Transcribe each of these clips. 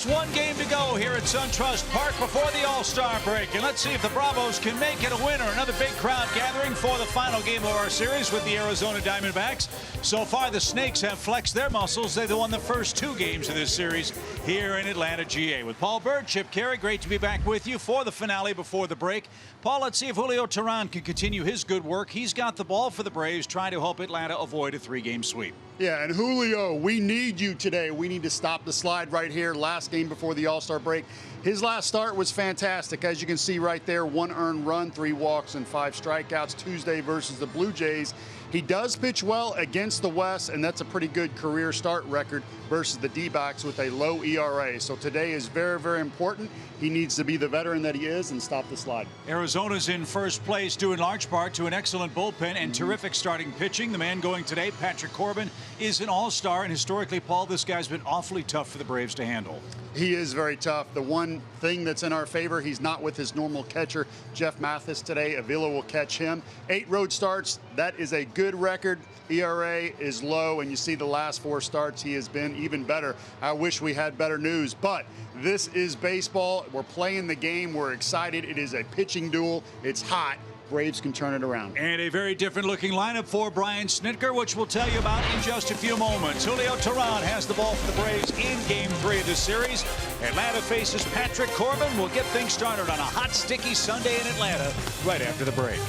Just one game to go here at SunTrust Park before the All-Star break. And let's see if the Bravos can make it a winner. Another big crowd gathering for the final game of our series with the Arizona Diamondbacks. So far, the Snakes have flexed their muscles. They've won the first two games of this series here in Atlanta, GA. With Paul Bird, Chip Carey, great to be back with you for the finale before the break. Paul, let's see if Julio Teheran can continue his good work. He's got the ball for the Braves, trying to help Atlanta avoid a three-game sweep. Yeah, and Julio, we need you today. We need to stop the slide right here. Last game before the All-Star break. His last start was fantastic. As you can see right there, 1 earned run, 3 walks, and 5 strikeouts Tuesday versus the Blue Jays. He does pitch well against the West, and that's a pretty good career start record versus the D-backs with a low ERA. So today is very, very important. He needs to be the veteran that he is and stop the slide. Arizona's in first place due in large part to an excellent bullpen and terrific starting pitching. The man going today, Patrick Corbin, is an all-star, and historically, Paul, this guy's been awfully tough for the Braves to handle. He is very tough. The one thing that's in our favor, he's not with his normal catcher, Jeff Mathis, today. Avila will catch him. 8 road starts. That is a good record. ERA is low, and you see the last 4 starts, he has been even better. I wish we had better news, but this is baseball. We're playing the game. We're excited. It is a pitching duel. It's hot. Braves can turn it around. And a very different looking lineup for Brian Snitker, which we'll tell you about in just a few moments. Julio Teheran has the ball for the Braves in Game 3 of this series. Atlanta faces Patrick Corbin. We'll get things started on a hot, sticky Sunday in Atlanta right after the break.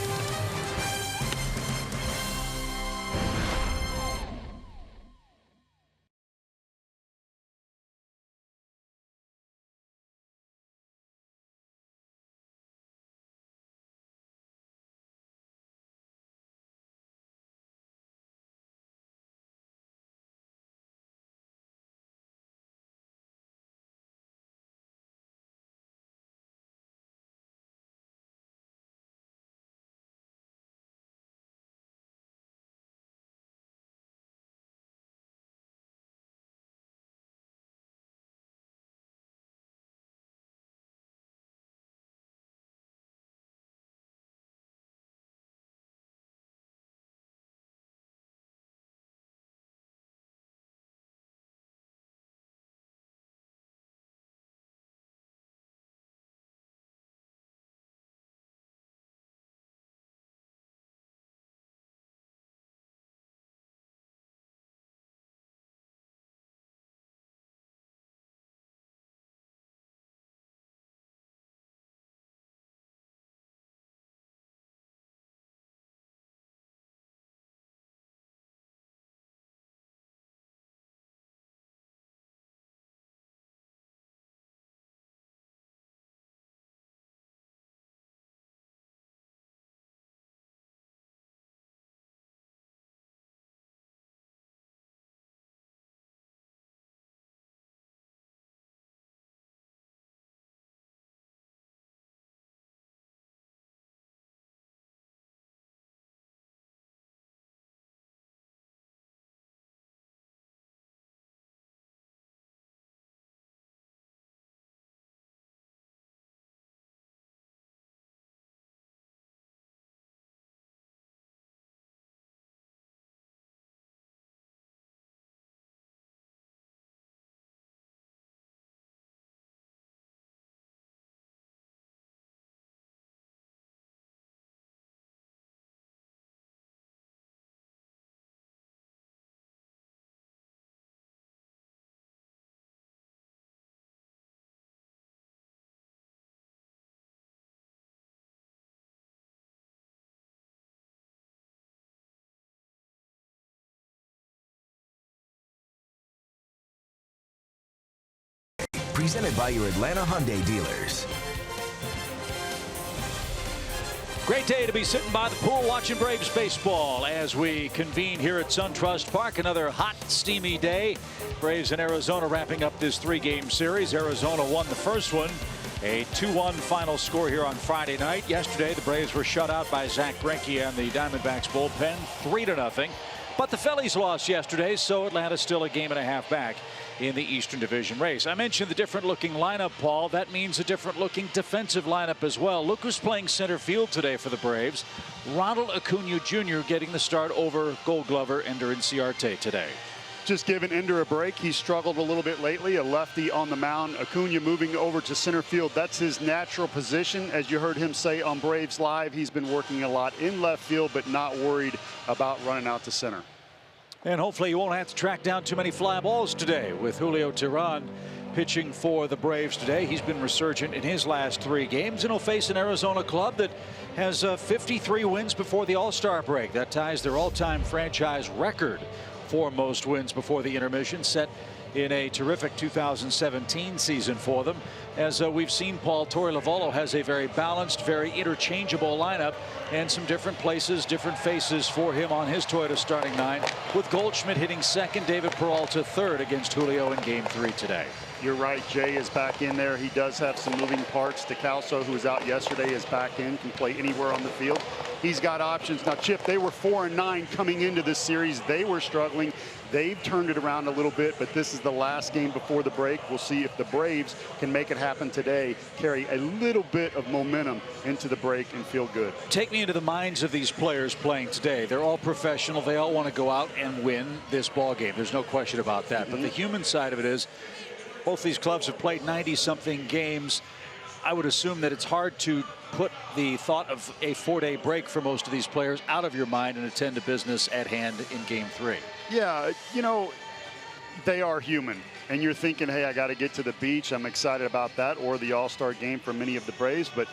Presented by your Atlanta Hyundai dealers. Great day to be sitting by the pool watching Braves baseball as we convene here at SunTrust Park. Another hot, steamy day. Braves in Arizona wrapping up this 3-game series. Arizona won the first one. A 2-1 final score here on Friday night. Yesterday, the Braves were shut out by Zach Greinke and the Diamondbacks bullpen, 3-0. But the Phillies lost yesterday, so Atlanta's still a game and a half back in the Eastern Division race. I mentioned the different looking lineup, Paul. That means a different looking defensive lineup as well. Look who's playing center field today for the Braves. Ronald Acuna Jr. getting the start over Gold Glover Ender Inciarte today. just giving Ender a break. He struggled a little bit lately. A lefty on the mound. Acuna moving over to center field. That's his natural position. As you heard him say on Braves Live, he's been working a lot in left field, but not worried about running out to center. And hopefully you won't have to track down too many fly balls today with Julio Teheran pitching for the Braves today. He's been resurgent in his last 3 games, and he'll face an Arizona club that has 53 wins before the All-Star break. That ties their all-time franchise record for most wins before the intermission, set in a terrific 2017 season for them. As we've seen, Paul, Torey Lovullo has a very balanced, very interchangeable lineup, and some different places, different faces for him on his Toyota starting 9, with Goldschmidt hitting second, David Peralta third against Julio in Game 3 today. You're right. Jay is back in there. He does have some moving parts. DeCalso, who was out yesterday, is back in, can play anywhere on the field. He's got options. Now, Chip, they were 4-9 coming into this series. They were struggling. They've turned it around a little bit, but this is the last game before the break. We'll see if the Braves can make it happen today, carry a little bit of momentum into the break and feel good. Take me into the minds of these players playing today. They're all professional. They all want to go out and win this ball game. There's no question about that. But the human side of it is, both these clubs have played 90-something games. I would assume that it's hard to put the thought of a 4-day break for most of these players out of your mind and attend to business at hand in Game 3. Yeah, you know, they are human. And you're thinking, hey, I got to get to the beach. I'm excited about that, or the All-Star game for many of the Braves. But,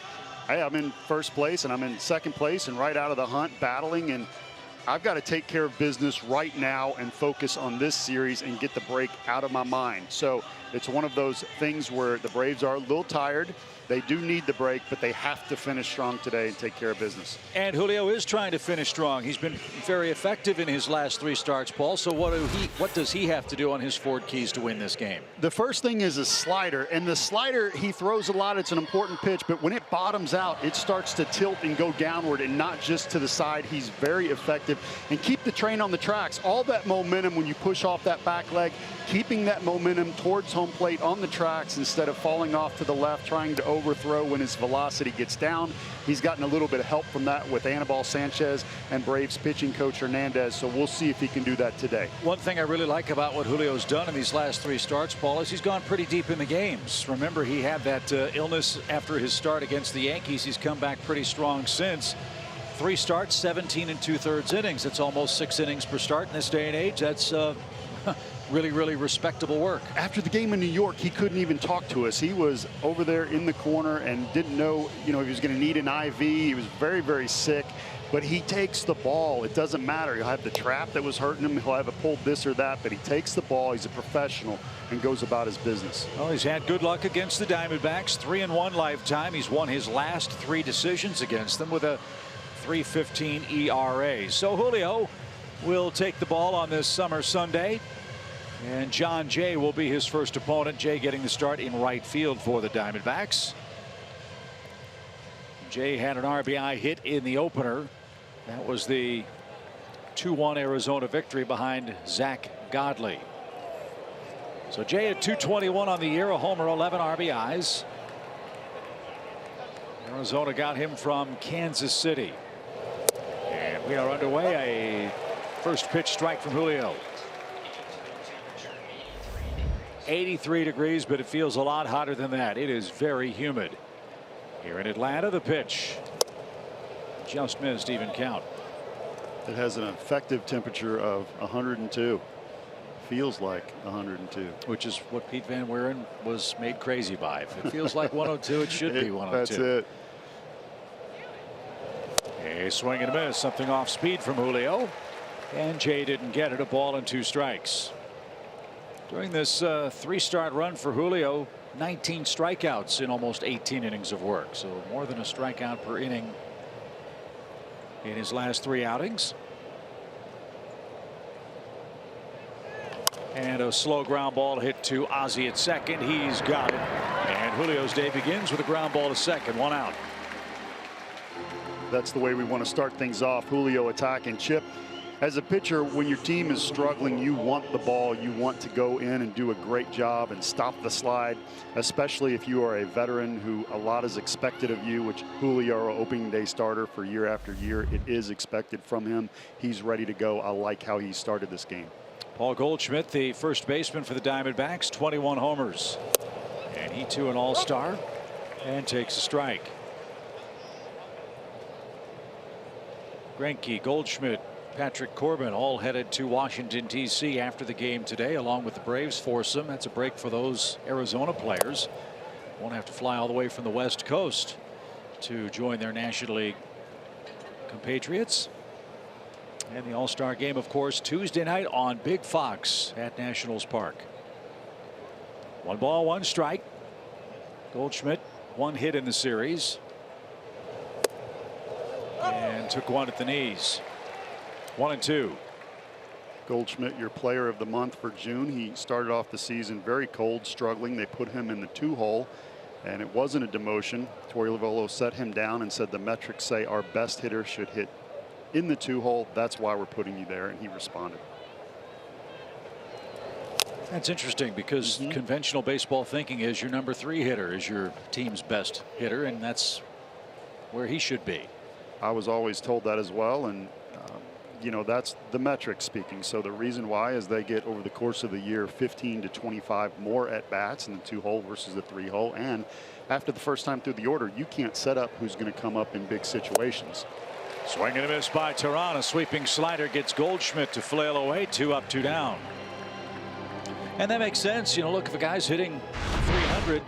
hey, I'm in first place and I'm in second place and right out of the hunt battling. And I've got to take care of business right now and focus on this series and get the break out of my mind. So it's one of those things where the Braves are a little tired. They do need the break, but they have to finish strong today and take care of business. And Julio is trying to finish strong. He's been very effective in his last 3 starts, Paul. So what does he have to do on his Ford keys to win this game? The first thing is a slider, and the slider, he throws a lot. It's an important pitch, but when it bottoms out, it starts to tilt and go downward and not just to the side. He's very effective. And keep the train on the tracks. All that momentum when you push off that back leg, keeping that momentum towards home plate on the tracks instead of falling off to the left, trying to overthrow when his velocity gets down. He's gotten a little bit of help from that with Anibal Sanchez and Braves pitching coach Hernandez, so we'll see if he can do that today. One thing I really like about what Julio's done in these last 3 starts, Paul, is he's gone pretty deep in the games. Remember, he had that illness after his start against the Yankees. He's come back pretty strong since. 3 starts, 17 2/3 innings. It's almost 6 innings per start in this day and age. That's really, really respectable work. After the game in New York, he couldn't even talk to us. He was over there in the corner and didn't know, if he was going to need an IV. He was very, very sick. But he takes the ball. It doesn't matter. He'll have the trap that was hurting him. He'll have a pulled this or that. But he takes the ball. He's a professional and goes about his business. Well, he's had good luck against the Diamondbacks. 3-1 lifetime. He's won his last 3 decisions against them with a 3.15 ERA. So Julio will take the ball on this summer Sunday. And John Jay will be his first opponent. Jay getting the start in right field for the Diamondbacks. Jay had an RBI hit in the opener. That was the 2-1 Arizona victory behind Zach Godley. So Jay at 221 on the year, a homer, 11 RBIs. Arizona got him from Kansas City. And we are underway. A first pitch strike from Julio. 83 degrees, but it feels a lot hotter than that. It is very humid here in Atlanta. The pitch just missed even count. It has an effective temperature of 102. Feels like 102. Which is what Pete Van Wieren was made crazy by. If it feels like 102, it should be 102. That's it. A swing and a miss. Something off speed from Julio. And Jay didn't get it. A ball and 2 strikes. During this 3-start run for Julio, 19 strikeouts in almost 18 innings of work. So more than a strikeout per inning in his last 3 outings. And a slow ground ball hit to Ozzie at second. He's got it. And Julio's day begins with a ground ball to second. 1 out. That's the way we want to start things off. Julio attacking. Chip, as a pitcher, when your team is struggling, you want the ball. You want to go in and do a great job and stop the slide, especially if you are a veteran who a lot is expected of you, which Julio, opening day starter for year after year, it is expected from him. He's ready to go. I like how he started this game. Paul Goldschmidt, the first baseman for the Diamondbacks, 21 homers. And he too an all-star and takes a strike. Greinke, Goldschmidt, Patrick Corbin all headed to Washington, D.C. after the game today, along with the Braves foursome. That's a break for those Arizona players. Won't have to fly all the way from the West Coast to join their National League compatriots. And the All-Star game, of course, Tuesday night on Big Fox at Nationals Park. 1 ball, 1 strike. Goldschmidt, 1 hit in the series. And took 1 at the knees. 1-2. Goldschmidt, your player of the month for June. He started off the season very cold, struggling. They put him in the 2-hole, and it wasn't a demotion. Torey Lovullo set him down and said the metrics say our best hitter should hit in the 2-hole. That's why we're putting you there, and he responded. That's interesting because conventional baseball thinking is your number 3 hitter is your team's best hitter, and that's where he should be. I was always told that as well, and you know, that's the metric speaking. So the reason why is they get over the course of the year 15 to 25 more at bats in the 2-hole versus the 3-hole, and after the first time through the order, you can't set up who's going to come up in big situations. Swing and a miss by Tehran. A sweeping slider gets Goldschmidt to flail away. 2 up, 2 down. And that makes sense. You know, look, if a guy's hitting 300,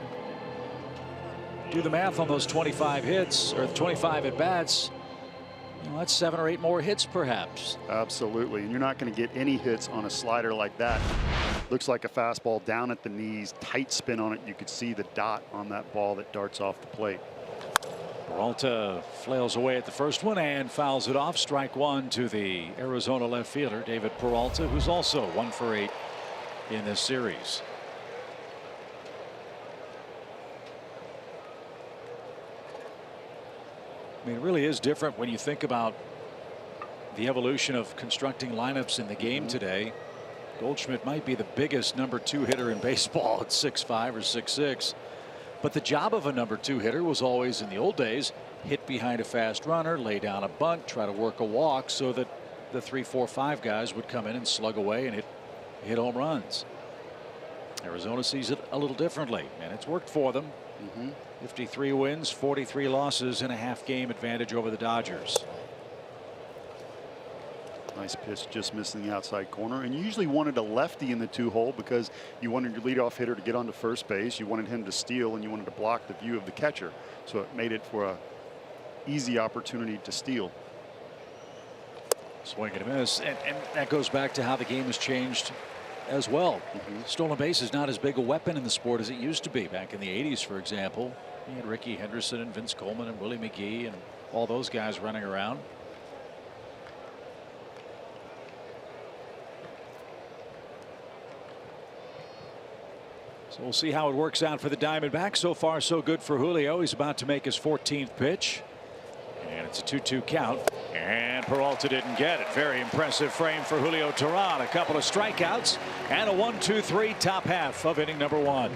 do the math on those 25 hits or 25 at bats. You know, that's 7 or 8 more hits, perhaps. Absolutely. And you're not going to get any hits on a slider like that. Looks like a fastball down at the knees, tight spin on it. You could see the dot on that ball that darts off the plate. Peralta flails away at the first one and fouls it off. Strike 1 to the Arizona left fielder, David Peralta, who's also 1 for 8 in this series. I mean, it really is different when you think about the evolution of constructing lineups in the game today. Goldschmidt might be the biggest number 2 hitter in baseball at 6'5" or 6'6". But the job of a number 2 hitter was always, in the old days, hit behind a fast runner, lay down a bunt, try to work a walk so that the 3, 4, 5 guys would come in and slug away and hit home runs. Arizona sees it a little differently, and it's worked for them. 53 wins, 43 losses, and a half-game advantage over the Dodgers. Nice pitch, just missing the outside corner. And you usually wanted a lefty in the 2-hole because you wanted your leadoff hitter to get onto first base. You wanted him to steal, and you wanted to block the view of the catcher. So it made it for a easy opportunity to steal. Swing and a miss, and that goes back to how the game has changed as well. Stolen base is not as big a weapon in the sport as it used to be back in the 80s, for example. You had Ricky Henderson and Vince Coleman and Willie McGee and all those guys running around. So we'll see how it works out for the Diamondbacks. So far, so good for Julio. He's about to make his 14th pitch. And it's a 2-2 count. And Peralta didn't get it. Very impressive frame for Julio Tehran. A couple of strikeouts and a 1-2-3 top half of inning number 1.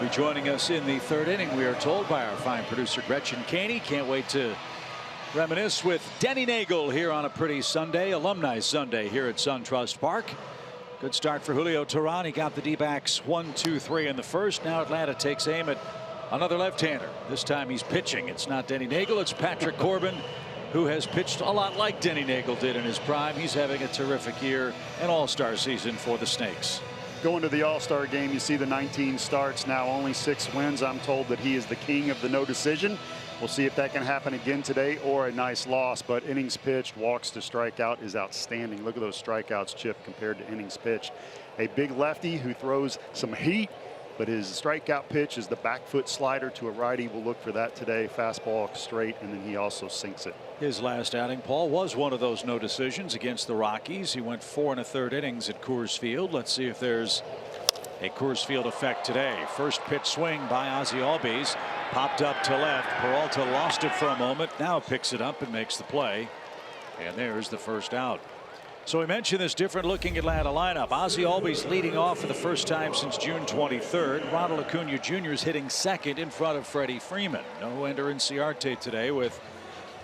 be joining us in the third inning, we are told by our fine producer Gretchen Caney. Can't wait to reminisce with Denny Nagel here on a pretty Sunday, alumni Sunday here at SunTrust Park. Good start for Julio Teheran. He got the D-backs 1-2-3 in the first. Now Atlanta takes aim at another left-hander. This time he's pitching. It's not Denny Nagel, it's Patrick Corbin, who has pitched a lot like Denny Nagel did in his prime. He's having a terrific year, an all-star season for the Snakes. Going to the All-Star game, you see the 19 starts, now only 6 wins. I'm told that he is the king of the no decision. We'll see if that can happen again today or a nice loss. But innings pitched, walks to strikeout is outstanding. Look at those strikeouts, Chip, compared to innings pitched. A big lefty who throws some heat, but his strikeout pitch is the back foot slider to a righty. We'll look for that today. Fastball straight, and then he also sinks it. His last outing, Paul, was one of those no decisions against the Rockies. He went 4 1/3 innings at Coors Field. Let's see if there's a Coors Field effect today. First pitch swing by Ozzie Albies, popped up to left. Peralta lost it for a moment, now picks it up and makes the play, and there's the first out. So we mentioned this different looking Atlanta lineup. Ozzie Albies leading off for the first time since June 23rd. Ronald Acuna Jr. is hitting second in front of Freddie Freeman. No Ender Inciarte today with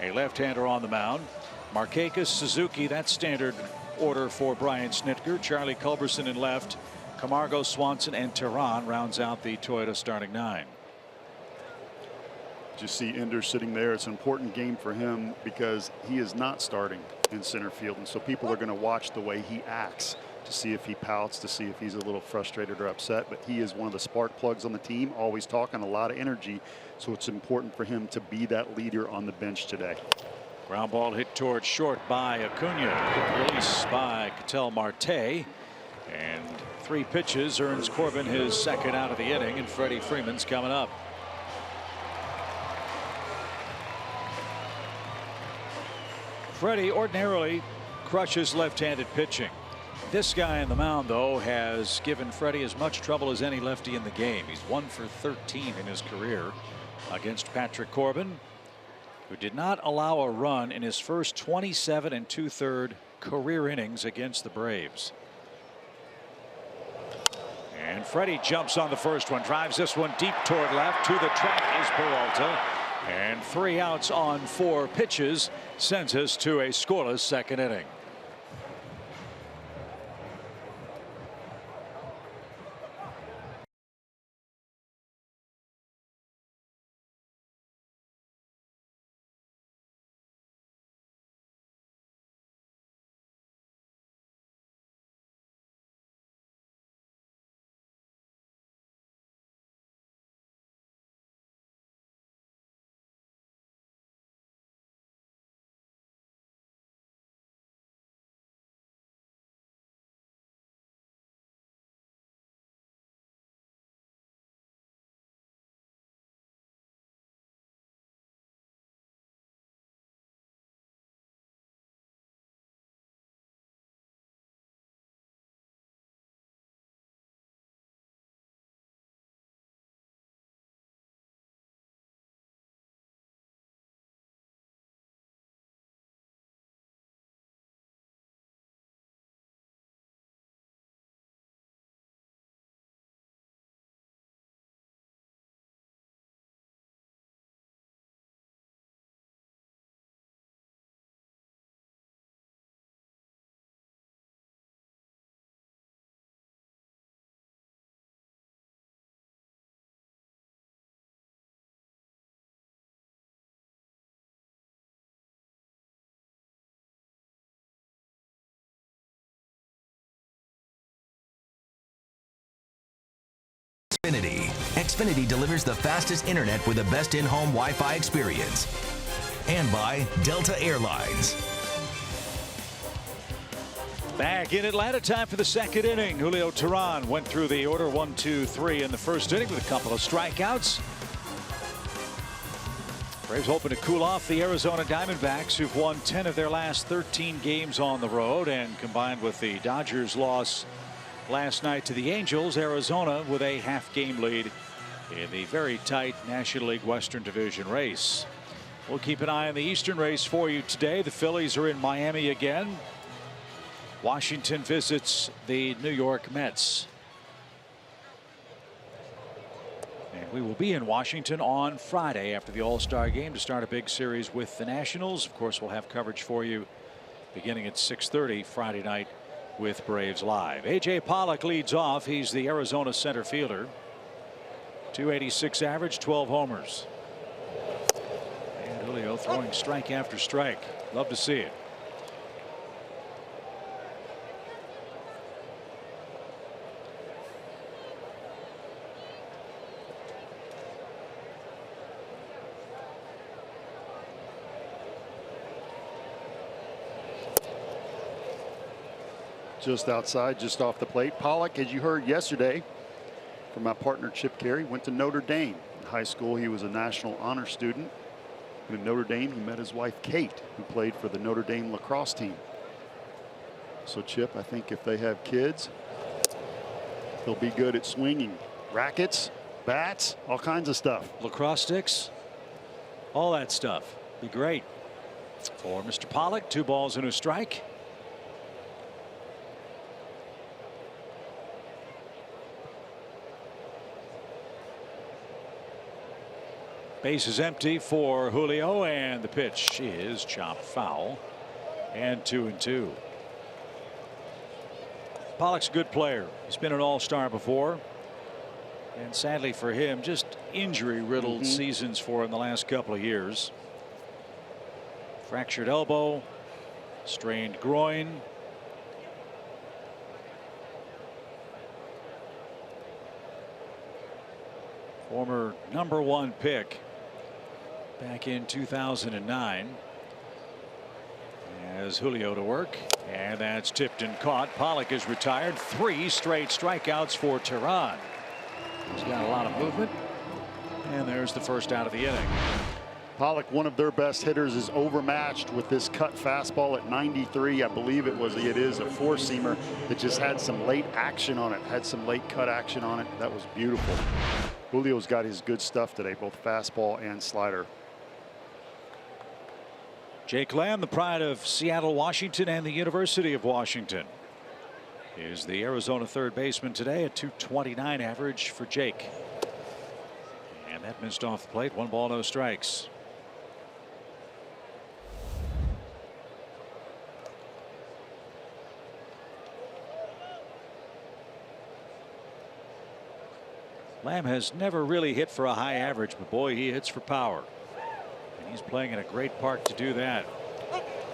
a left-hander on the mound. Markakis, Suzuki, that's standard order for Brian Snitker. Charlie Culberson in left. Camargo, Swanson, and Teheran rounds out the Toyota starting 9. Just see Ender sitting there. It's an important game for him because he is not starting in center field, and so people are going to watch the way he acts to see if he pouts, to see if he's a little frustrated or upset. But he is one of the spark plugs on the team, always talking, a lot of energy, so it's important for him to be that leader on the bench today. Ground ball hit towards short by Acuna. Quick release by Ketel Marte, and 3 pitches earns Corbin his second out of the inning, and Freddie Freeman's coming up. Freddie ordinarily crushes left-handed pitching. This guy on the mound, though, has given Freddie as much trouble as any lefty in the game. He's 1 for 13 in his career against Patrick Corbin, who did not allow a run in his first 27 2/3 career innings against the Braves. And Freddie jumps on the first one, drives this one deep toward left. To the track is Peralta. And 3 outs on 4 pitches sends us to a scoreless second inning. Xfinity delivers the fastest internet with the best in-home Wi-Fi experience. And by Delta Airlines. Back in Atlanta, time for the second inning. Julio Teheran went through the order 1, 2, 3 in the first inning with a couple of strikeouts. Braves hoping to cool off the Arizona Diamondbacks, who've won 10 of their last 13 games on the road, and combined with the Dodgers' loss last night to the Angels, Arizona with a half-game lead in the very tight National League Western Division race. We'll keep an eye on the Eastern race for you today. The Phillies are in Miami again. Washington visits the New York Mets. And we will be in Washington on Friday after the All-Star game to start a big series with the Nationals. Of course, we'll have coverage for you beginning at 6:30 Friday night with Braves Live. A.J. Pollock leads off. He's the Arizona center fielder. 286 average, 12 homers. And Julio throwing strike after strike. Love to see it. Just outside, just off the plate. Pollock, as you heard yesterday from my partner Chip Carey, went to Notre Dame. In high school, he was a National Honor Student. And in Notre Dame, he met his wife Kate, who played for the Notre Dame lacrosse team. So Chip, I think if they have kids, they'll be good at swinging rackets, bats, all kinds of stuff. Lacrosse sticks, all that stuff. Be great for Mr. Pollock. 2 balls and a strike. Base is empty for Julio, and the pitch is chopped foul. And 2-2. Pollock's a good player. He's been an all-star before. And sadly for him, just injury-riddled seasons for him the last couple of years. Fractured elbow, strained groin. Former #1 pick back in 2009. As Julio to work, and that's tipped and caught. Pollock is retired. 3 straight strikeouts for Tehran. He's got a lot of movement, and there's the first out of the inning. Pollock, one of their best hitters, is overmatched with this cut fastball at 93. I believe it is a 4-seamer that just had some late action on it, had some late cut action on it. That was beautiful. Julio's got his good stuff today, both fastball and slider. Jake Lamb, the pride of Seattle, Washington, and the University of Washington, is the Arizona third baseman today. A .229 average for Jake. And that missed off the plate. 1 ball, no strikes. Lamb has never really hit for a high average, but boy, he hits for power. And he's playing in a great park to do that.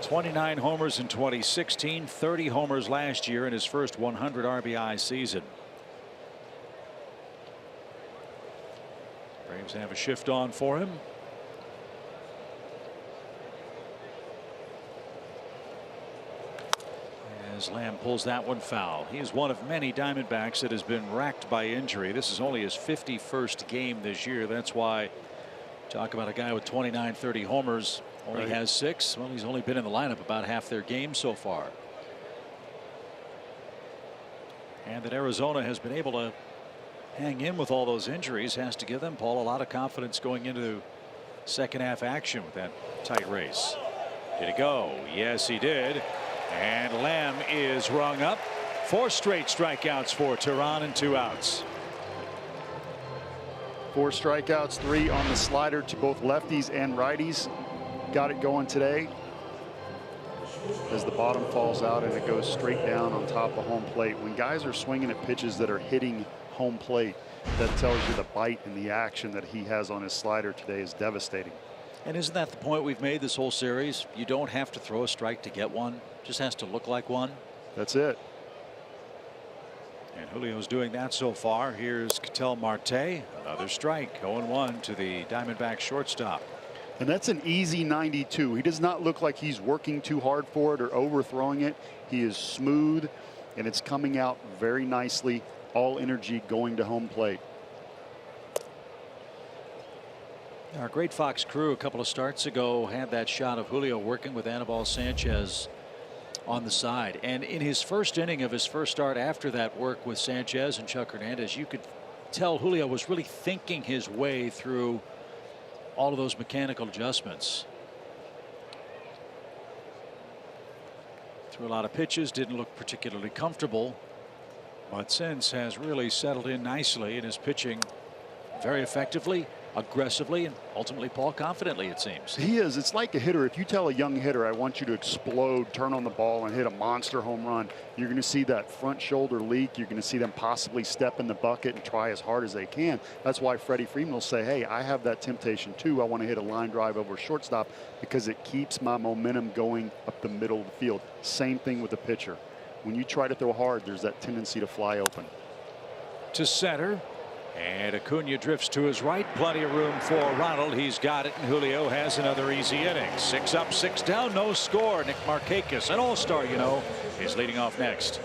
29 homers in 2016, 30 homers last year in his first 100 RBI season. Braves have a shift on for him. As Lamb pulls that one foul. He is one of many Diamondbacks that has been racked by injury. This is only his 51st game this year. That's why talk about a guy with 29, 30 homers, only has 6. Well, he's only been in the lineup about half their games so far. And that Arizona has been able to hang in with all those injuries has to give them, Paul, a lot of confidence going into second half action with that tight race. Did it go? Yes, he did. And Lamb is rung up. 4 straight strikeouts for Tehran and 2 outs. 4 strikeouts, 3 on the slider to both lefties and righties. Got it going today. As the bottom falls out and it goes straight down on top of home plate. When guys are swinging at pitches that are hitting home plate, that tells you the bite and the action that he has on his slider today is devastating. And isn't that the point we've made this whole series? You don't have to throw a strike to get one. Just has to look like one. That's it. And Julio's doing that so far. Here's Ketel Marte. Another strike. 0-1 to the Diamondback shortstop. And that's an easy 92. He does not look like he's working too hard for it or overthrowing it. He is smooth, and it's coming out very nicely. All energy going to home plate. Our great Fox crew a couple of starts ago had that shot of Julio working with Anibal Sanchez on the side. And in his first inning of his first start after that work with Sanchez and Chuck Hernandez, you could tell Julio was really thinking his way through all of those mechanical adjustments. Threw a lot of pitches, didn't look particularly comfortable, but since has really settled in nicely and is pitching very effectively, aggressively, and ultimately, Paul, confidently, it seems. He is. It's like a hitter. If you tell a young hitter, I want you to explode, turn on the ball, and hit a monster home run, you're going to see that front shoulder leak. You're going to see them possibly step in the bucket and try as hard as they can. That's why Freddie Freeman will say, hey, I have that temptation too. I want to hit a line drive over shortstop because it keeps my momentum going up the middle of the field. Same thing with the pitcher. When you try to throw hard, there's that tendency to fly open. To center. And Acuna drifts to his right. Plenty of room for Ronald. He's got it, and Julio has another easy inning. 6 up, 6 down, no score. Nick Markakis, an all-star, you know, is leading off next.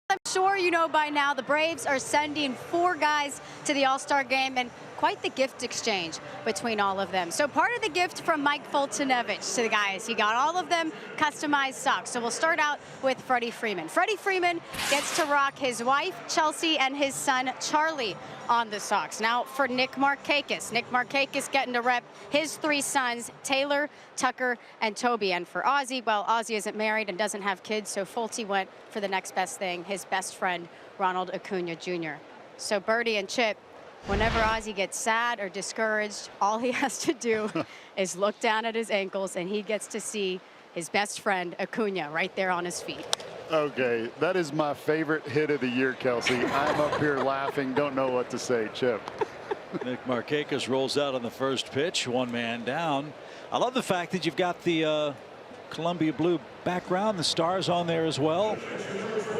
I'm sure you know by now the Braves are sending 4 guys to the All-Star game, and quite the gift exchange between all of them. So part of the gift from Mike Foltynewicz to the guys, he got all of them customized socks. So we'll start out with Freddie Freeman. Freddie Freeman gets to rock his wife, Chelsea, and his son, Charlie, on the socks. Now for Nick Markakis. Nick Markakis getting to rep his 3 sons, Taylor, Tucker, and Toby. And for Ozzie, well, Ozzie isn't married and doesn't have kids, so Folty went for the next best thing, his best friend, Ronald Acuna Jr. So Birdie and Chip, whenever Ozzie gets sad or discouraged, all he has to do is look down at his ankles, and he gets to see his best friend, Acuna, right there on his feet. Okay, that is my favorite hit of the year, Kelsey. I'm up here laughing, don't know what to say, Chip. Nick Markakis rolls out on the first pitch, 1 man down. I love the fact that you've got the Columbia blue background, the stars on there as well.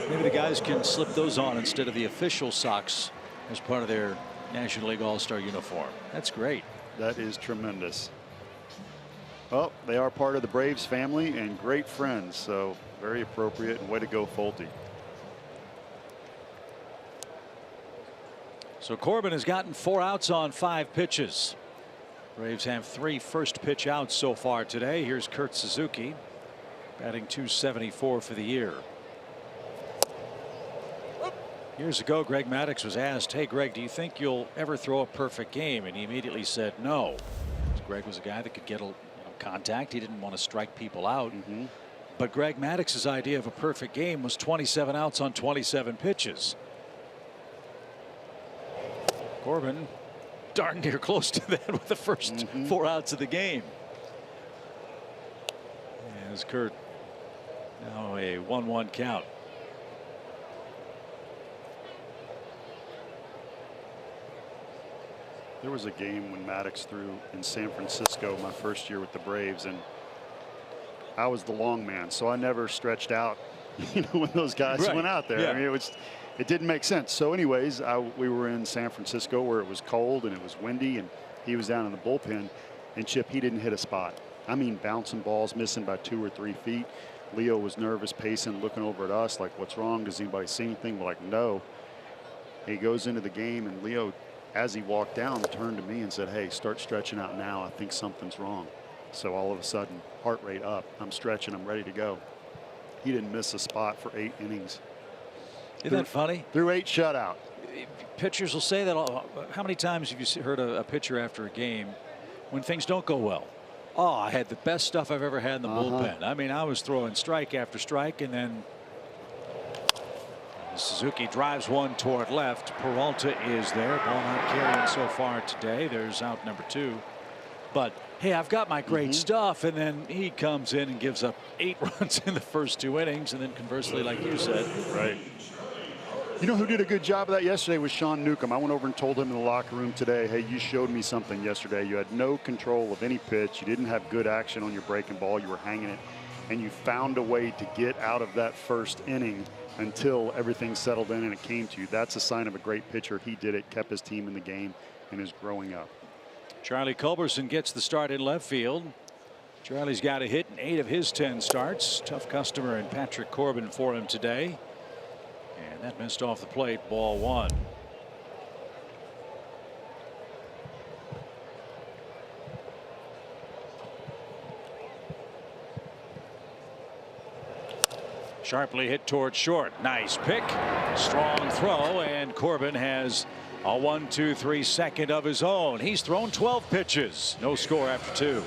Maybe the guys can slip those on instead of the official socks as part of their National League All-Star uniform. That's great. That is tremendous. Well, they are part of the Braves family and great friends, so very appropriate, and way to go, Folty. So Corbin has gotten 4 outs on 5 pitches. Braves have 3 first pitch outs so far today. Here's Kurt Suzuki, batting .274 for the year. Years ago, Greg Maddux was asked, hey, Greg, do you think you'll ever throw a perfect game? And he immediately said no. Greg was a guy that could get contact. He didn't want to strike people out. But Greg Maddox's idea of a perfect game was 27 outs on 27 pitches. Corbin darn near close to that with the first 4 outs of the game. As Kurt, now a 1-1 count. There was a game when Maddux threw in San Francisco my first year with the Braves, and I was the long man, so I never stretched out, you know, when those guys went out there. I mean, it didn't make sense. So anyways, we were in San Francisco where it was cold and it was windy, and he was down in the bullpen, and Chip, he didn't hit a spot. I mean, bouncing balls, missing by 2 or 3 feet. Leo was nervous, pacing, looking over at us like, what's wrong? Does anybody see anything? We're like, no. He goes into the game, and Leo, as he walked down, turned to me and said, hey, start stretching out now. I think something's wrong. So all of a sudden, heart rate up. I'm stretching. I'm ready to go. He didn't miss a spot for 8 innings. Isn't that funny? Through 8 shutout. Pitchers will say that. How many times have you heard a pitcher after a game when things don't go well? Oh, I had the best stuff I've ever had in the bullpen. I mean, I was throwing strike after strike, and then Suzuki drives one toward left. Peralta is there. Ball not carrying so far today. There's out number 2. But hey, I've got my great stuff, and then he comes in and gives up 8 runs in the first 2 innings, and then conversely, like you said, right. You know who did a good job of that yesterday was Sean Newcomb. I went over and told him in the locker room today, hey, you showed me something yesterday. You had no control of any pitch. You didn't have good action on your breaking ball. You were hanging it, and you found a way to get out of that first inning until everything settled in and it came to you. That's a sign of a great pitcher. He did it, kept his team in the game, and is growing up. Charlie Culberson gets the start in left field. Charlie's got a hit in 8 of his 10 starts. Tough customer in Patrick Corbin for him today. And that missed off the plate. Ball 1. Sharply hit toward short. Nice pick. Strong throw, and Corbin has a 1-2-3 second of his own. He's thrown 12 pitches. No score after 2.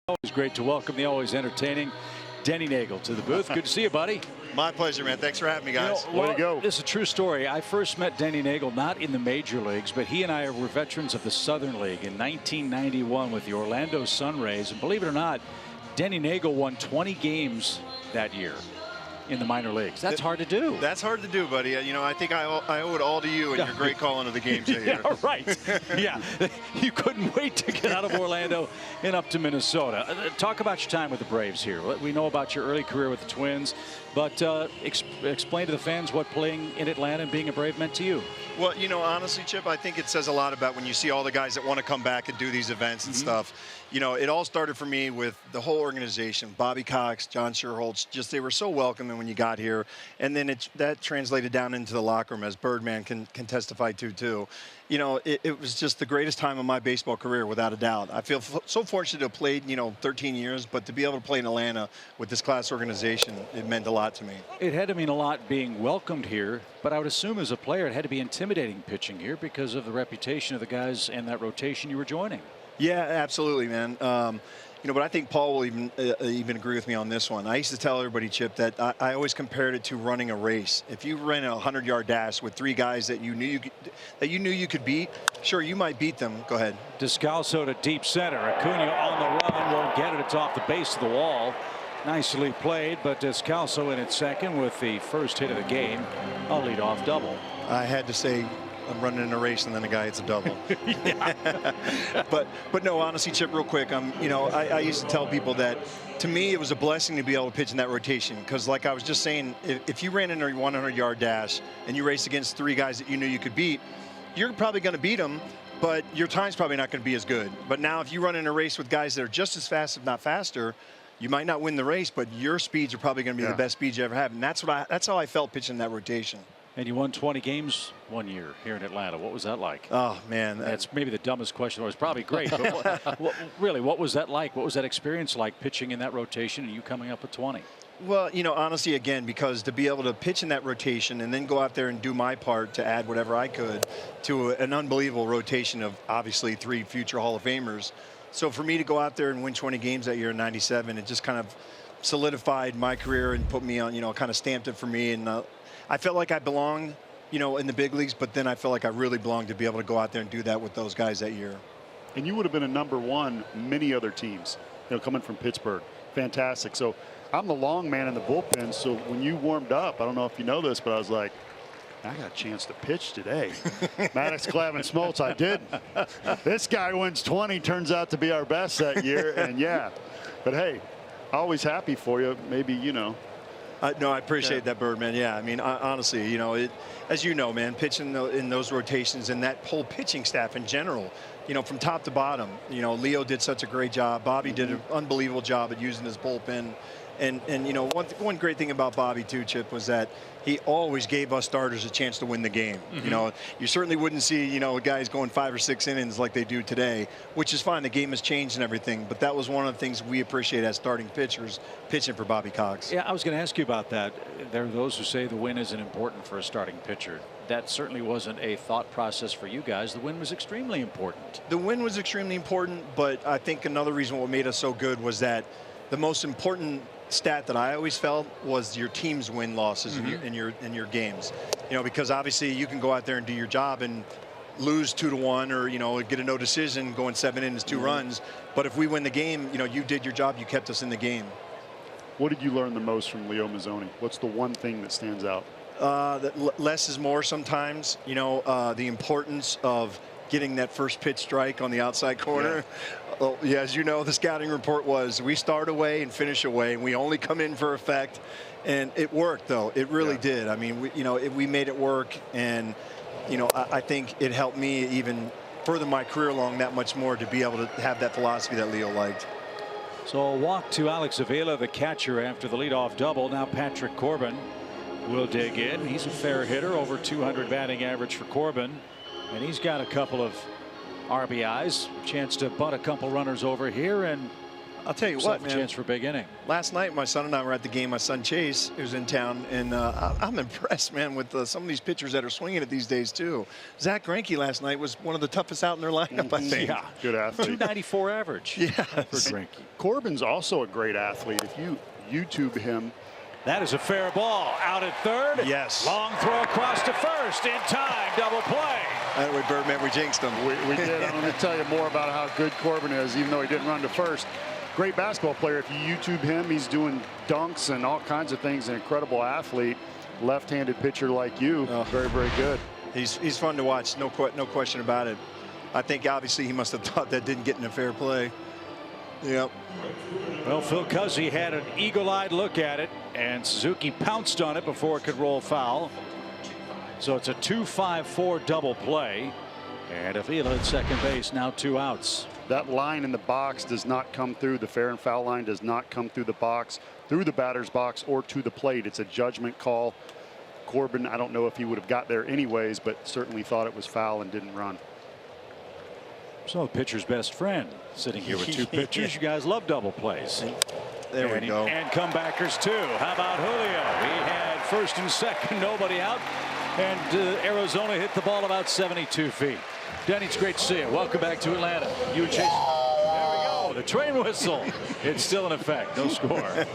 Always great to welcome the always entertaining Denny Nagel to the booth. Good to see you, buddy. My pleasure, man. Thanks for having me, guys. Way to go. This is a true story. I first met Denny Nagel not in the major leagues, but he and I were veterans of the Southern League in 1991 with the Orlando Sunrays. And believe it or not, Denny Nagel won 20 games that year in the minor leagues. That's hard to do. That's hard to do, buddy. You know, I think I owe it all to you and your great calling of the games here. Yeah, right. Yeah, you couldn't wait to get out of Orlando and up to Minnesota. Talk about your time with the Braves here. We know about your early career with the Twins, but explain to the fans what playing in Atlanta and being a Brave meant to you. Well, you know, honestly, Chip, I think it says a lot about when you see all the guys that want to come back and do these events and stuff. You know, it all started for me with the whole organization, Bobby Cox, John Sherholtz, just they were so welcoming when you got here. And then that translated down into the locker room, as Birdman can testify to, too. You know, it was just the greatest time of my baseball career, without a doubt. I feel so fortunate to have played, 13 years, but to be able to play in Atlanta with this class organization, it meant a lot to me. It had to mean a lot being welcomed here, but I would assume as a player it had to be intimidating pitching here because of the reputation of the guys and that rotation you were joining. Yeah, absolutely, man. But I think Paul will even agree with me on this one. I used to tell everybody, Chip, that I always compared it to running a race. If you ran a 100-yard dash with 3 guys that you knew you could beat, sure, you might beat them. Go ahead. Descalso to deep center. Acuna on the run, won't get it. It's off the base of the wall. Nicely played, but Descalso in at second with the first hit of the game. A leadoff double. I had to say, I'm running in a race, and then the guy hits a double. but no, honestly, Chip, real quick, I used to tell people that to me it was a blessing to be able to pitch in that rotation, because like I was just saying, if you ran in a 100-yard dash and you raced against 3 guys that you knew you could beat, you're probably going to beat them. but your time's probably not going to be as good. But now if you run in a race with guys that are just as fast, if not faster, you might not win the race, but your speeds are probably going to be the best speeds you ever have. And that's how I felt pitching that rotation. And you won 20 games one year here in Atlanta. What was that like? Oh, man. That's maybe the dumbest question. It was probably great. But really, what was that like? What was that experience like pitching in that rotation and you coming up with 20? Well, you know, honestly, again, because to be able to pitch in that rotation and then go out there and do my part to add whatever I could to an unbelievable rotation of obviously 3 future Hall of Famers. So for me to go out there and win 20 games that year in '97, it just kind of solidified my career and put me on, you know, kind of stamped it for me. And I felt like I belonged, you know, in the big leagues, but then I felt like I really belonged to be able to go out there and do that with those guys that year. And you would have been a #1 many other teams, you know, coming from Pittsburgh. Fantastic. So I'm the long man in the bullpen. So when you warmed up, I don't know if you know this, but I was like, I got a chance to pitch today. Maddox, Clavin, Smoltz, I did. This guy wins 20, turns out to be our best that year. And yeah, but hey, always happy for you. Maybe, you know. No, I appreciate that, Birdman. Yeah, I mean, honestly, you know, as you know, man, pitching in those rotations and that whole pitching staff in general, you know, from top to bottom, you know, Leo did such a great job. Bobby did an unbelievable job at using his bullpen. And you know, one great thing about Bobby too, Chip, was that he always gave us starters a chance to win the game. You know, you certainly wouldn't see, you know, guys going 5 or 6 innings like they do today, which is fine. The game has changed and everything, but that was one of the things we appreciate as starting pitchers, pitching for Bobby Cox. Yeah, I was going to ask you about that. There are those who say the win isn't important for a starting pitcher. That certainly wasn't a thought process for you guys. The win was extremely important. The win was extremely important, but I think another reason what made us so good was that the most important stat that I always felt was your team's win losses in your games. You know, because obviously you can go out there and do your job and lose 2-1, or, you know, get a no decision going 7 innings, 2 runs. But if we win the game, you know, you did your job, you kept us in the game. What did you learn the most from Leo Mazzoni? What's the one thing that stands out? That less is more sometimes. You know, the importance of getting that first pitch strike on the outside corner. Well, yeah, as you know, the scouting report was we start away and finish away, and we only come in for effect. And it worked, though. It really did. I mean, we made it work, and you know, I think it helped me even further my career along that much more to be able to have that philosophy that Leo liked. So a walk to Alex Avila, the catcher, after the leadoff double. Now Patrick Corbin will dig in. He's a fair hitter, over 200 batting average for Corbin, and he's got a couple of RBIs, chance to bunt a couple runners over here, and I'll tell you what, man, chance for a big inning. Last night, my son and I were at the game. My son Chase, who's in town, and I'm impressed, man, with some of these pitchers that are swinging it these days too. Zach Greinke last night was one of the toughest out in their lineup, I think. Yeah, good athlete. 294 average. Yeah, for Greinke. Corbin's also a great athlete. If you YouTube him. That is a fair ball. Out at third. Yes. Long throw across to first. In time. Double play. Anyway, Birdman, we jinxed him. We did. I'm going to tell you more about how good Corbin is, even though he didn't run to first. Great basketball player. If you YouTube him, he's doing dunks and all kinds of things. An incredible athlete. Left-handed pitcher like you. Very, very good. He's fun to watch. No question about it. I think obviously he must have thought that didn't get in a fair play. Yep. Well, Phil Cuzzi had an eagle-eyed look at it, and Suzuki pounced on it before it could roll foul. So it's a 2-5-4 double play, and Avila at second base, now 2 outs. That line in the box does not come through. The fair and foul line does not come through the box, through the batter's box, or to the plate. It's a judgment call. Corbin, I don't know if he would have got there anyways, but certainly thought it was foul and didn't run. So pitcher's best friend sitting here with 2 pitchers. You guys love double plays. There we go. And comebackers too. How about Julio? He had first and second, nobody out, and Arizona hit the ball about 72 feet. Denny, it's great to see you. Welcome back to Atlanta. You and Chase. There we go. The train whistle. It's still in effect. No score.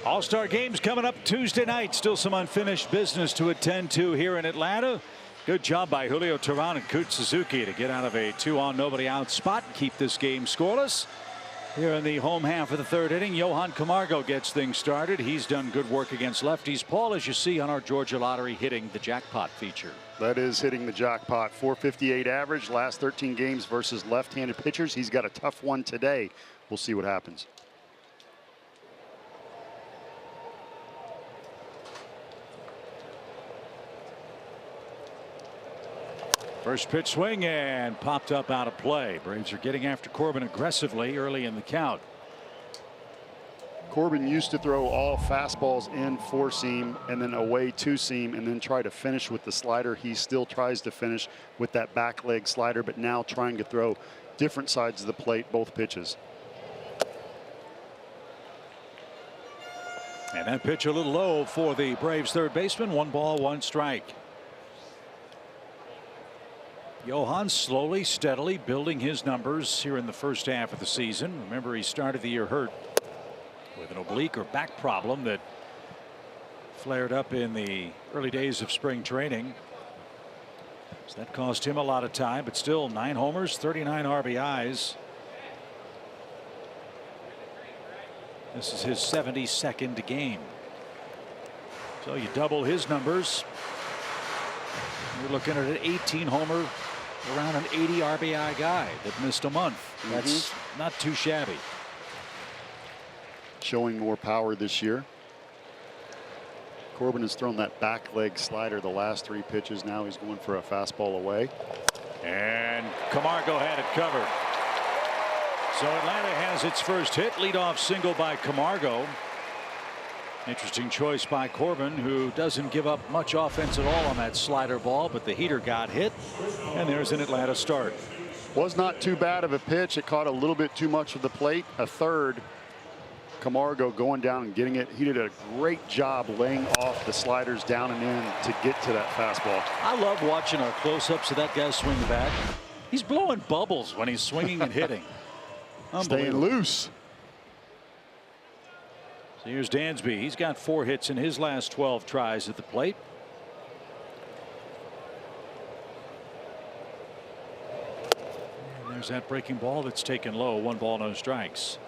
All-Star games coming up Tuesday night. Still some unfinished business to attend to here in Atlanta. Good job by Julio Teheran and Kurt Suzuki to get out of a 2-on nobody out spot and keep this game scoreless. Here in the home half of the third inning, Johan Camargo gets things started. He's done good work against lefties. Paul, as you see on our Georgia Lottery, hitting the jackpot feature. That is hitting the jackpot. 458 average last 13 games versus left-handed pitchers. He's got a tough one today. We'll see what happens. First pitch swing and popped up out of play. Braves are getting after Corbin aggressively early in the count. Corbin used to throw all fastballs in four seam and then away two seam and then try to finish with the slider. He still tries to finish with that back leg slider, but now trying to throw different sides of the plate, both pitches. And that pitch a little low for the Braves third baseman. 1 ball, 1 strike. Johan slowly, steadily building his numbers here in the first half of the season. Remember, he started the year hurt with an oblique or back problem that flared up in the early days of spring training. So that cost him a lot of time, but still 9 homers, 39 RBIs. This is his 72nd game. So you double his numbers. You're looking at an 18 homer, around an 80 RBI guy that missed a month. That's not too shabby. Showing more power this year. Corbin has thrown that back leg slider the last 3 pitches. Now he's going for a fastball away. And Camargo had it covered. So Atlanta has its first hit. Leadoff single by Camargo. Interesting choice by Corbin, who doesn't give up much offense at all on that slider ball, but the heater got hit, and there's an Atlanta start. Was not too bad of a pitch. It caught a little bit too much of the plate. A third. Camargo going down and getting it. He did a great job laying off the sliders down and in to get to that fastball. I love watching our close-ups of that guy swing the bat. He's blowing bubbles when he's swinging and hitting. Staying loose. So here's Dansby. He's got 4 hits in his last 12 tries at the plate. And there's that breaking ball that's taken low. 1 ball, no strikes.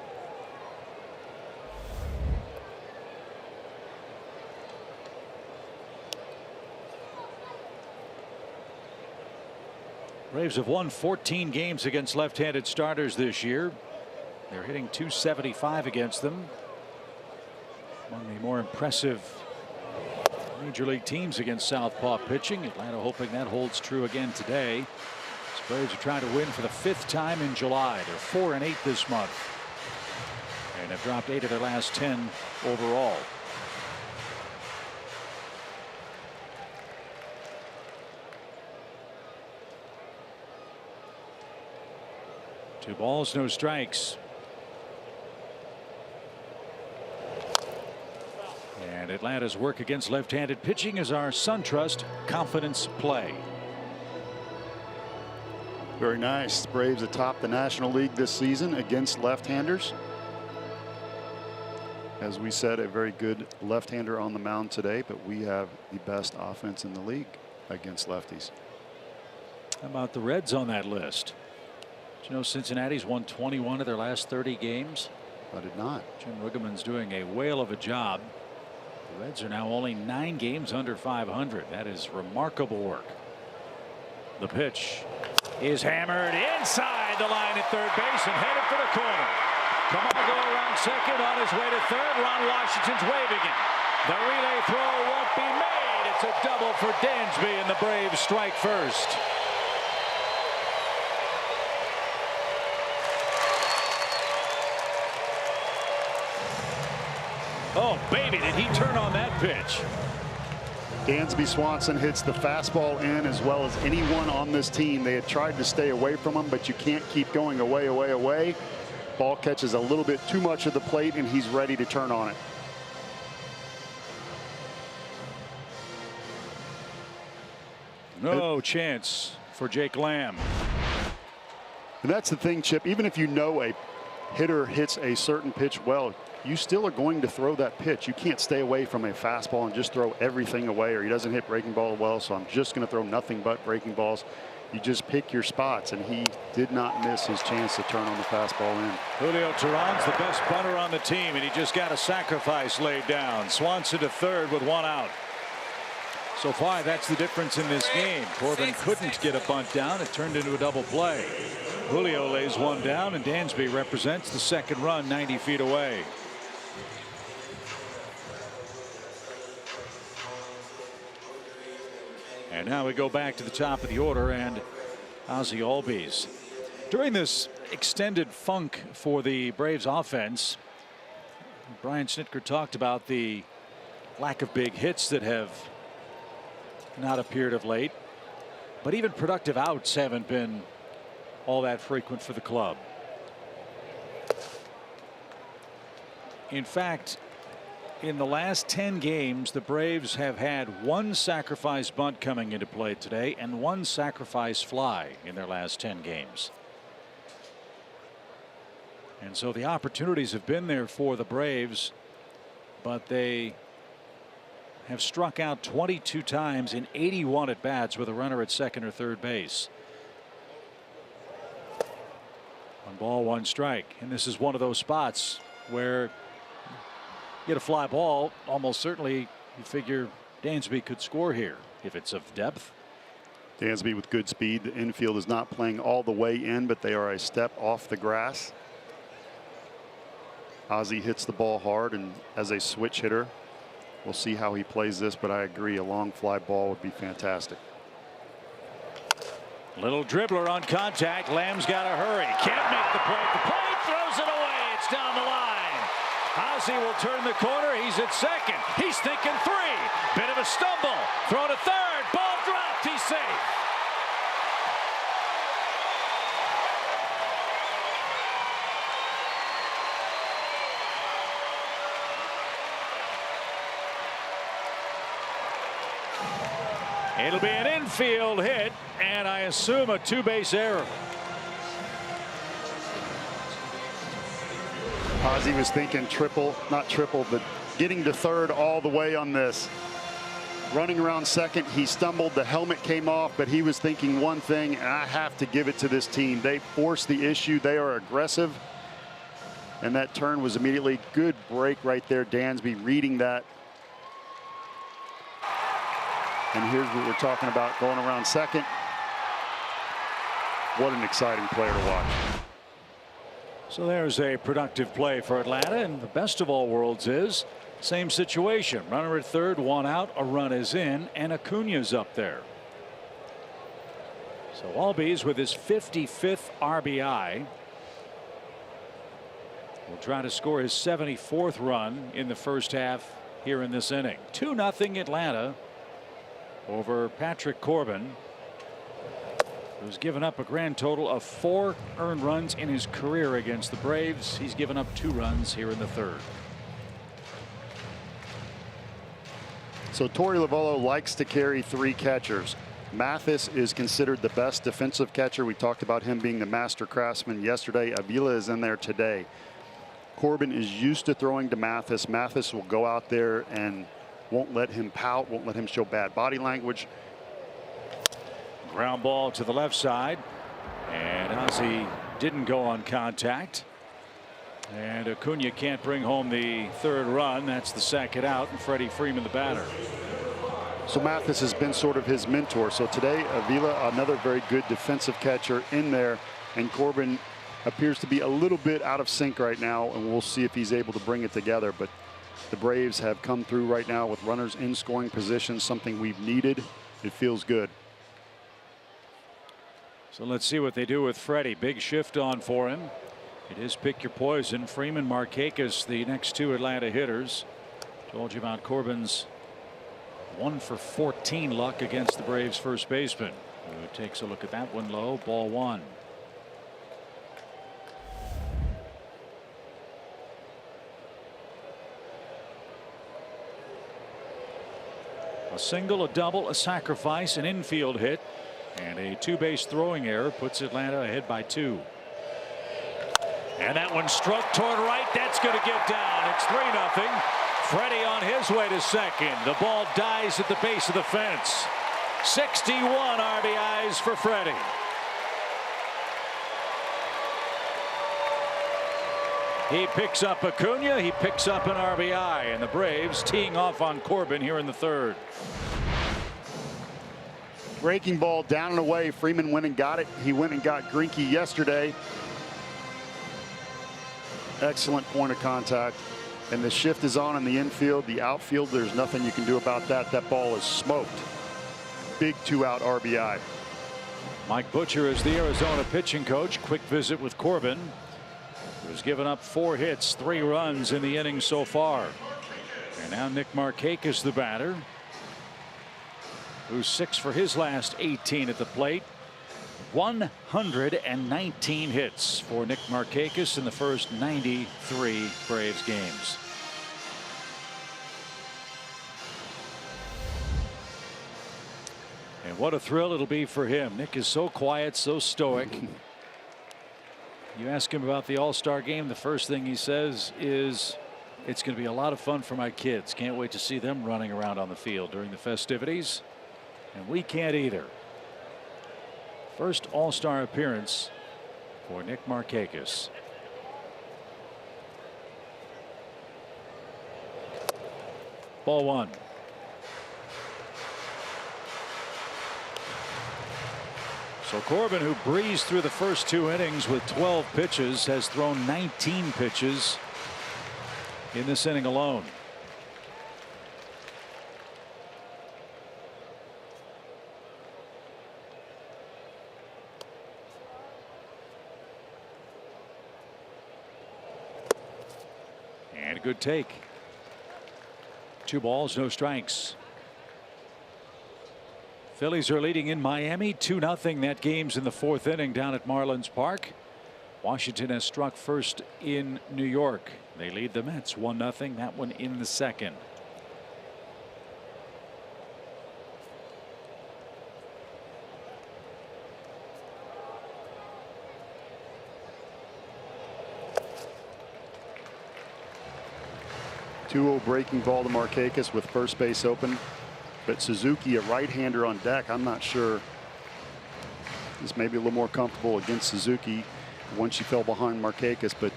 Braves have won 14 games against left-handed starters this year. They're hitting .275 against them. One of the more impressive major league teams against southpaw pitching. Atlanta hoping that holds true again today. The Braves are trying to win for the 5th time in July. They're 4-8 this month and have dropped 8 of their last 10 overall. Two balls, no strikes. And Atlanta's work against left-handed pitching is our SunTrust confidence play. Very nice. Braves atop the National League this season against left-handers. As we said, a very good left-hander on the mound today, but we have the best offense in the league against lefties. How about the Reds on that list? Did you know Cincinnati's won 21 of their last 30 games? I did not. Jim Riggleman's doing a whale of a job. The Reds are now only 9 games under 500. That is remarkable work. The pitch is hammered inside the line at third base and headed for the corner. Camargo around second, on his way to third. Ron Washington's waving it. The relay throw won't be made. It's a double for Dansby, and the Braves strike first. Oh, baby, did he turn on that pitch. Dansby Swanson hits the fastball in as well as anyone on this team. They had tried to stay away from him, but you can't keep going away, away, away. Ball catches a little bit too much of the plate, and he's ready to turn on it. No chance for Jake Lamb. And that's the thing, Chip. Even if you know a hitter hits a certain pitch well, you still are going to throw that pitch. You can't stay away from a fastball and just throw everything away, or he doesn't hit breaking ball well, so I'm just going to throw nothing but breaking balls. You just pick your spots, and he did not miss his chance to turn on the fastball in. Julio Teheran's the best bunter on the team, and he just got a sacrifice laid down. Swanson to third with one out. So far, that's the difference in this game. Corbin couldn't get a bunt down. It turned into a double play. Julio lays one down, and Dansby represents the second run 90 feet away. And now we go back to the top of the order, and Ozzie Albies. During this extended funk for the Braves offense, Brian Snitker talked about the lack of big hits that have not appeared of late, but even productive outs haven't been all that frequent for the club. In fact, in the last 10 games, the Braves have had one sacrifice bunt coming into play today and one sacrifice fly in their last 10 games. And so the opportunities have been there for the Braves, but they have struck out 22 times in 81 at bats with a runner at second or third base. 1 ball, 1 strike. And this is one of those spots where get a fly ball, almost certainly you figure Dansby could score here if it's of depth. Dansby with good speed. The infield is not playing all the way in, but they are a step off the grass. Ozzie hits the ball hard, and as a switch hitter, we'll see how he plays this, but I agree, a long fly ball would be fantastic. Little dribbler on contact. Lamb's got to hurry. Can't make the play at the plate. Throws it away. It's down the line. Ozzie will turn the corner. He's at second. He's thinking 3. Bit of a stumble. Throw to third. Ball dropped. He's safe. It'll be an infield hit, and I assume a 2-base error. Ozzie was thinking triple, not triple, but getting to third all the way on this. Running around second, he stumbled, the helmet came off, but he was thinking one thing, and I have to give it to this team. They forced the issue, they are aggressive, and that turn was immediately good break right there. Dansby reading that. And here's what we're talking about, going around second. What an exciting player to watch. So there's a productive play for Atlanta, and the best of all worlds is same situation. Runner at third, 1 out, a run is in, and Acuna's up there. So Albies with his 55th RBI will try to score his 74th run in the first half here in this inning. 2-0 Atlanta over Patrick Corbin, who's given up a grand total of 4 earned runs in his career against the Braves. He's given up 2 runs here in the third. So Torey Lovullo likes to carry 3 catchers. Mathis is considered the best defensive catcher. We talked about him being the master craftsman yesterday. Avila is in there today. Corbin is used to throwing to Mathis. Mathis will go out there and won't let him pout, won't let him show bad body language. Ground ball to the left side, and Ozzie didn't go on contact, and Acuna can't bring home the third run. That's the second out, and Freddie Freeman the batter. So Mathis has been sort of his mentor. So today Avila, another very good defensive catcher in there, and Corbin appears to be a little bit out of sync right now, and we'll see if he's able to bring it together. But the Braves have come through right now with runners in scoring position, something we've needed. It feels good. So let's see what they do with Freddie. Big shift on for him. It is pick your poison. Freeman, Markakis, the next 2 Atlanta hitters. Told you about Corbin's 1 for 14 luck against the Braves first baseman, who takes a look at that one low. Ball 1. A single, a double, a sacrifice, an infield hit, and a 2-base throwing error puts Atlanta ahead by 2. And that one struck toward right. That's going to get down. It's 3-0. Freddie on his way to second. The ball dies at the base of the fence. 61 RBIs for Freddie. He picks up Acuna. He picks up an RBI. And the Braves teeing off on Corbin here in the third. Breaking ball down and away. Freeman went and got it. He went and got Greinke yesterday. Excellent point of contact. And the shift is on in the infield. The outfield, there's nothing you can do about that. That ball is smoked. Big 2-out RBI. Mike Butcher is the Arizona pitching coach. Quick visit with Corbin, who's given up 4 hits, 3 runs in the inning so far. And now Nick Markakis, the batter, who's 6 for his last 18 at the plate. 119 hits for Nick Markakis in the first 93 Braves games. And what a thrill it'll be for him. Nick is so quiet, so stoic. You ask him about the All-Star game, the first thing he says is, it's going to be a lot of fun for my kids. Can't wait to see them running around on the field during the festivities. And we can't either. First All-Star appearance for Nick Markakis. Ball 1. So Corbin, who breezed through the first 2 innings with 12 pitches, has thrown 19 pitches in this inning alone. And a good take. 2 balls, no strikes. Phillies are leading in Miami 2-0. That game's in the 4th inning down at Marlins Park. Washington has struck first in New York. They lead the Mets 1-0. That one in the 2nd. Breaking ball to Markakis with first base open. But Suzuki, a right-hander on deck, I'm not sure. He's maybe a little more comfortable against Suzuki once you fell behind Markakis. But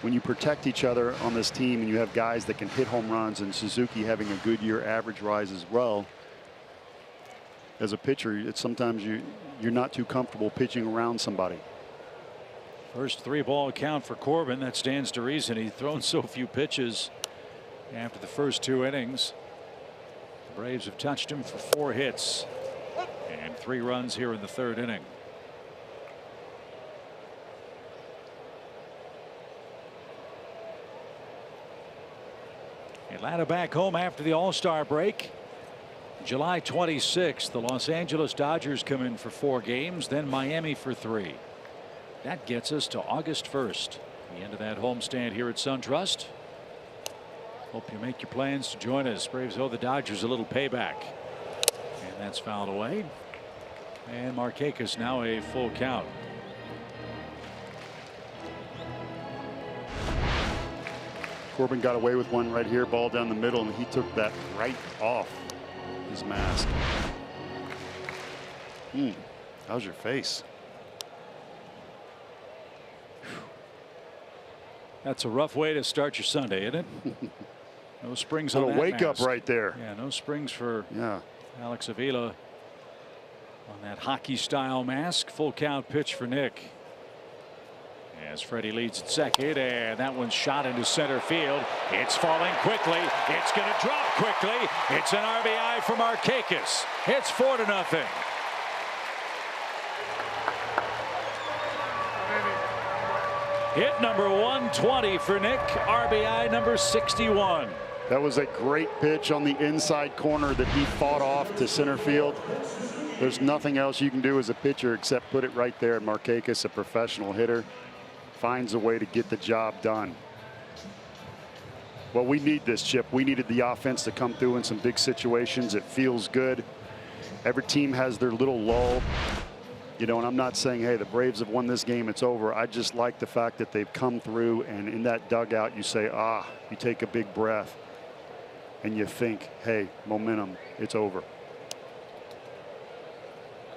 when you protect each other on this team and you have guys that can hit home runs, and Suzuki having a good year average rise as well, as a pitcher, it's sometimes you're not too comfortable pitching around somebody. First 3-ball count for Corbin. That stands to reason. He's thrown so few pitches after the first 2 innings. The Braves have touched him for 4 hits and 3 runs here in the 3rd inning. Atlanta back home after the All-Star break. July 26th, the Los Angeles Dodgers come in for 4 games, then Miami for 3. That gets us to August 1st, the end of that homestand here at SunTrust. Hope you make your plans to join us. Braves owe the Dodgers a little payback. And that's fouled away. And Markakis now a full count. Corbin got away with one right here, ball down the middle, and he took that right off his mask. How's your face? That's a rough way to start your Sunday, isn't it? No springs on that wake mask. up right there. Yeah, no springs for Alex Avila on that hockey style mask. Full count pitch for Nick. As Freddie leads at second, and that one's shot into center field. It's falling quickly. It's going to drop quickly. It's an RBI for Markakis. It's 4-0. Hit number 120 for Nick. RBI number 61. That was a great pitch on the inside corner that he fought off to center field. There's nothing else you can do as a pitcher except put it right there. Markakis, a professional hitter, finds a way to get the job done. Well, we need this, Chip. We needed the offense to come through in some big situations. It feels good. Every team has their little lull. You know, and I'm not saying, hey, the Braves have won this game, it's over. I just like the fact that they've come through, and in that dugout, you say, you take a big breath, and you think, hey, momentum, it's over.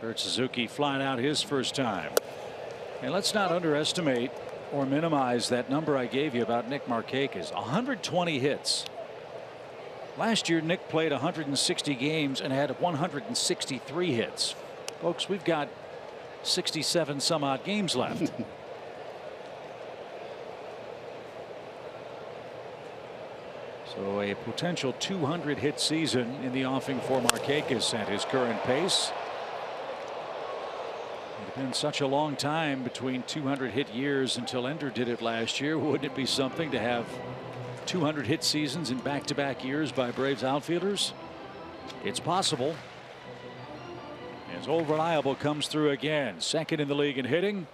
Kurt Suzuki flying out his first time. And let's not underestimate or minimize that number I gave you about Nick Markakis. 120 hits. Last year, Nick played 160 games and had 163 hits. Folks, we've got 67 some odd games left. So a potential 200 hit season in the offing for Markakis at his current pace. It's been such a long time between 200 hit years until Ender did it last year. Wouldn't it be something to have 200 hit seasons in back-to-back years by Braves outfielders? It's possible. As Old Reliable comes through again, second in the league in hitting,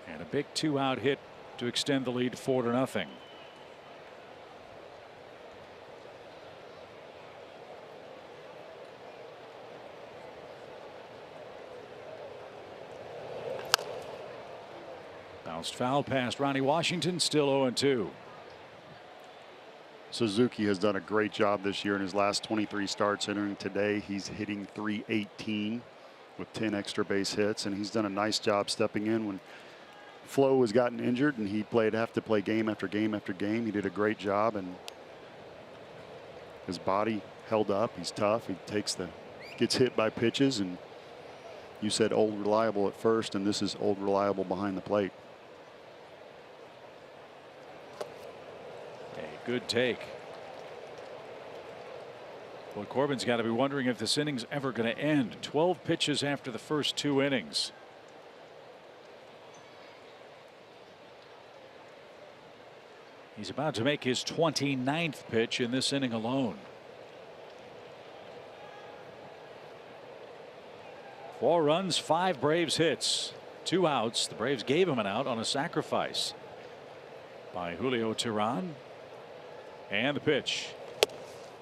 and a big 2-out hit to extend the lead 4-0. Bounced foul past Ronnie Washington, still 0-2. Suzuki has done a great job this year in his last 23 starts. Entering today, he's hitting .318 with 10 extra base hits, and he's done a nice job stepping in when Flo has gotten injured and he have to play game after game after game. He did a great job, and his body held up. He's tough. He gets hit by pitches, and you said Old Reliable at first, and this is Old Reliable behind the plate. A good take. Well, Corbin's got to be wondering if this inning's ever going to end. 12 pitches after the first 2 innings. He's about to make his 29th pitch in this inning alone. 4 runs, 5 Braves hits, 2 outs. The Braves gave him an out on a sacrifice by Julio Teheran. And the pitch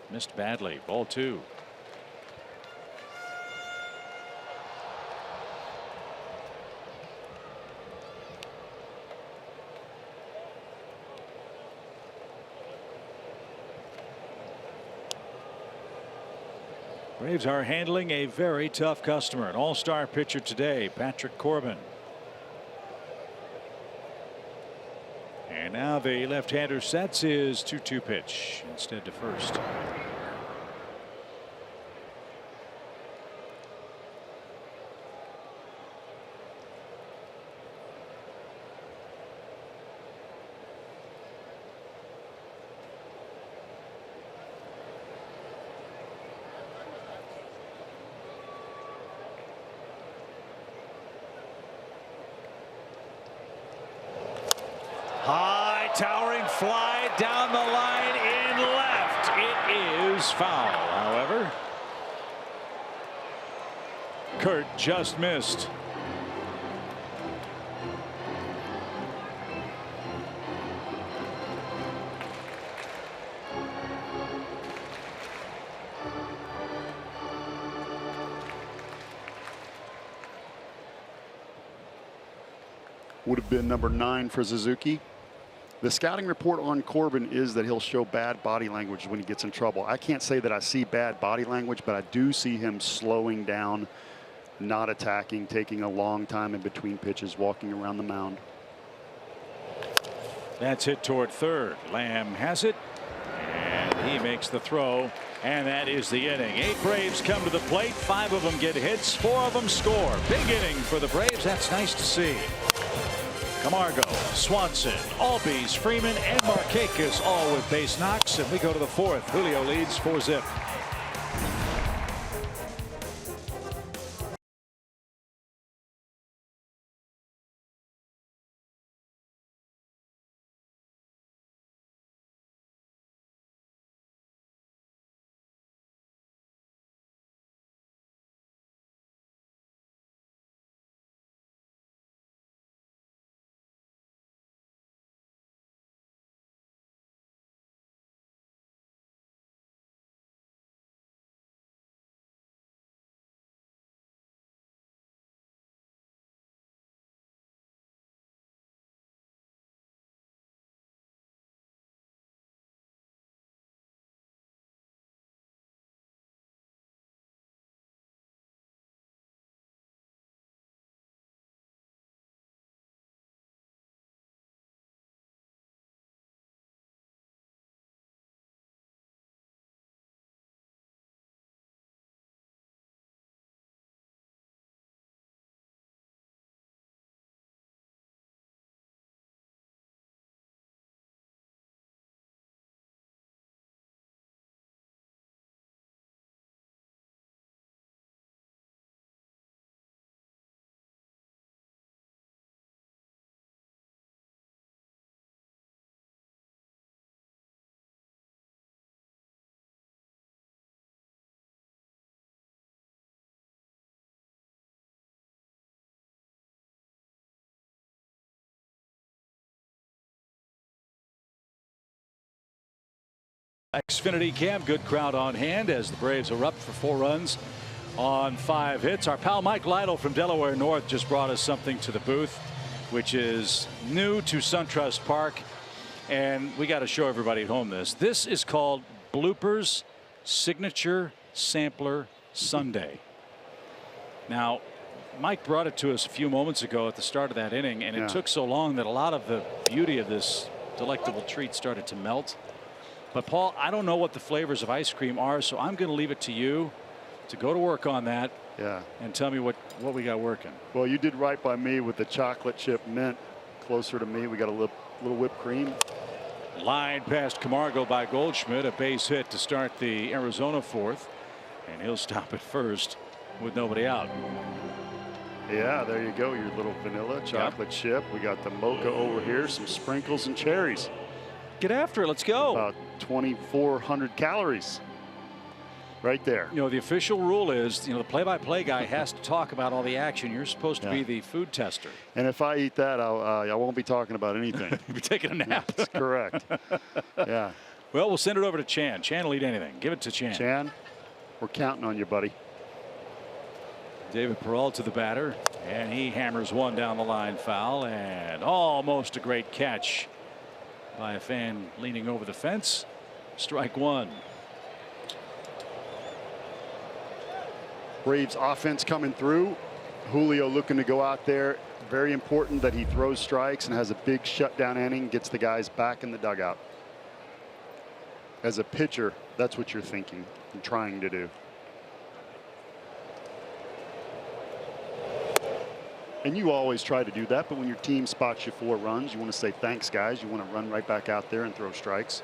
missed badly. Ball 2. Braves are handling a very tough customer. An all-star pitcher today, Patrick Corbin. And now the left-hander sets his 2-2 pitch instead to first. High towering fly down the line in left. It is foul. However, Kurt just missed. Would have been number 9 for Suzuki. The scouting report on Corbin is that he'll show bad body language when he gets in trouble. I can't say that I see bad body language, but I do see him slowing down, not attacking, taking a long time in between pitches, walking around the mound. That's hit toward third. Lamb has it, and he makes the throw, and that is the inning. 8 Braves come to the plate. 5 of them get hits. 4 of them score. Big inning for the Braves. That's nice to see. Camargo, Swanson, Albies, Freeman, and Markakis all with base knocks, and we go to the 4th. Julio leads 4-zip. Xfinity Cam, good crowd on hand as the Braves are up for 4 runs on 5 hits. Our pal Mike Lytle from Delaware North just brought us something to the booth, which is new to SunTrust Park, and we got to show everybody at home this. This is called Bloopers Signature Sampler Sunday. Now, Mike brought it to us a few moments ago at the start of that inning, and it took so long that a lot of the beauty of this delectable treat started to melt. But Paul, I don't know what the flavors of ice cream are, so I'm going to leave it to you to go to work on that. And tell me what we got working. Well, you did right by me with the chocolate chip mint closer to me. We got a little whipped cream. Line past Camargo by Goldschmidt, a base hit to start the Arizona 4th, and he'll stop at first with nobody out. Yeah, there you go. Your little vanilla chocolate chip. We got the mocha over here, some sprinkles and cherries. Get after it. Let's go. About 2,400 calories right there. You know, the official rule is, you know, the play-by-play guy has to talk about all the action. You're supposed to be the food tester. And if I eat that, I won't be talking about anything. You'll be taking a nap. That's correct. Yeah. Well, we'll send it over to Chan. Chan will eat anything. Give it to Chan. Chan, we're counting on you, buddy. David Peralta, the batter, and he hammers one down the line foul, and almost a great catch by a fan leaning over the fence. Strike one. Braves offense coming through. Julio looking to go out there. Very important that he throws strikes and has a big shutdown inning, gets the guys back in the dugout. As a pitcher, that's what you're thinking and trying to do. And you always try to do that, but when your team spots you 4 runs, you want to say thanks, guys. You want to run right back out there and throw strikes.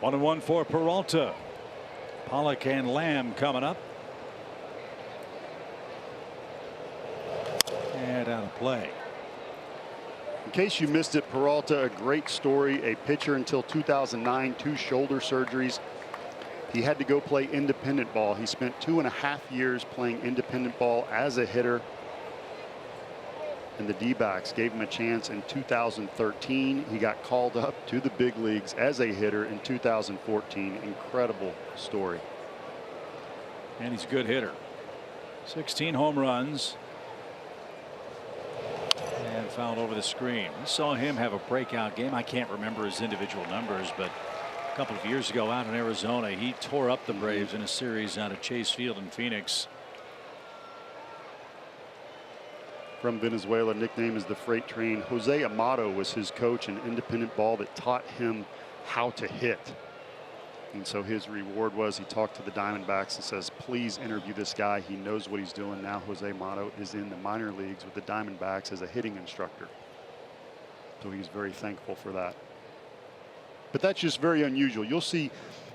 1-1 for Peralta. Pollock and Lamb coming up. And out of play. In case you missed it, Peralta, a great story. A pitcher until 2009, 2 shoulder surgeries. He had to go play independent ball. He spent 2.5 years playing independent ball as a hitter. And the D-backs gave him a chance in 2013. He got called up to the big leagues as a hitter in 2014. Incredible story. And he's a good hitter. 16 home runs. And fouled over the screen. We saw him have a breakout game. I can't remember his individual numbers, but a couple of years ago out in Arizona, he tore up the Braves in a series out of Chase Field in Phoenix. From Venezuela, nickname is the Freight Train. Jose Amato was his coach in independent ball that taught him how to hit. And so his reward was he talked to the Diamondbacks and says, please interview this guy. He knows what he's doing. Now Jose Amato is in the minor leagues with the Diamondbacks as a hitting instructor. So he's very thankful for that. But that's just very unusual. You'll see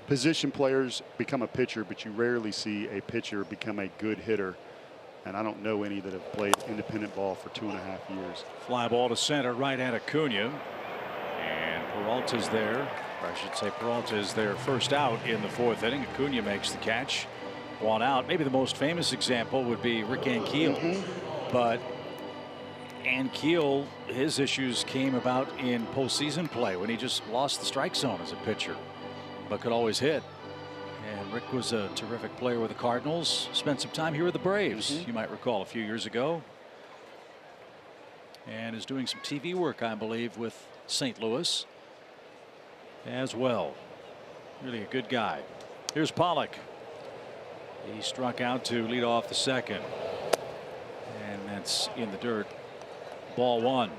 position players become a pitcher, but you rarely see a pitcher become a good hitter. And I don't know any that have played independent ball for 2.5 years. Fly ball to center, right at Acuna. And Peralta's there. Or I should say Peralta is their first out in the 4th inning. Acuna makes the catch. 1 out. Maybe the most famous example would be Rick Ankiel. But Ankiel, his issues came about in postseason play when he just lost the strike zone as a pitcher, but could always hit. And Rick was a terrific player with the Cardinals. Spent some time here with the Braves, you might recall, a few years ago. And is doing some TV work, I believe, with St. Louis as well. Really a good guy. Here's Pollock. He struck out to lead off the 2nd. And that's in the dirt. Ball 1.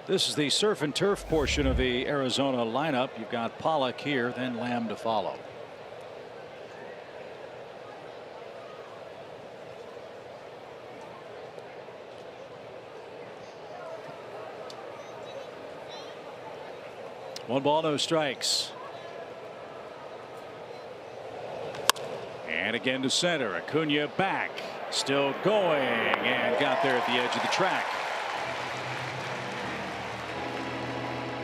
This is the surf and turf portion of the Arizona lineup. You've got Pollock here, then Lamb to follow. One ball, no strikes. And again to center. Acuna back. Still going, and got there at the edge of the track.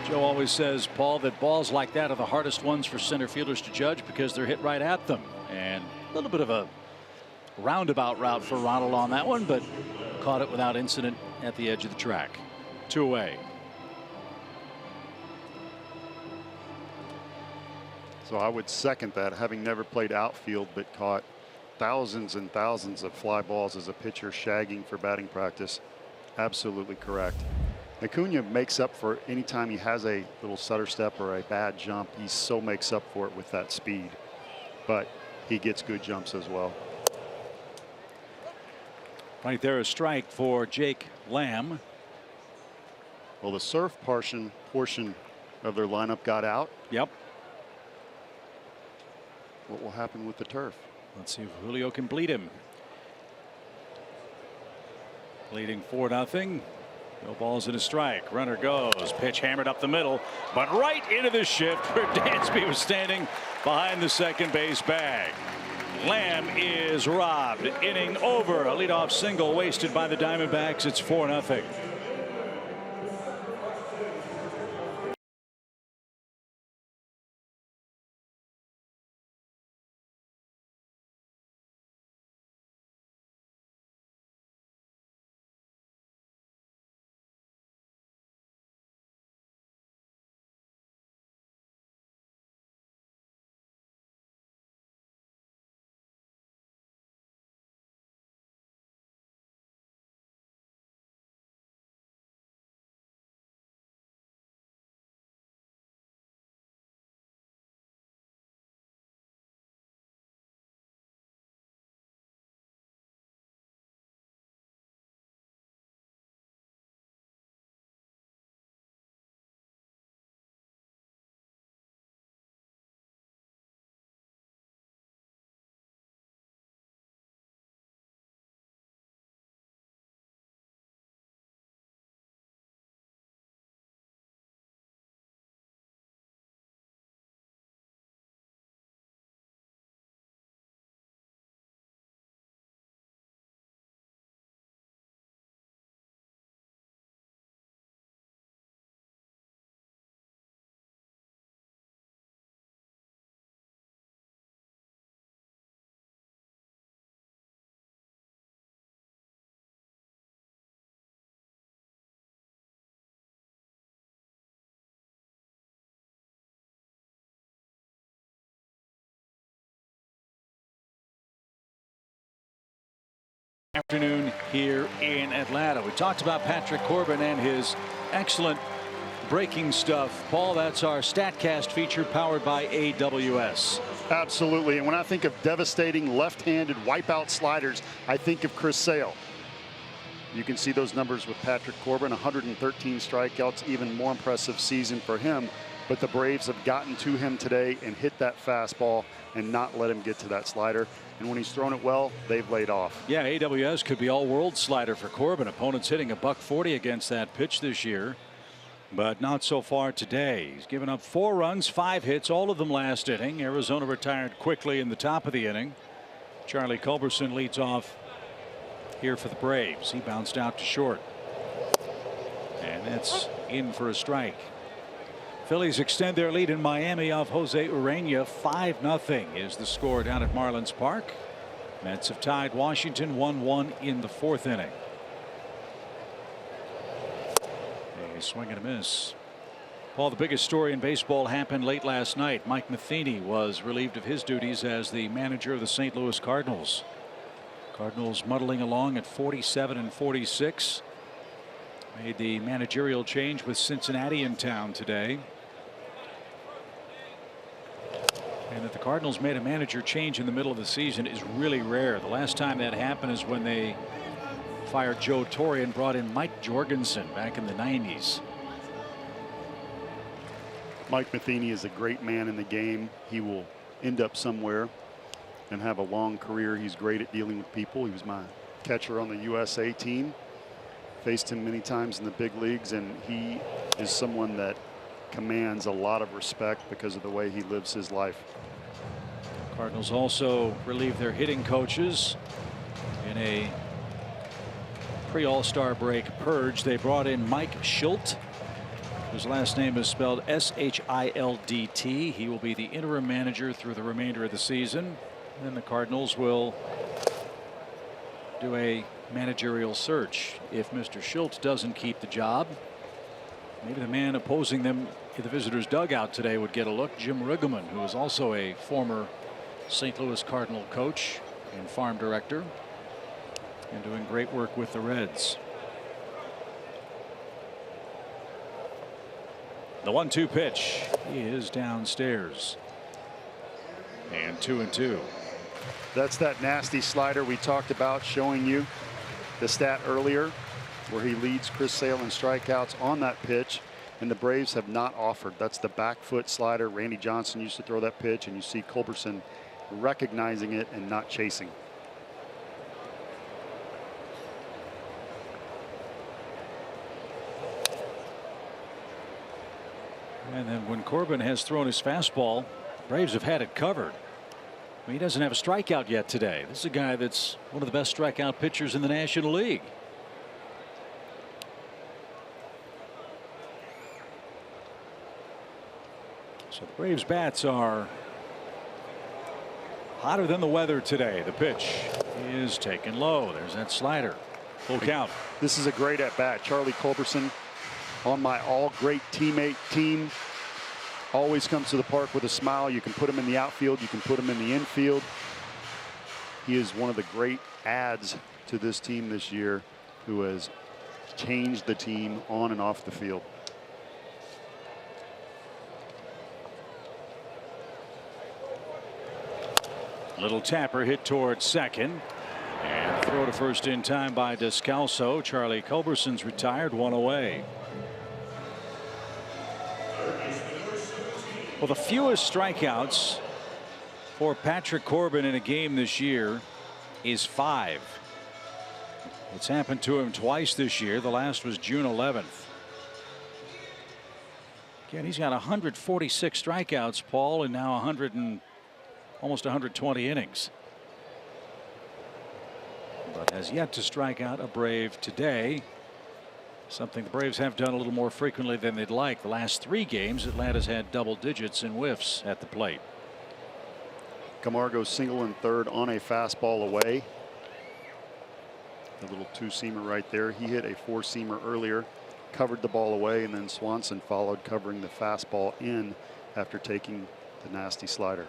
Joe always says, Paul, that balls like that are the hardest ones for center fielders to judge because they're hit right at them. And a little bit of a roundabout route for Ronald on that one, but Caught it without incident at the edge of the track. 2 away. So I would second that, having never played outfield but caught thousands and thousands of fly balls as a pitcher shagging for batting practice. Absolutely correct. Acuna makes up for any time he has a little stutter step or a bad jump. He so makes up for it with that speed, but he gets good jumps as well. Right there, a strike for Jake Lamb. Well, the surf portion of their lineup got out. Yep. What will happen with the turf? Let's see if Julio can bleed him. Leading 4-0. No balls and a strike. Runner goes. Pitch hammered up the middle, but right into the shift where Dansby was standing behind the second base bag. Lamb is robbed. Inning over. A leadoff single wasted by the Diamondbacks. It's 4-0. Afternoon here in Atlanta. We talked about Patrick Corbin and his excellent breaking stuff. Paul, that's our StatCast feature powered by AWS. Absolutely. And when I think of devastating left-handed wipeout sliders, I think of Chris Sale. You can see those numbers with Patrick Corbin, 113 strikeouts, even more impressive season for him. But the Braves have gotten to him today and hit that fastball and not let him get to that slider. And when he's thrown it well, they've laid off. Yeah, AWS could be all-world slider for Corbin. Opponents hitting $140 against that pitch this year, but not so far today. He's given up 4 runs, 5 hits, all of them last inning. Arizona retired quickly in the top of the inning. Charlie Culberson leads off here for the Braves. He bounced out to short, and that's in for a strike. Phillies extend their lead in Miami off Jose Urena. 5-0 is the score down at Marlins Park. Mets have tied Washington 1-1 in the 4th inning. A swing and a miss. Paul, the biggest story in baseball happened late last night. Mike Matheny was relieved of his duties as the manager of the St. Louis Cardinals. Cardinals muddling along at 47-46. Made the managerial change with Cincinnati in town today. And that the Cardinals made a manager change in the middle of the season is really rare. The last time that happened is when they fired Joe Torre and brought in Mike Jorgensen back in the 90s. Mike Matheny is a great man in the game. He will end up somewhere and have a long career. He's great at dealing with people. He was my catcher on the USA team. Faced him many times in the big leagues, and he is someone that commands a lot of respect because of the way he lives his life. Cardinals also relieved their hitting coaches in a pre-All-Star break purge. They brought in Mike Schilt, whose last name is spelled S-H-I-L-D-T. He will be the interim manager through the remainder of the season. Then the Cardinals will do a managerial search. If Mr. Schultz doesn't keep the job, maybe the man opposing them in the visitors' dugout today would get a look. Jim Riggleman, who is also a former St. Louis Cardinal coach and farm director, and doing great work with the Reds. The 1-2 pitch. He is downstairs. And 2-2. That's that nasty slider we talked about, showing you the stat earlier where he leads Chris Sale in strikeouts on that pitch, and the Braves have not offered. That's the back foot slider. Randy Johnson used to throw that pitch, and you see Culberson recognizing it and not chasing. And then when Corbin has thrown his fastball, Braves have had it covered. I mean, he doesn't have a strikeout yet today. This is a guy that's one of the best strikeout pitchers in the National League. So the Braves bats are hotter than the weather today. The pitch is taken low. There's that slider. Full count. This is a great at bat. Charlie Culberson, on my all great teammate team, always comes to the park with a smile. You can put him in the outfield, you can put him in the infield. He is one of the great adds to this team this year, who has changed the team on and off the field. Little tapper hit towards second, and throw to first in time by Descalso. Charlie Culberson's retired, one away. Well, the fewest strikeouts for Patrick Corbin in a game this year is 5. It's happened to him twice this year. The last was June 11th. Again, he's got 146 strikeouts, Paul, and now almost 120 innings. But has yet to strike out a Brave today. Something the Braves have done a little more frequently than they'd like. The last 3 games, Atlanta's had double digits in whiffs at the plate. Camargo single and third on a fastball away. A little 2-seamer right there. He hit a 4-seamer earlier, covered the ball away, and then Swanson followed, covering the fastball in after taking the nasty slider.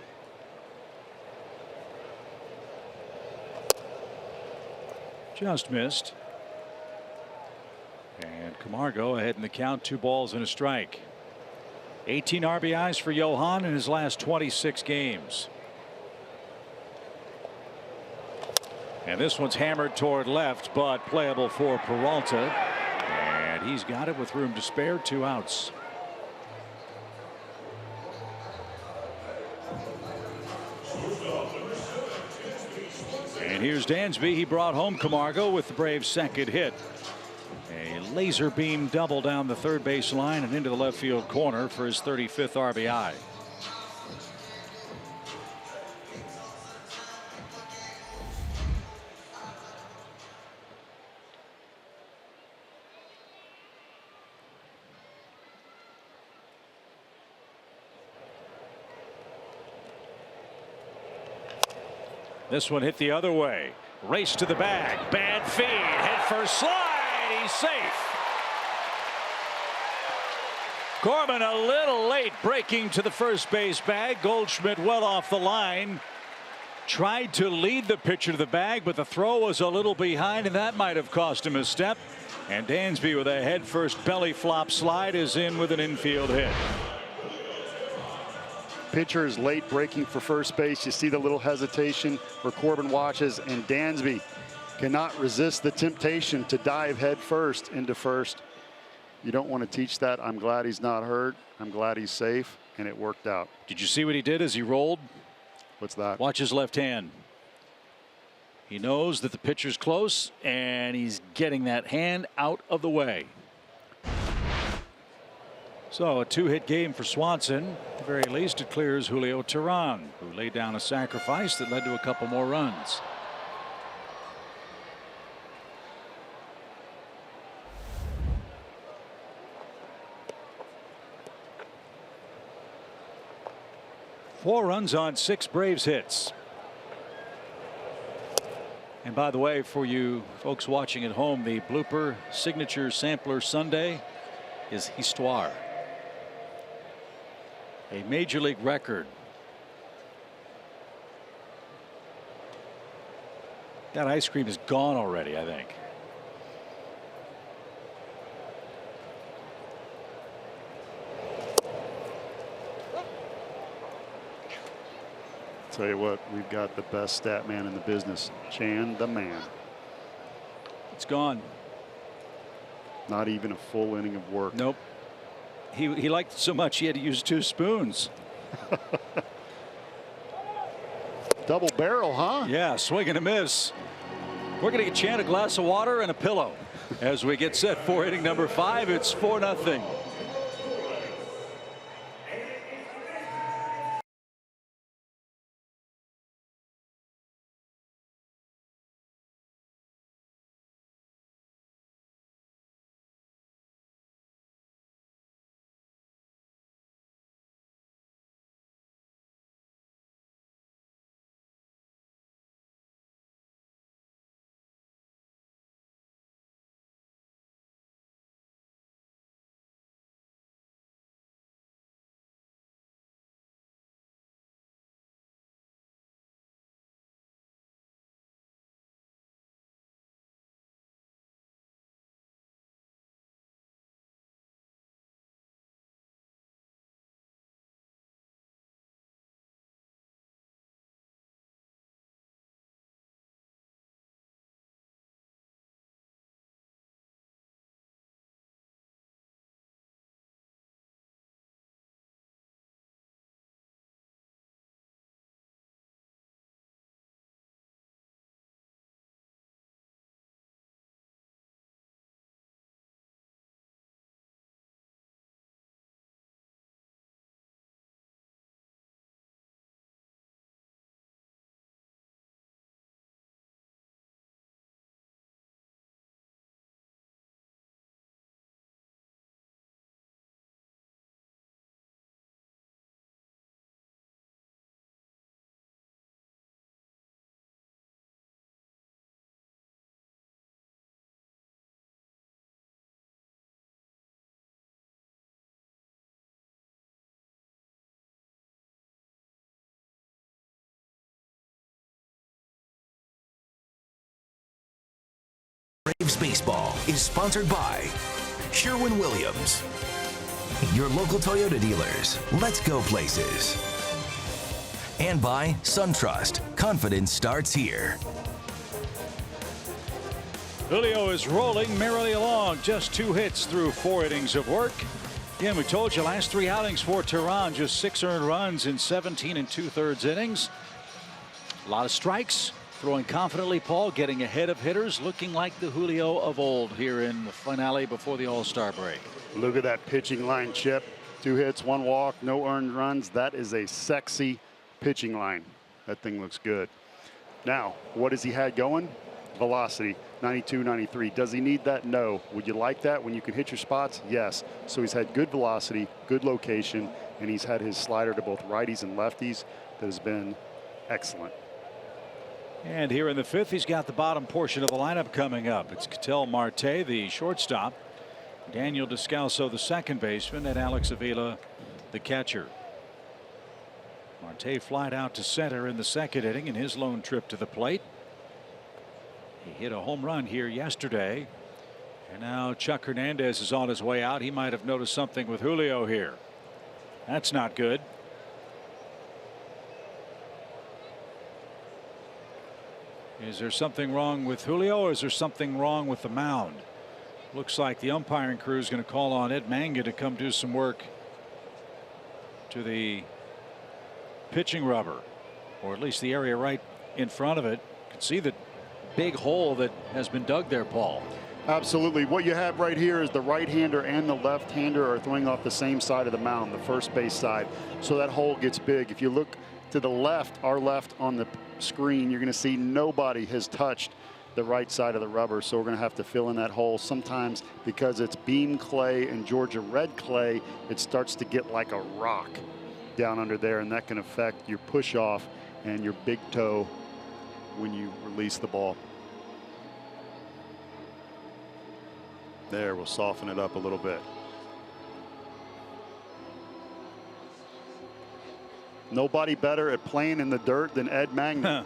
Just missed. And Camargo ahead in the count, 2 balls and a strike. 18 RBIs for Johan in his last 26 games. And this one's hammered toward left, but playable for Peralta. And he's got it with room to spare, 2 outs. And here's Dansby. He brought home Camargo with the Braves' second hit. A laser beam double down the third base line and into the left field corner for his 35th RBI. This one hit the other way. Race to the bag. Bad feed. Head first slide. He's safe. Corbin a little late breaking to the first base bag. Goldschmidt well off the line. Tried to lead the pitcher to the bag, but the throw was a little behind, and that might have cost him a step. And Dansby with a head first belly flop slide is in with an infield hit. Pitcher is late breaking for first base. You see the little hesitation where Corbin watches, and Dansby cannot resist the temptation to dive head first into first. You don't want to teach that. I'm glad he's not hurt. I'm glad he's safe, and it worked out. Did you see what he did as he rolled? What's that? Watch his left hand. He knows that the pitcher's close, and he's getting that hand out of the way. So a 2-hit game for Swanson. At the very least, it clears Julio Teheran, who laid down a sacrifice that led to a couple more runs. Four runs on 6 Braves hits. And by the way, for you folks watching at home, the blooper signature sampler Sunday is Histoire, a major league record. That ice cream is gone already, I think. Tell you what, we've got the best stat man in the business, Chan the man. It's gone. Not even a full inning of work. Nope. He liked it so much he had to use 2 spoons. Double barrel, huh? Yeah, swing and a miss. We're going to get Chan a glass of water and a pillow as we get set for inning number 5. It's 4-0. Braves Baseball is sponsored by Sherwin-Williams, your local Toyota dealers. Let's go places. And by SunTrust. Confidence starts here. Julio is rolling merrily along. Just 2 hits through 4 innings of work. Again, we told you last 3 outings for Tehran, just 6 earned runs in 17 2/3 innings. A lot of strikes. Throwing confidently, Paul, getting ahead of hitters, looking like the Julio of old here in the finale before the All-Star break. Look at that pitching line, Chip. 2 hits, 1 walk, no earned runs. That is a sexy pitching line. That thing looks good. Now, what has he had going? Velocity, 92, 93. Does he need that? No. Would you like that when you can hit your spots? Yes. So he's had good velocity, good location, and he's had his slider to both righties and lefties that has been excellent. And here in the 5th, he's got the bottom portion of the lineup coming up. It's Ketel Marte, the shortstop, Daniel Descalso, the second baseman, and Alex Avila, the catcher. Marte flied out to center in the 2nd inning in his lone trip to the plate. He hit a home run here yesterday. And now Chuck Hernandez is on his way out. He might have noticed something with Julio here. That's not good. Is there something wrong with Julio, or is there something wrong with the mound? Looks like the umpiring crew is going to call on Ed Manga to come do some work to the pitching rubber, or at least the area right in front of it. You can see the big hole that has been dug there, Paul. Absolutely. What you have right here is the right-hander and the left-hander are throwing off the same side of the mound, the first base side. So that hole gets big. If you look to the left, our left on the screen, you're going to see nobody has touched the right side of the rubber. So we're going to have to fill in that hole. Sometimes because it's beam clay and Georgia red clay, it starts to get like a rock down under there, and that can affect your push off and your big toe when you release the ball. There, we'll soften it up a little bit. Nobody better at playing in the dirt than Ed Magnan.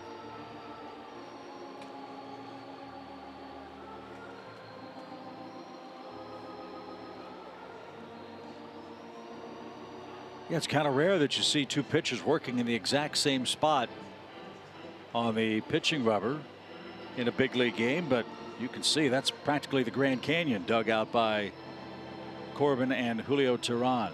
Yeah, it's kind of rare that you see two pitchers working in the exact same spot on the pitching rubber in a big league game, but you can see that's practically the Grand Canyon dug out by Corbin and Julio Teheran.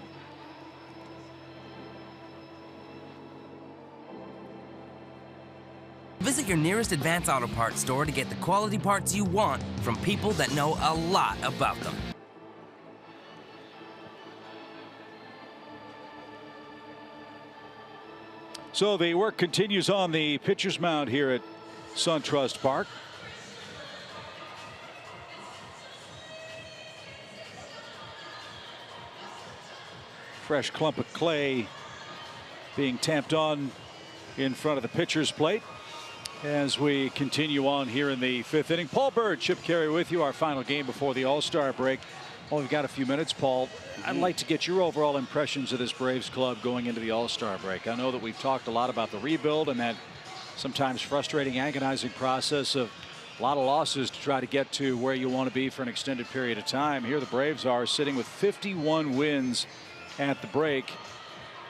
Visit your nearest Advance Auto Parts store to get the quality parts you want from people that know a lot about them. So the work continues on the pitcher's mound here at SunTrust Park. Fresh clump of clay being tamped on in front of the pitcher's plate as we continue on here in the fifth inning. Paul Bird, Chip Carey with you. Our final game before the All-Star break. Well, we've got a few minutes, Paul. I'd like to get your overall impressions of this Braves club going into the All-Star break. I know that we've talked a lot about the rebuild and that sometimes frustrating, agonizing process of a lot of losses to try to get to where you want to be for an extended period of time. Here the Braves are sitting with 51 wins at the break.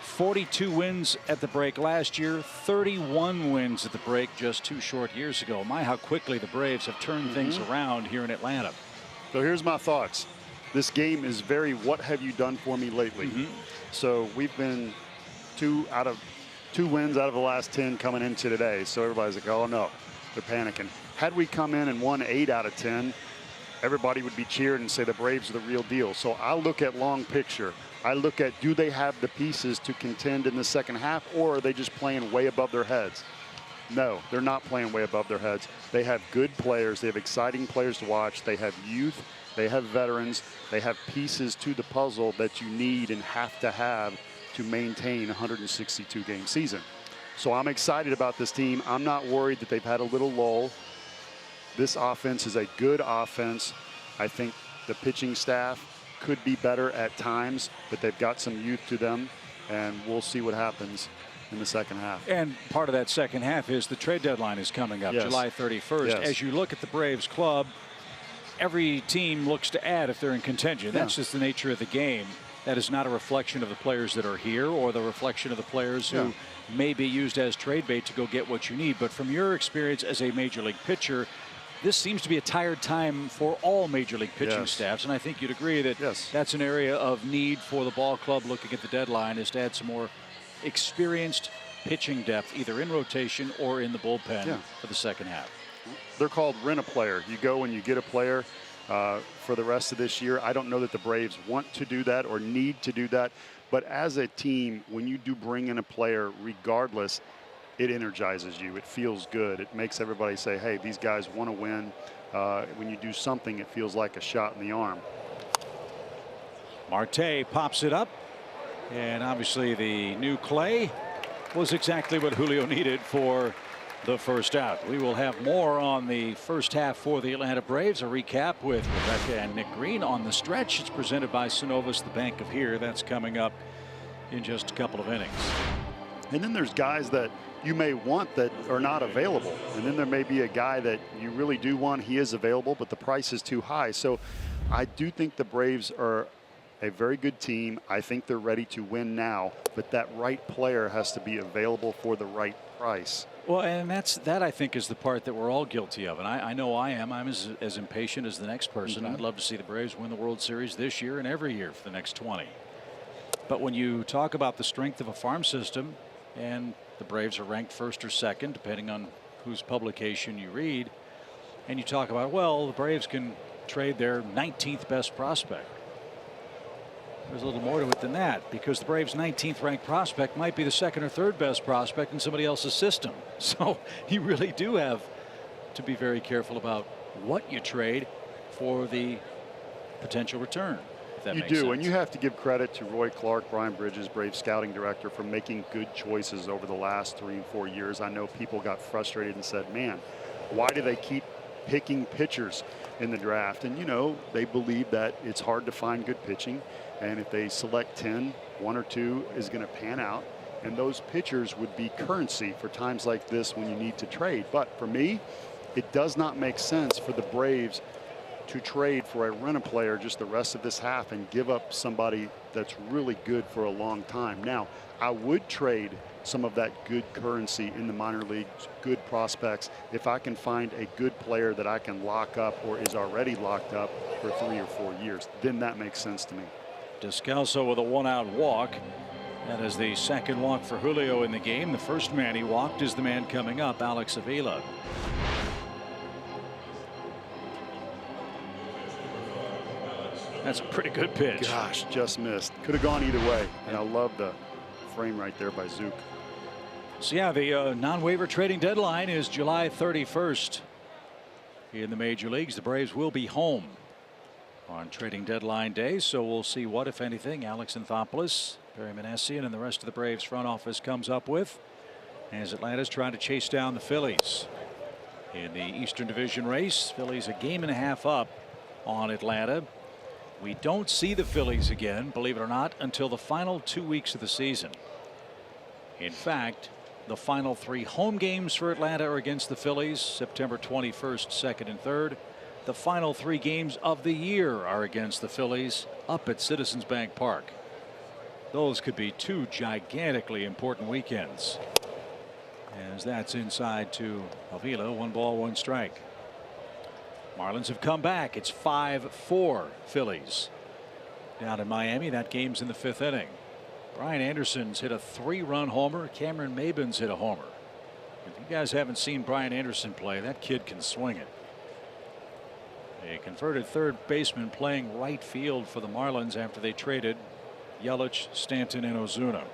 42 wins at the break last year, 31 wins at the break just 2 short years ago. My, how quickly the Braves have turned things around here in Atlanta. So here's my thoughts. This game is very what have you done for me lately. So we've been 2 wins out of the last 10 coming into today. So everybody's like, oh no, they're panicking. Had we come in and won 8 out of 10, everybody would be cheering and say the Braves are the real deal. So I look at long picture. I look at, do they have the pieces to contend in the second half, or are they just playing way above their heads? No, they're not playing way above their heads. They have good players. They have exciting players to watch. They have youth. They have veterans. They have pieces to the puzzle that you need and have to maintain a 162-game season. So I'm excited about this team. I'm not worried that they've had a little lull. This offense is a good offense. I think the pitching staff could be better at times, but they've got some youth to them, and we'll see what happens in the second half. And part of that second half is the trade deadline is coming up, July 31st. Yes. As you look at the Braves club, every team looks to add if they're in contention. That's just the nature of the game. That is not a reflection of the players that are here or the reflection of the players who may be used as trade bait to go get what you need. But from your experience as a major league pitcher, this seems to be a tired time for all major league pitching staffs. And I think you'd agree that that's an area of need for the ball club looking at the deadline, is to add some more experienced pitching depth, either in rotation or in the bullpen for the second half. They're called rent a player. You go and you get a player for the rest of this year. I don't know that the Braves want to do that or need to do that. But as a team, when you do bring in a player, regardless, it energizes you. It feels good. It makes everybody say, hey, these guys want to win. When you do something, it feels like a shot in the arm. Marte pops it up. And obviously the new clay was exactly what Julio needed for the first out. We will have more on the first half for the Atlanta Braves. A recap with Rebecca and Nick Green on the stretch. It's presented by Synovus, the Bank of Here. That's coming up in just a couple of innings. And then there's guys that you may want that are not available. And then there may be a guy that you really do want. He is available, but the price is too high. So I do think the Braves are a very good team. I think they're ready to win now, but that right player has to be available for the right price. Well, and that I think is the part that we're all guilty of. And I know I am. I'm as impatient as the next person. I'd love to see the Braves win the World Series this year and every year for the next 20. But when you talk about the strength of a farm system, and the Braves are ranked first or second, depending on whose publication you read, and you talk about, well, the Braves can trade their 19th best prospect. There's a little more to it than that, because the Braves' 19th ranked prospect might be the second or third best prospect in somebody else's system. So you really do have to be very careful about what you trade for the potential return. if that You makes do, sense. and you have to give credit to Roy Clark, Brian Bridges, Brave scouting director, for making good choices over the last 3 and 4 years. I know people got frustrated and said, man, why do they keep picking pitchers in the draft? And, you know, they believe that it's hard to find good pitching. And if they select 10, 1 or 2 is going to pan out. And those pitchers would be currency for times like this when you need to trade. But for me, it does not make sense for the Braves to trade for a rental player just the rest of this half and give up somebody that's really good for a long time. Now, I would trade some of that good currency in the minor leagues, good prospects, if I can find a good player that I can lock up or is already locked up for 3 or 4 years. Then that makes sense to me. Descalso with a 1-out walk. That is the second walk for Julio in the game. The first man he walked is the man coming up, Alex Avila. That's a pretty good pitch. Gosh, just missed. Could have gone either way. And I love the frame right there by Zook. So yeah, the non-waiver trading deadline is July 31st. In the major leagues, the Braves will be home on trading deadline day, so we'll see what, if anything, Alex Anthopoulos, Perry Manessian, and the rest of the Braves front office comes up with as Atlanta's trying to chase down the Phillies in the Eastern Division race. Phillies a game and a half up on Atlanta. We don't see the Phillies again, believe it or not, until the final 2 weeks of the season. In fact, the final 3 home games for Atlanta are against the Phillies, September 21st, 2nd, and 3rd. The final 3 games of the year are against the Phillies up at Citizens Bank Park. Those could be 2 gigantically important weekends. As that's inside to Avila, 1 ball, 1 strike. Marlins have come back. It's 5-4 Phillies down in Miami. That game's in the 5th inning. Brian Anderson's hit a 3-run homer. Cameron Maben's hit a homer. If you guys haven't seen Brian Anderson play, that kid can swing it. A converted third baseman playing right field for the Marlins after they traded Yelich, Stanton, and Ozuna.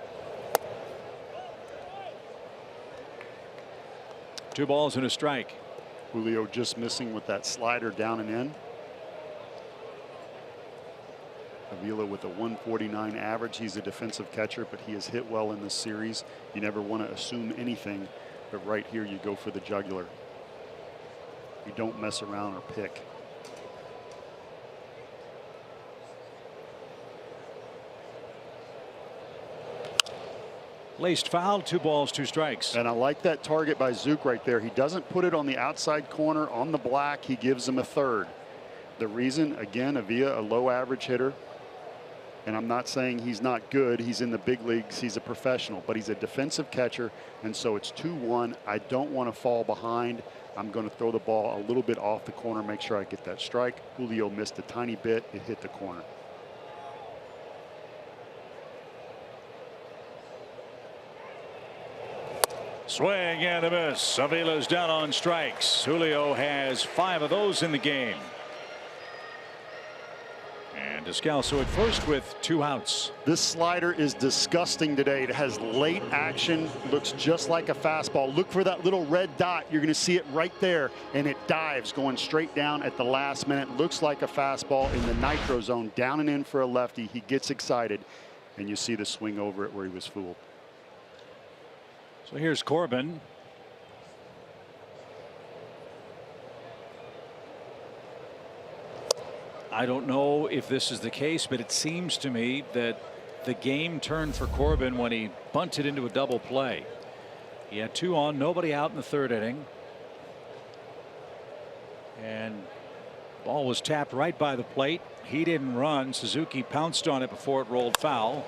2 balls and a strike. Julio just missing with that slider down and in. Avila with a 149 average. He's a defensive catcher, but he has hit well in this series. You never want to assume anything, but right here you go for the jugular. You don't mess around or pick. Laced foul, 2 balls, 2 strikes. And I like that target by Zook right there. He doesn't put it on the outside corner on the black. He gives him a third. The reason, again, Avila, a low average hitter. And I'm not saying he's not good. He's in the big leagues. He's a professional, but he's a defensive catcher. And so it's 2-1. I don't want to fall behind. I'm going to throw the ball a little bit off the corner, make sure I get that strike. Julio missed a tiny bit. It hit the corner. Swing and a miss. Avila's down on strikes. Julio has 5 of those in the game. And Descalso at first with 2 outs. This slider is disgusting today. It has late action, looks just like a fastball. Look for that little red dot. You're going to see it right there, and it dives going straight down at the last minute. Looks like a fastball in the nitro zone, down and in for a lefty. He gets excited, and you see the swing over it where he was fooled. So here's Corbin. I don't know if this is the case, but it seems to me that the game turned for Corbin when he bunted into a double play. He had 2 on, nobody out in the 3rd inning. And ball was tapped right by the plate. He didn't run. Suzuki pounced on it before it rolled foul.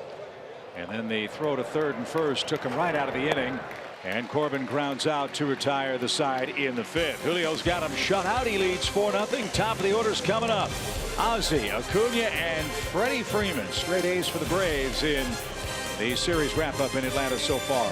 And then the throw to 3rd and 1st took him right out of the inning. And Corbin grounds out to retire the side in the 5th. Julio's got him shut out. He leads 4-0. Top of the order's coming up. Ozzie, Acuna, and Freddie Freeman. Straight A's for the Braves in the series wrap-up in Atlanta so far.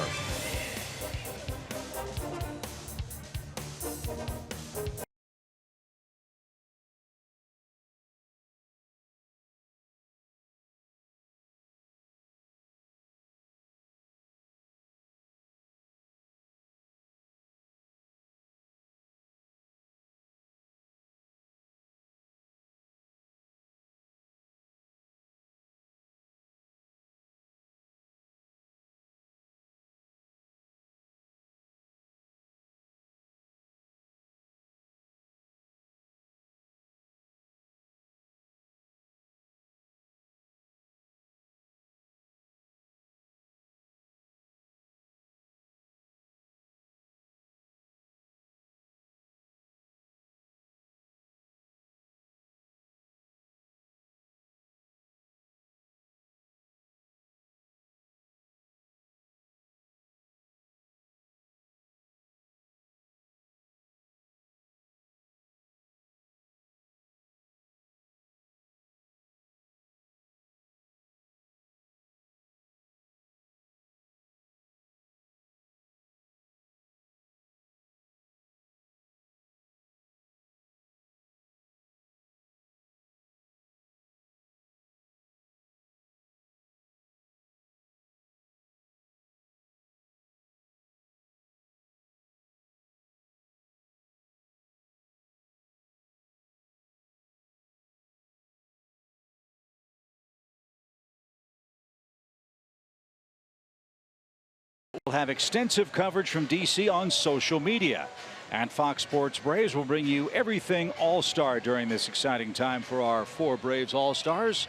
We'll have extensive coverage from DC on social media. And Fox Sports Braves will bring you everything All-Star during this exciting time for our 4 Braves All-Stars.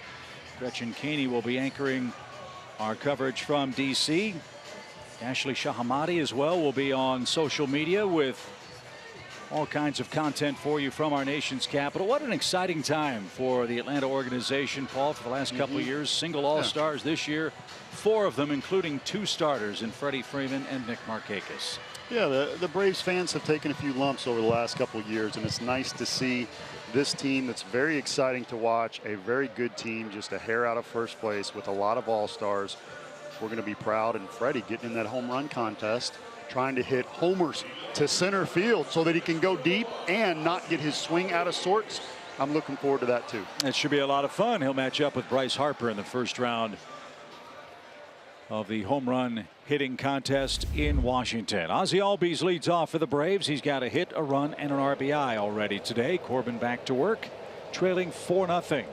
Gretchen Caney will be anchoring our coverage from DC. Ashley Shahamati as well will be on social media with all kinds of content for you from our nation's capital. What an exciting time for the Atlanta organization, Paul, for the last couple of years. Single All-Stars this year, 4 of them, including 2 starters in Freddie Freeman and Nick Markakis. Yeah, the Braves fans have taken a few lumps over the last couple of years, and it's nice to see this team that's very exciting to watch, a very good team, just a hair out of first place with a lot of All-Stars. We're going to be proud, and Freddie getting in that home run contest, trying to hit homers to center field so that he can go deep and not get his swing out of sorts. I'm looking forward to that too. It should be a lot of fun. He'll match up with Bryce Harper in the first round of the home run hitting contest in Washington. Ozzie Albies leads off for the Braves. He's got a hit, a run, and an RBI already today. Corbin back to work, trailing 4-0.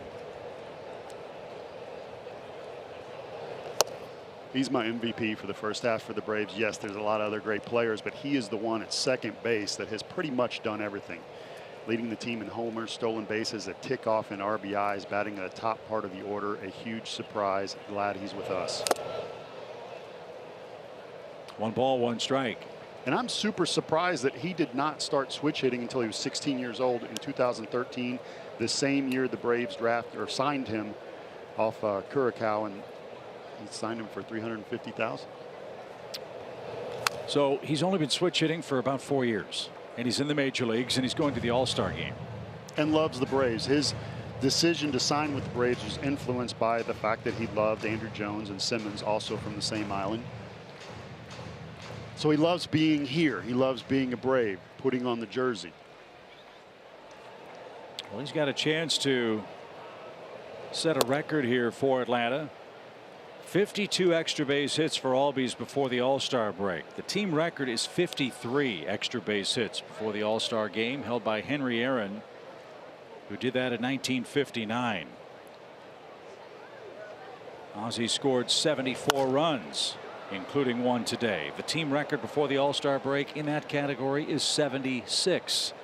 He's my MVP for the first half for the Braves. Yes, there's a lot of other great players, but he is the one at second base that has pretty much done everything. Leading the team in homers, stolen bases, a tick off in RBIs, batting at the top part of the order. A huge surprise. Glad he's with us. 1 ball, 1 strike. And I'm super surprised that he did not start switch hitting until he was 16 years old in 2013, the same year the Braves drafted or signed him off Curacao, and he signed him for $350,000. So he's only been switch hitting for about 4 years, and he's in the major leagues, and he's going to the All-Star game. And loves the Braves. His decision to sign with the Braves was influenced by the fact that he loved Andrew Jones and Simmons, also from the same island. So he loves being here. He loves being a Brave, putting on the jersey. Well, he's got a chance to set a record here for Atlanta. 52 extra base hits for Albies before the All-Star break. The team record is 53 extra base hits before the All-Star game, held by Henry Aaron, who did that in 1959. Ozzie scored 74 runs, including 1 today. The team record before the All-Star break in that category is 76.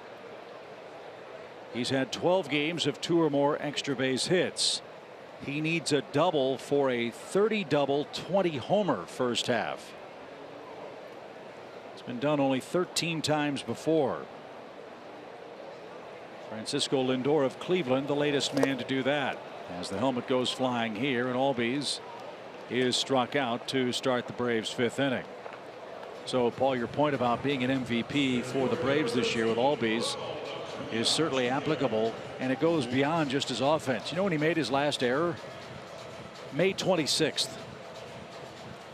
He's had 12 games of 2 or more extra base hits. He needs a double for a 30-double, 20-homer first half. It's been done only 13 times before. Francisco Lindor of Cleveland, the latest man to do that. As the helmet goes flying here, and Albies is struck out to start the Braves' 5th inning. So, Paul, your point about being an MVP for the Braves this year with Albies is certainly applicable, and it goes beyond just his offense. You know when he made his last error? May 26th.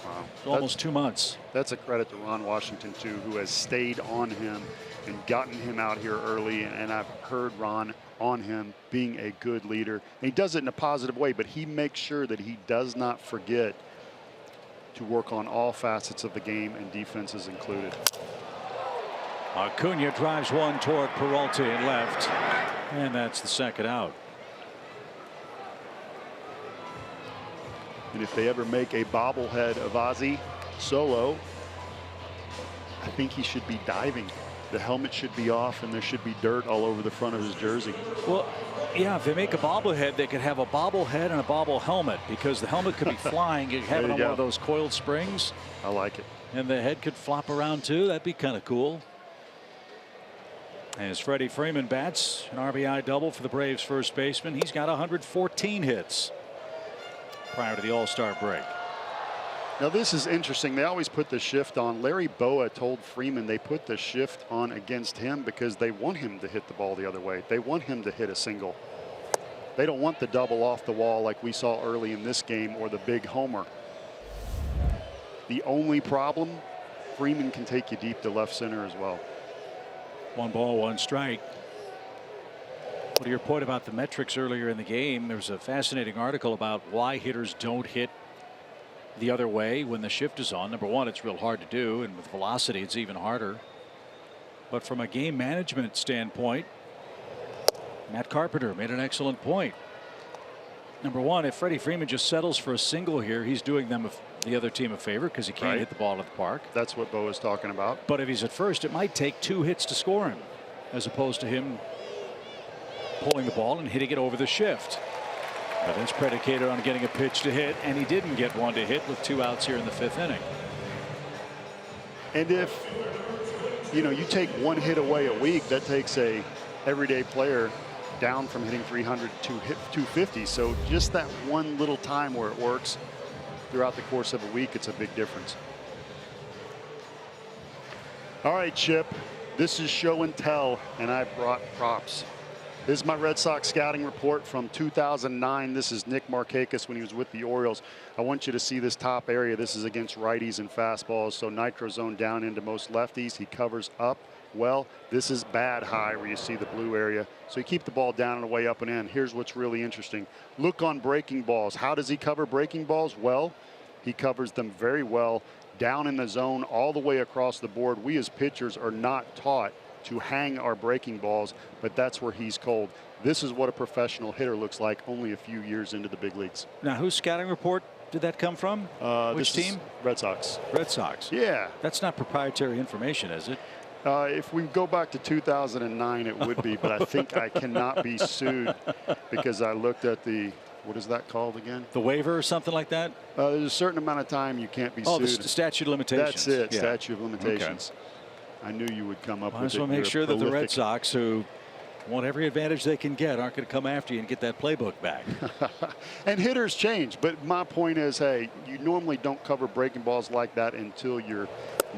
Wow. So almost 2 months. That's a credit to Ron Washington, too, who has stayed on him and gotten him out here early. And I've heard Ron on him being a good leader. And he does it in a positive way, but he makes sure that he does not forget to work on all facets of the game, and defenses included. Acuna drives 1 toward Peralta in left, and that's the 2nd out. And if they ever make a bobblehead of Ozzie solo, I think he should be diving. The helmet should be off, and there should be dirt all over the front of his jersey. Well, yeah, if they make a bobblehead, they could have a bobblehead and a bobble helmet, because the helmet could be flying. You have it on one of those coiled springs. I like it. And the head could flop around too. That'd be kind of cool. As Freddie Freeman bats, an RBI double for the Braves first baseman. He's got 114 hits prior to the All-Star break. Now this is interesting. They always put the shift on. Larry Boa told Freeman they put the shift on against him because they want him to hit the ball the other way. They want him to hit a single. They don't want the double off the wall like we saw early in this game, or the big homer. The only problem, Freeman can take you deep to left center as well. 1 ball, 1 strike. Well, to your point about the metrics earlier in the game, there was a fascinating article about why hitters don't hit the other way when the shift is on. Number one, it's real hard to do, and with velocity it's even harder. But from a game management standpoint, Matt Carpenter made an excellent point. Number one, if Freddie Freeman just settles for a single here, he's doing them the other team a favor because he can't Right. hit the ball at the park. That's what Bo was talking about. But if he's at first, it might take 2 hits to score him, as opposed to him pulling the ball and hitting it over the shift. But it's predicated on getting a pitch to hit, and he didn't get one to hit with 2 outs here in the 5th inning. And if you take 1 hit away a week, that takes a everyday player down from hitting 300 to hit 250. So just that one little time where it works throughout the course of a week, it's a big difference. All right, Chip, this is show and tell, and I brought props. This is my Red Sox scouting report from 2009. This is Nick Markakis when he was with the Orioles. I want you to see this top area. This is against righties and fastballs. So nitro zone down into most lefties. He covers up well. This is bad high where you see the blue area. So you keep the ball down and away up and in. Here's what's really interesting. Look on breaking balls. How does he cover breaking balls? Well, he covers them very well down in the zone all the way across the board. We as pitchers are not taught to hang our breaking balls, but that's where he's cold. This is what a professional hitter looks like only a few years into the big leagues. Now, whose scouting report did that come from? Which team? Red Sox. Red Sox. Yeah. That's not proprietary information, is it? If we go back to 2009, it would be, but I think I cannot be sued because I looked at the, what is that called again? The waiver or something like that? There's a certain amount of time you can't be sued. Oh, the statute of limitations. That's it, yeah. statute of limitations. Okay. I knew you would come up Might with as it. well make You're sure that the Red prolific. Sox, who want every advantage they can get, aren't going to come after you and get that playbook back. And hitters change, but my point is, hey, you normally don't cover breaking balls like that until you're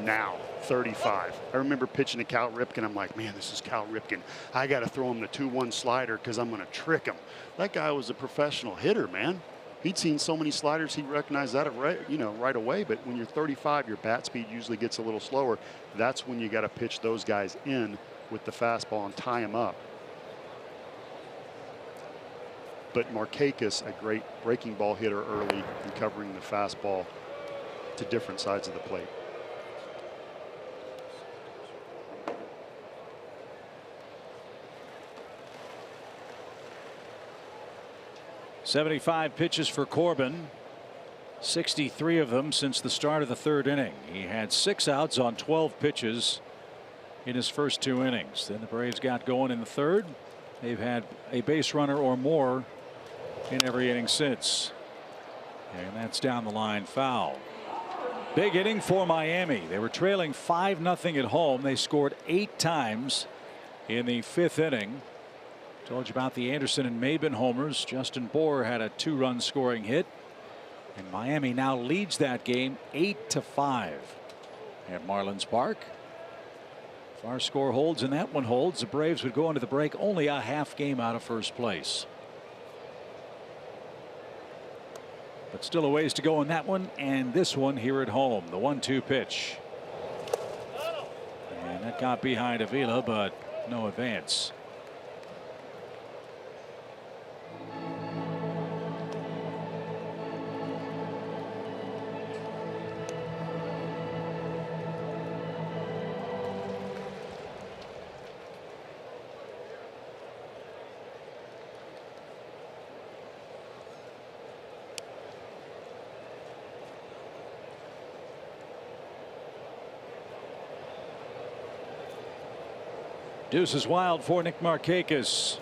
now 35. I remember pitching to Cal Ripken. I'm like, man, this is Cal Ripken. I got to throw him the 2-1 slider because I'm going to trick him. That guy was a professional hitter, man. He'd seen so many sliders, he recognized that right away. But when you're 35, your bat speed usually gets a little slower. That's when you got to pitch those guys in with the fastball and tie them up. But Markakis, a great breaking ball hitter early and covering the fastball to different sides of the plate. "75 pitches for Corbin, 63 of them since the start of the 3rd inning. He had 6 outs on 12 pitches in his first 2 innings. Then the Braves got going in the 3rd. They've had a base runner or more in every inning since. And that's down the line, foul. Big inning for Miami. They were trailing 5-0 at home. They scored 8 times in the 5th inning. Told you about the Anderson and Maben homers. Justin Bour had a 2-run scoring hit. And Miami now leads that game 8-5 at Marlins Park. If our score holds and that one holds, the Braves would go into the break only a half game out of first place. But still a ways to go in that one and this one here at home. The 1-2 pitch. And that got behind Avila, but no advance. Deuce is wild for Nick Markakis.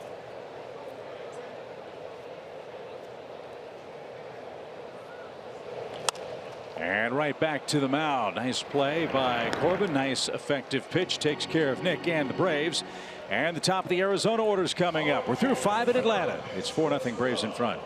And right back to the mound. Nice play by Corbin. Nice effective pitch. Takes care of Nick and the Braves. And the top of the Arizona order's coming up. We're through 5 at Atlanta. It's 4-0 Braves in front.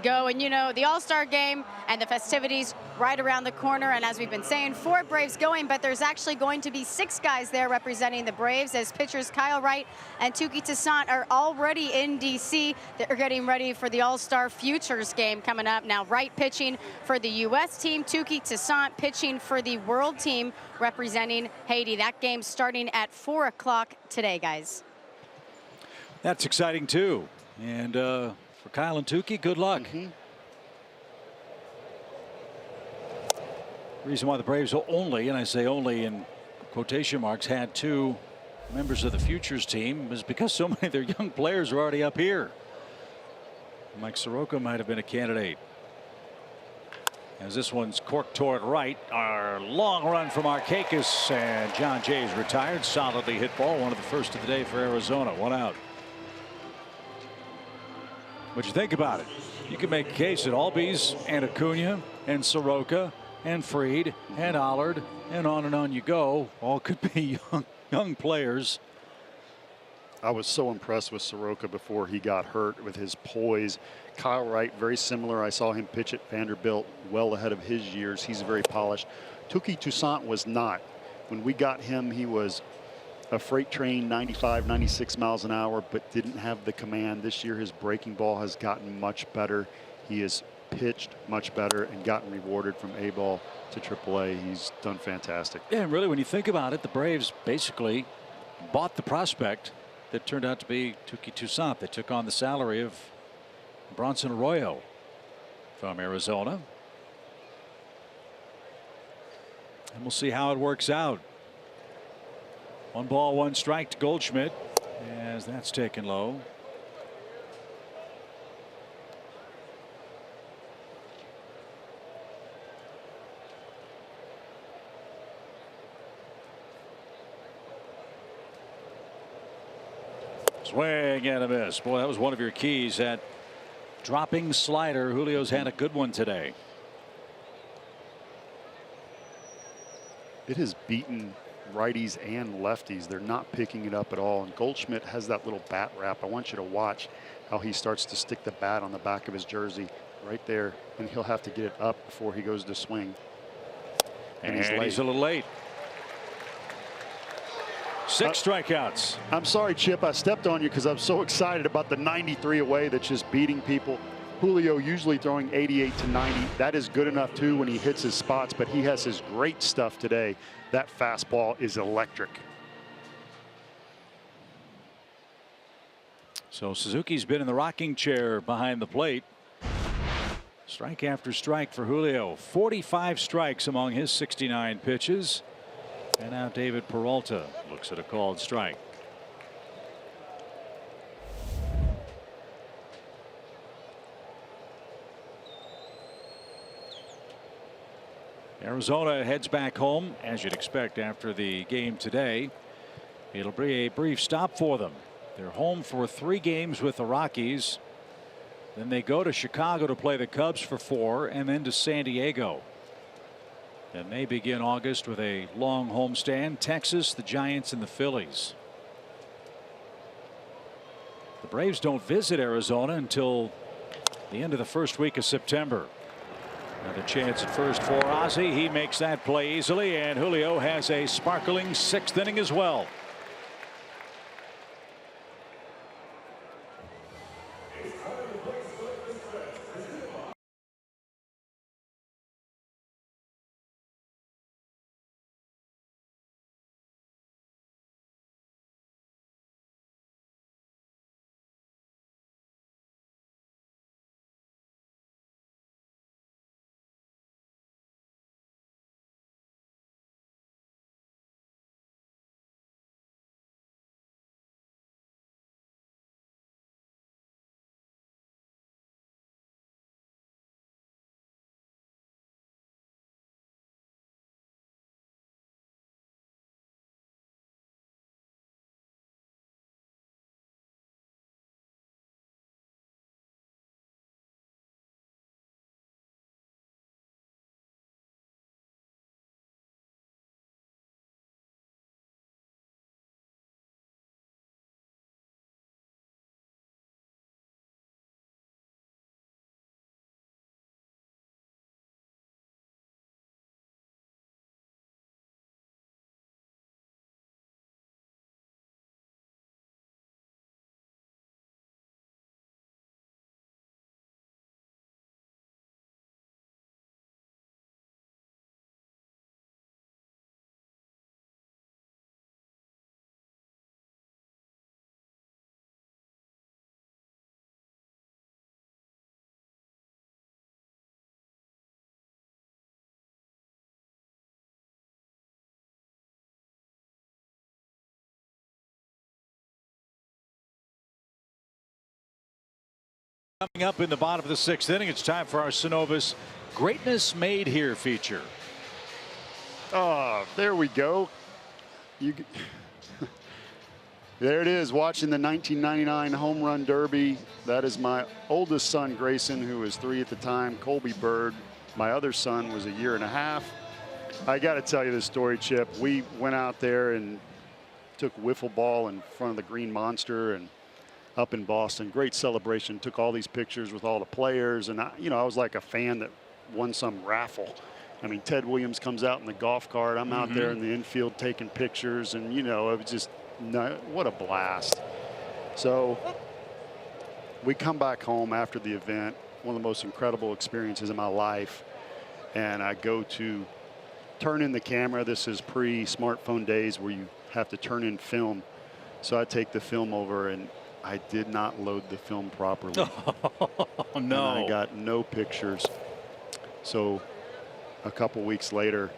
Go, and you know, the All-Star game and the festivities right around the corner, and as we've been saying, 4 Braves going, but there's actually going to be 6 guys there representing the Braves, as pitchers Kyle Wright and Touki Toussaint are already in DC. They're getting ready for the All-Star Futures game coming up. Now Wright pitching for the U.S. team, Touki Toussaint pitching for the World team representing Haiti. That game starting at 4 o'clock today, guys. That's exciting too, and for Kyle and Touki, good luck. Reason why the Braves only, and I say only in quotation marks, had 2 members of the Futures team is because so many of their young players are already up here. Mike Soroka might have been a candidate. As this one's corked toward right, our long run from Markakis, and John Jay's retired. Solidly hit ball, one of the first of the day for Arizona. 1 out. What you think about it? You can make a case that Albies and Acuna and Soroka and Fried and Allard and on you go. All could be young players. I was so impressed with Soroka before he got hurt with his poise. Kyle Wright, very similar. I saw him pitch at Vanderbilt, well ahead of his years. He's very polished. Touki Toussaint was not. When we got him, he was a freight train, 95, 96 miles an hour, but didn't have the command. This year, his breaking ball has gotten much better. He has pitched much better and gotten rewarded from A-ball to AAA. He's done fantastic. Yeah, and really, when you think about it, the Braves basically bought the prospect that turned out to be Touki Toussaint. They took on the salary of Bronson Arroyo from Arizona. And we'll see how it works out. 1 ball, 1 strike to Goldschmidt, as that's taken low. Swing and a miss. Boy, that was one of your keys, that dropping slider. Julio's had a good one today. It has beaten righties and lefties. They're not picking it up at all. And Goldschmidt has that little bat wrap. I want you to watch how he starts to stick the bat on the back of his jersey right there. And he'll have to get it up before he goes to swing. And he's a little late. 6 strikeouts. I'm sorry, Chip. I stepped on you because I'm so excited about the 93 away that's just beating people. Julio usually throwing 88 to 90. That is good enough too when he hits his spots, but he has his great stuff today. That fastball is electric. So Suzuki's been in the rocking chair behind the plate. Strike after strike for Julio. 45 strikes among his 69 pitches. And now David Peralta looks at a called strike. Arizona heads back home, as you'd expect after the game today. It'll be a brief stop for them. They're home for 3 games with the Rockies. Then they go to Chicago to play the Cubs for 4, and then to San Diego. Then they begin August with a long homestand. Texas, the Giants, and the Phillies. The Braves don't visit Arizona until the end of the first week of September. Another chance at first for Ozzie. He makes that play easily, and Julio has a sparkling 6th inning as well. Coming up in the bottom of the 6th inning, it's time for our Synovus Greatness Made Here feature. Oh, there we go. There it is, watching the 1999 Home Run Derby. That is my oldest son, Grayson, who was 3 at the time. Colby Bird, my other son, was a year and a half. I got to tell you this story, Chip. We went out there and took wiffle ball in front of the Green Monster and up in Boston. Great celebration. Took all these pictures with all the players, and I was like a fan that won some raffle. I mean, Ted Williams comes out in the golf cart. I'm out there in the infield taking pictures, and it was just what a blast. So we come back home after the event, one of the most incredible experiences in my life, and I go to turn in the camera. This is pre-smartphone days where you have to turn in film. So I take the film over, and I did not load the film properly. Oh, no. And I got no pictures. So a couple weeks later,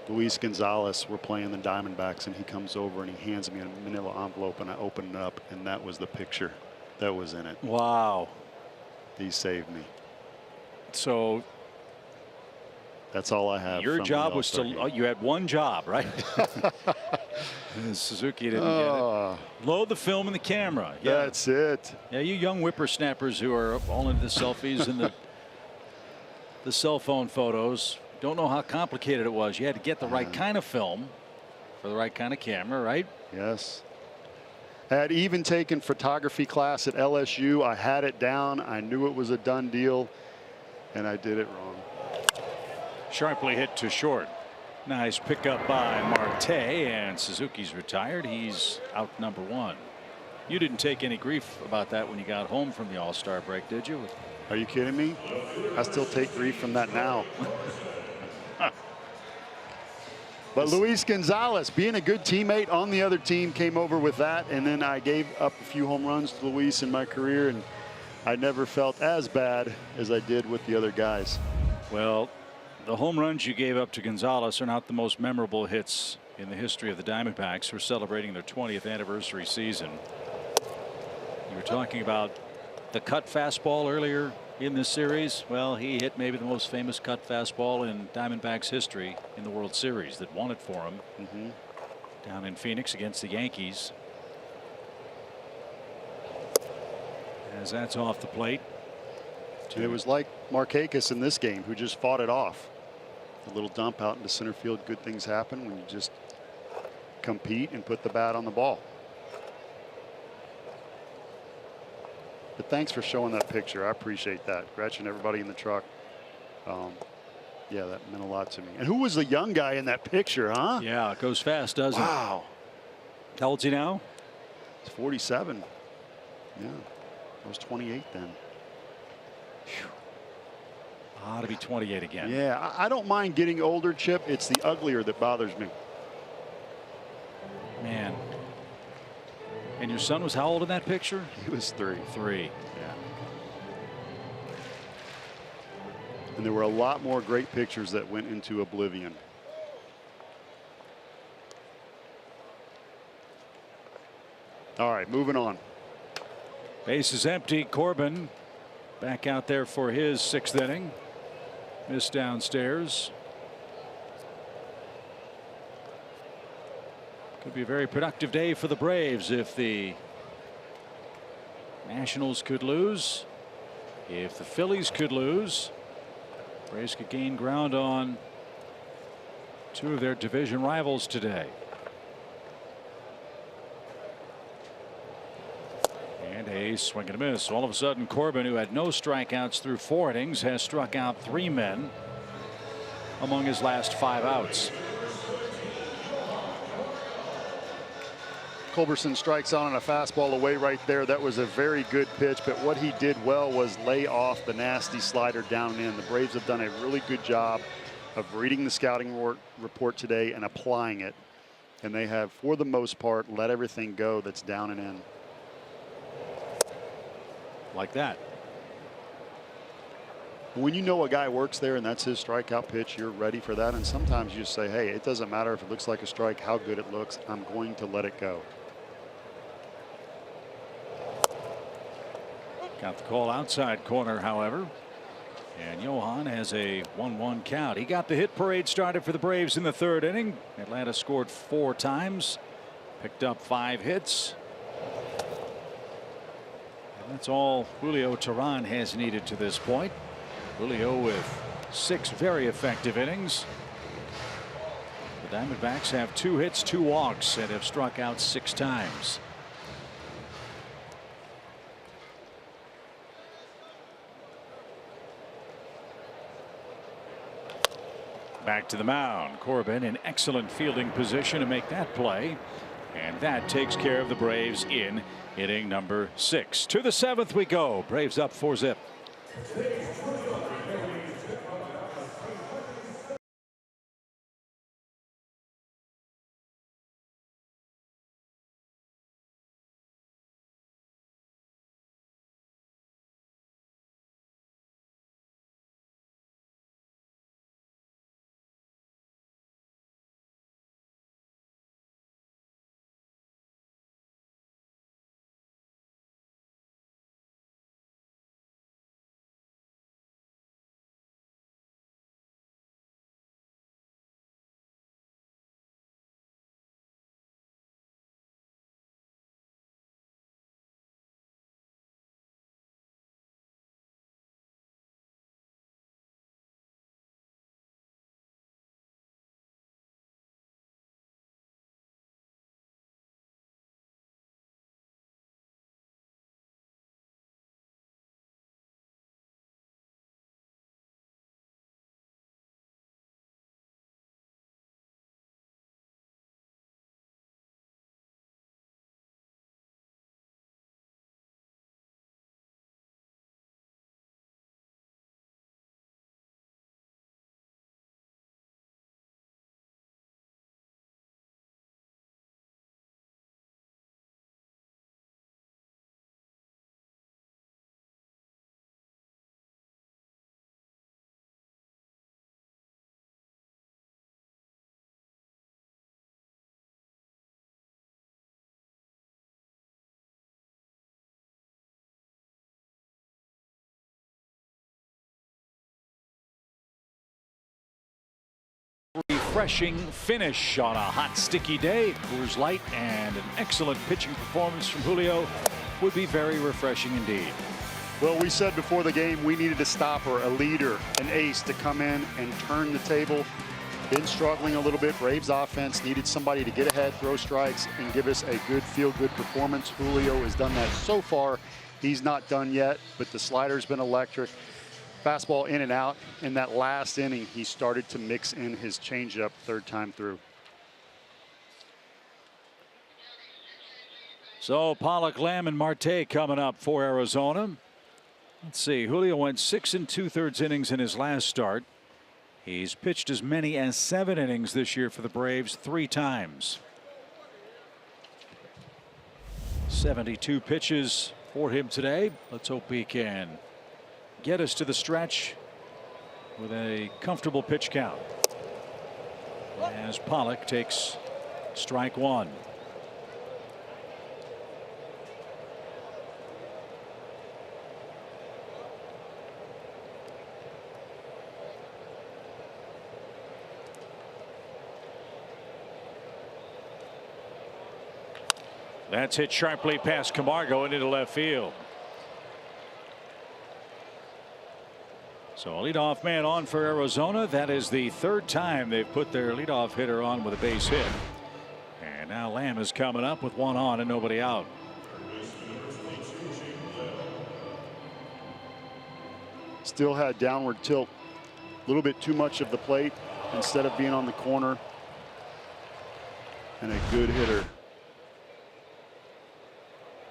Luis Gonzalez, we're playing the Diamondbacks, and he comes over and he hands me a manila envelope, and I open it up, and that was the picture that was in it. Wow. He saved me. So that's all I have. Your job was you had one job, right? Suzuki didn't get it. Load the film in the camera. Yeah. That's it. Yeah, you young whippersnappers who are all into the selfies and the cell phone photos don't know how complicated it was. You had to get the right kind of film for the right kind of camera, right? Yes. I had even taken photography class at LSU. I had it down. I knew it was a done deal, and I did it wrong. Sharply hit to short. Nice pickup by Marte, and Suzuki's retired. He's out number 1. You didn't take any grief about that when you got home from the All-Star break, did you? Are you kidding me? I still take grief from that now. But Luis Gonzalez, being a good teammate on the other team, came over with that, and then I gave up a few home runs to Luis in my career, and I never felt as bad as I did with the other guys. Well, the home runs you gave up to Gonzalez are not the most memorable hits in the history of the Diamondbacks, who are celebrating their 20th anniversary season. You were talking about the cut fastball earlier in this series. Well, he hit maybe the most famous cut fastball in Diamondbacks history in the World Series that won it for him down in Phoenix against the Yankees. As that's off the plate. It was like Markakis in this game, who just fought it off. A little dump out into center field. Good things happen when you just compete and put the bat on the ball. But thanks for showing that picture. I appreciate that. Gretchen, everybody in the truck. Yeah, that meant a lot to me. And who was the young guy in that picture, huh? Yeah, it goes fast, doesn't it? Wow. How old's he now? He's 47. Yeah, I was 28 then. Ought to be 28 again. Yeah, I don't mind getting older, Chip. It's the uglier that bothers me. Man. And your son was how old in that picture? He was 3. 3. Yeah. And there were a lot more great pictures that went into oblivion. All right, moving on. Base is empty. Corbin back out there for his 6th inning. Missed downstairs. Could be a very productive day for the Braves if the Nationals could lose. If the Phillies could lose, Braves could gain ground on 2 of their division rivals today. And a swing and a miss. All of a sudden, Corbin, who had no strikeouts through 4 innings, has struck out 3 men among his last 5 outs. Culberson strikes on a fastball away right there. That was a very good pitch, but what he did well was lay off the nasty slider down and in. The Braves have done a really good job of reading the scouting report today and applying it. And they have, for the most part, let everything go that's down and in. Like that. When you know a guy works there and that's his strikeout pitch, you're ready for that. And sometimes you just say, hey, it doesn't matter if it looks like a strike, how good it looks. I'm going to let it go. Got the call outside corner, however. And Johan has a 1-1 count. He got the hit parade started for the Braves in the third inning. Atlanta scored 4 times, picked up 5 hits. And that's all Julio Teheran has needed to this point. Julio with 6 very effective innings. The Diamondbacks have 2 hits, 2 walks, and have struck out 6 times. Back to the mound. Corbin in excellent fielding position to make that play. And that takes care of the Braves in inning number 6. To the 7th we go. Braves up 4-zip. Refreshing finish on a hot, sticky day. Coors Light and an excellent pitching performance from Julio would be very refreshing indeed. Well, we said before the game we needed a stopper, a leader, an ace to come in and turn the table. Been struggling a little bit. Braves offense needed somebody to get ahead, throw strikes, and give us a good feel-good performance. Julio has done that so far. He's not done yet, but the slider's been electric. Fastball in and out. In that last inning, he started to mix in his changeup 3rd time through. So Pollock, Lamb, and Marte coming up for Arizona. Let's see. Julio went 6 2/3 innings in his last start. He's pitched as many as 7 innings this year for the Braves 3 times. 72 pitches for him today. Let's hope he can get us to the stretch with a comfortable pitch count as Pollock takes strike 1. That's hit sharply past Camargo into left field. So a leadoff man on for Arizona. That is the 3rd time they've put their leadoff hitter on with a base hit. And now Lamb is coming up with 1 on and nobody out. Still had downward tilt. A little bit too much of the plate instead of being on the corner. And a good hitter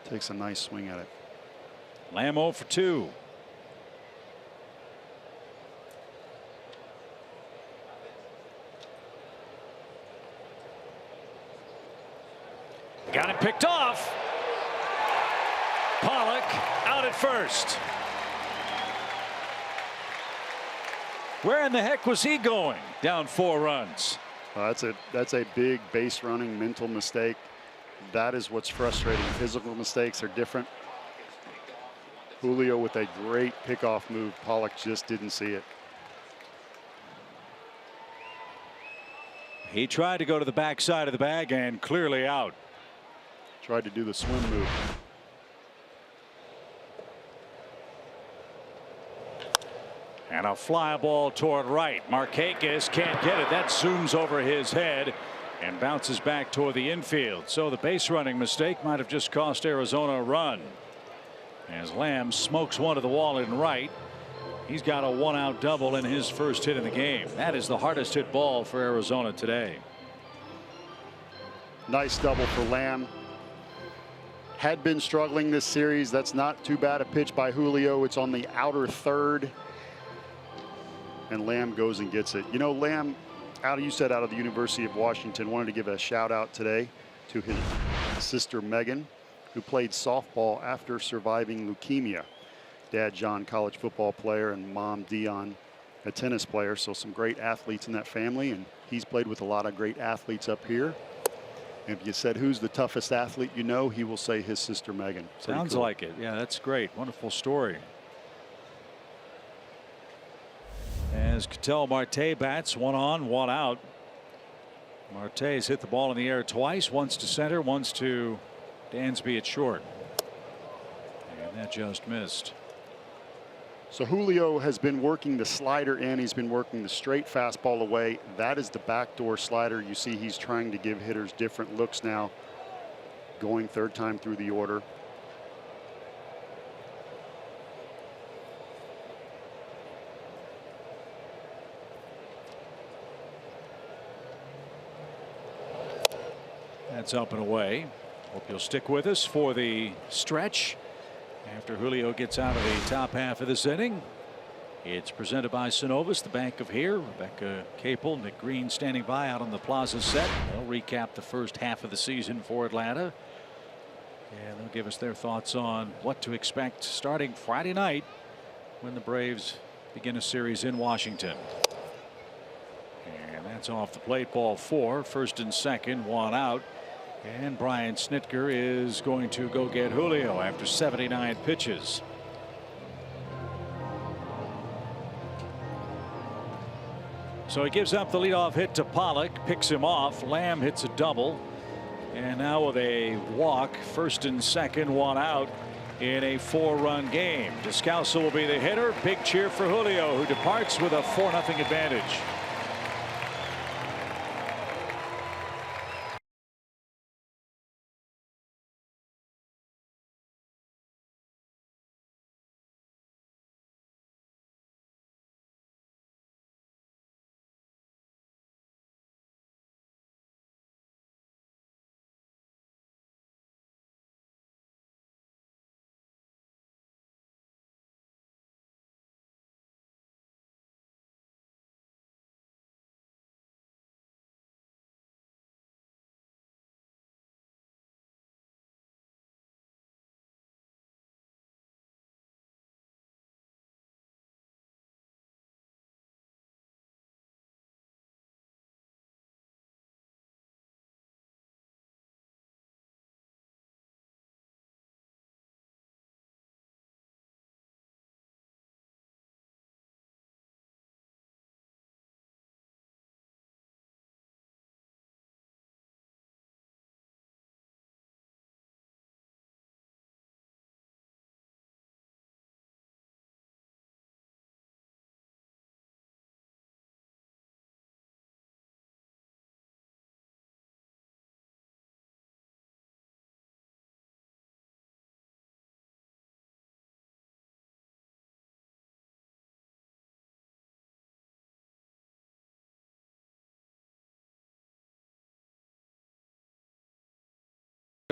takes a nice swing at it. Lamb 0 for 2. Got it picked off. Pollock out at first. Where in the heck was he going? Down 4 runs. That's a big base running mental mistake. That is what's frustrating. Physical mistakes are different. Julio with a great pickoff move. Pollock just didn't see it. He tried to go to the backside of the bag and clearly out. Tried to do the swim move. And a fly ball toward right. Markakis can't get it. That zooms over his head and bounces back toward the infield. So the base running mistake might have just cost Arizona a run. As Lamb smokes one to the wall in right. He's got a 1-out double in his first hit in the game. That is the hardest hit ball for Arizona today. Nice double for Lamb. Had been struggling this series. That's not too bad a pitch by Julio. It's on the outer third. And Lamb goes and gets it. You know, Lamb, you said out of the University of Washington, wanted to give a shout out today to his sister Megan, who played softball after surviving leukemia. Dad John, college football player, and mom Dion, a tennis player. So some great athletes in that family, and he's played with a lot of great athletes up here. And if you said who's the toughest athlete you know, he will say his sister Megan. Pretty Sounds cool. like it. Yeah, that's great. Wonderful story. As Ketel Marte bats, 1 on, 1 out. Marte's hit the ball in the air twice, once to center, once to Dansby at short. And that just missed. So Julio has been working the slider in. He's been working the straight fastball away. That is the backdoor slider. You see he's trying to give hitters different looks now, going third time through the order. That's up and away. Hope you'll stick with us for the stretch. After Julio gets out of the top half of this inning, it's presented by Synovus, the bank of here. Rebecca Capel, Nick Green standing by out on the plaza set. They'll recap the first half of the season for Atlanta. And they'll give us their thoughts on what to expect starting Friday night when the Braves begin a series in Washington. And that's off the plate, ball 4, first and second, 1 out. And Brian Snitker is going to go get Julio after 79 pitches. So he gives up the leadoff hit to Pollock, picks him off. Lamb hits a double. And now with a walk, first and second, 1 out in a 4-run game. Descalso will be the hitter. Big cheer for Julio, who departs with a 4-0 advantage.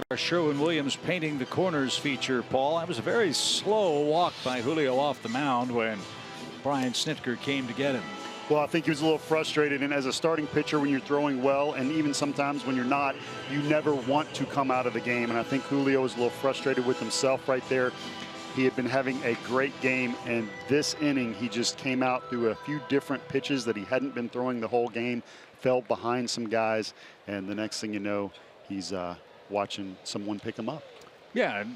Our Sherwin-Williams painting the corners feature, Paul. That was a very slow walk by Julio off the mound when Brian Snitker came to get him. Well, I think he was a little frustrated, and as a starting pitcher, when you're throwing well, and even sometimes when you're not, you never want to come out of the game. And I think Julio was a little frustrated with himself right there. He had been having a great game, and this inning he just came out through a few different pitches that he hadn't been throwing the whole game, fell behind some guys, and the next thing you know, he's watching someone pick him up. Yeah, and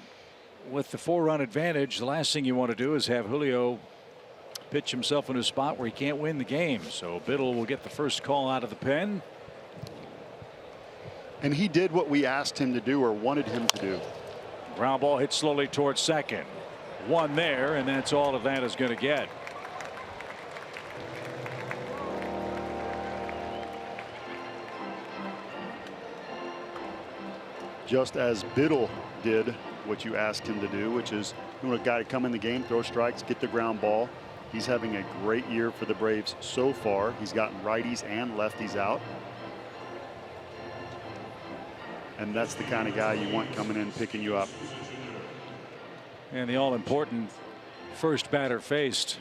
with the 4-run advantage, the last thing you want to do is have Julio pitch himself in a spot where he can't win the game. So Biddle will get the first call out of the pen. And he did what we asked him to do, or wanted him to do. Ground ball hit slowly towards second. One there, and that's all Atlanta's going to get. Just as Biddle did what you asked him to do, which is you want a guy to come in the game, throw strikes, get the ground ball. He's having a great year for the Braves so far. He's gotten righties and lefties out. And that's the kind of guy you want coming in, picking you up. And the all-important first batter faced.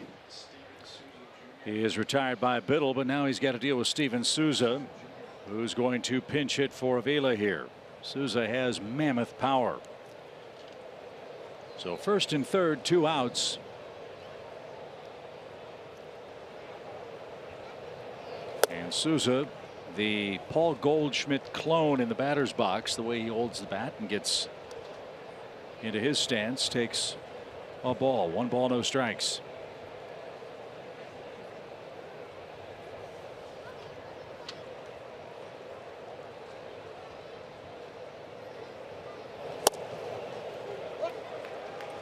He is retired by Biddle, but now he's got to deal with Steven Souza, who's going to pinch hit for Avila here. Souza has mammoth power. So first and third, 2 outs. And Souza, the Paul Goldschmidt clone in the batter's box, the way he holds the bat and gets into his stance, takes a ball. 1 ball, no strikes.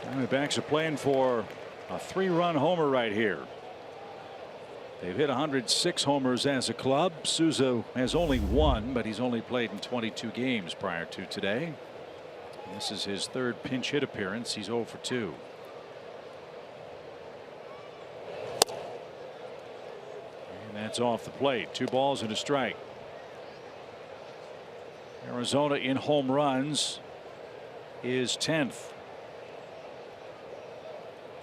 Diamondbacks are playing for a 3-run homer right here. They've hit 106 homers as a club. Souza has only 1, but he's only played in 22 games prior to today. This is his 3rd pinch hit appearance. He's 0 for 2. And that's off the plate. 2 balls and a strike. Arizona in home runs is 10th.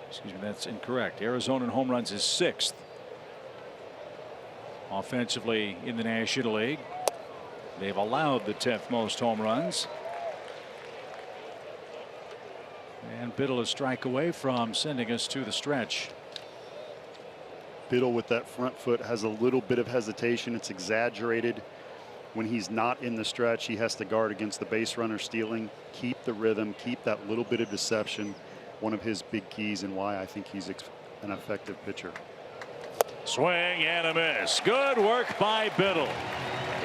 Excuse me, that's incorrect. Arizona in home runs is 6th. Offensively in the National League, they've allowed the 10th most home runs. And Biddle a strike away from sending us to the stretch. Biddle with that front foot has a little bit of hesitation. It's exaggerated. When he's not in the stretch, he has to guard against the base runner stealing. Keep the rhythm, keep that little bit of deception. One of his big keys and why I think he's an effective pitcher. Swing and a miss. Good work by Biddle.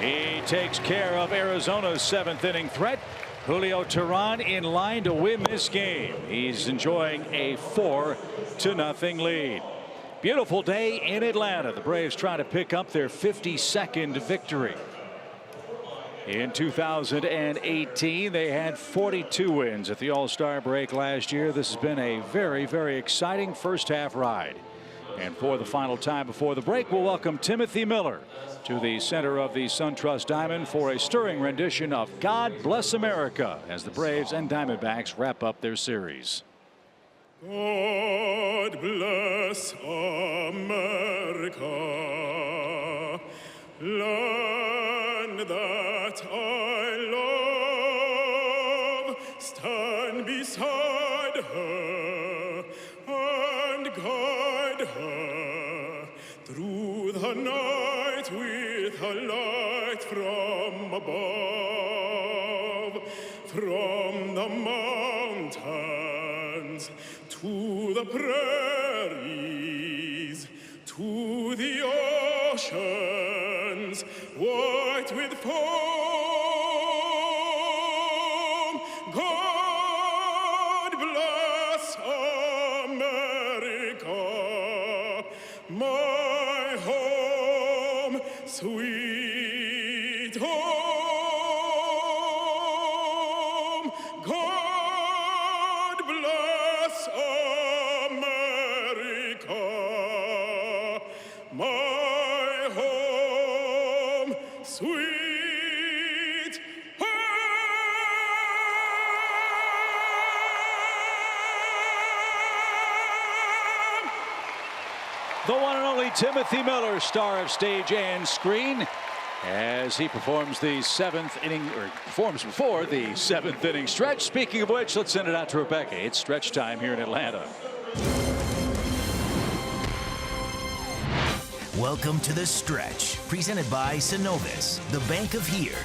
He takes care of Arizona's 7th inning threat. Julio Teheran in line to win this game. He's enjoying a 4-0 lead. Beautiful day in Atlanta. The Braves try to pick up their 52nd victory. In 2018, they had 42 wins at the All-Star break last year. This has been a very, very exciting first half ride. And for the final time before the break, we'll welcome Timothy Miller to the center of the SunTrust Diamond for a stirring rendition of God Bless America as the Braves and Diamondbacks wrap up their series. God bless America, land that I love. Stand beside her and guide her through the night with a light from above, from the mountains to the prairies, to the oceans, white with foam. God bless America, my home, sweet home. God bless America, my home, sweet home. The one and only Timothy Miller, star of stage and screen, as he performs the 7th inning, or performs before the 7th inning stretch. Speaking of which, let's send it out to Rebecca. It's stretch time here in Atlanta. Welcome to the stretch, presented by Synovus, the bank of here.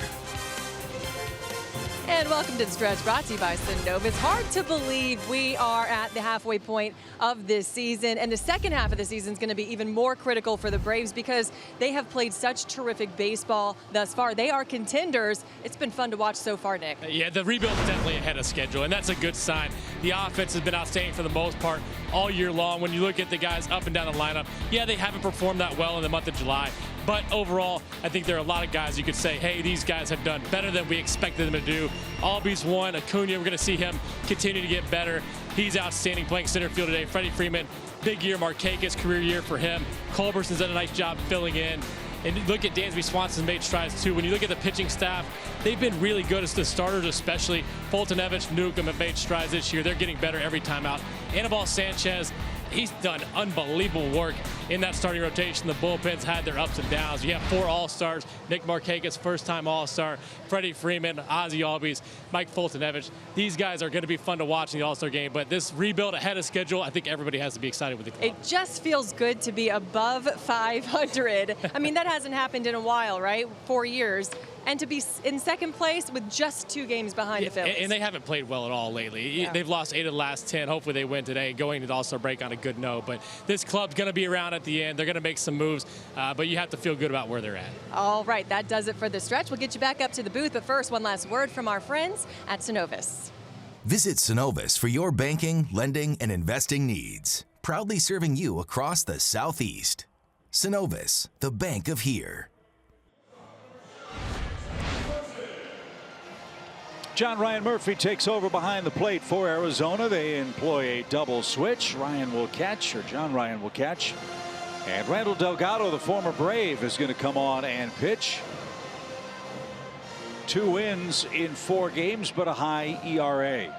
And welcome to the Stretch, brought to you by Synovus. It's hard to believe we are at the halfway point of this season, and the second half of the season is going to be even more critical for the Braves because they have played such terrific baseball thus far. They are contenders. It's been fun to watch so far, Nick. Yeah, the rebuild is definitely ahead of schedule, and that's a good sign. The offense has been outstanding for the most part all year long. When you look at the guys up and down the lineup, yeah, they haven't performed that well in the month of July. But overall, I think there are a lot of guys you could say, hey, these guys have done better than we expected them to do. Albies one, Acuna, we're going to see him continue to get better. He's outstanding playing center field today. Freddie Freeman, big year. Markakis, career year for him. Culberson's done a nice job filling in. And look at Dansby Swanson's made strides too. When you look at the pitching staff, they've been really good as the starters, especially Fultonevich, Newcomb have made strides this year. They're getting better every time out. Anibal Sanchez, he's done unbelievable work in that starting rotation. The bullpen's had their ups and downs. You have 4 All-Stars. Nick Markakis, first-time All-Star. Freddie Freeman, Ozzie Albies, Mike Fultonevich. These guys are going to be fun to watch in the All-Star game. But this rebuild ahead of schedule, I think everybody has to be excited with the club. It just feels good to be above 500. I mean, that hasn't happened in a while, right? 4 years. And to be in second place with just 2 games behind the Phillies. And they haven't played well at all lately. Yeah. They've lost 8 of the last 10. Hopefully they win today, going to the All-Star break on a good note. But this club's going to be around at the end. They're going to make some moves, but you have to feel good about where they're at. All right, that does it for the Stretch. We'll get you back up to the booth, but first, one last word from our friends at Synovus. Visit Synovus for your banking, lending, and investing needs. Proudly serving you across the Southeast. Synovus, the bank of here. John Ryan Murphy takes over behind the plate for Arizona. They employ a double switch. Ryan will catch, or John Ryan will catch. And Randall Delgado, the former Brave, is going to come on and pitch. 2 wins in 4 games, but a high ERA.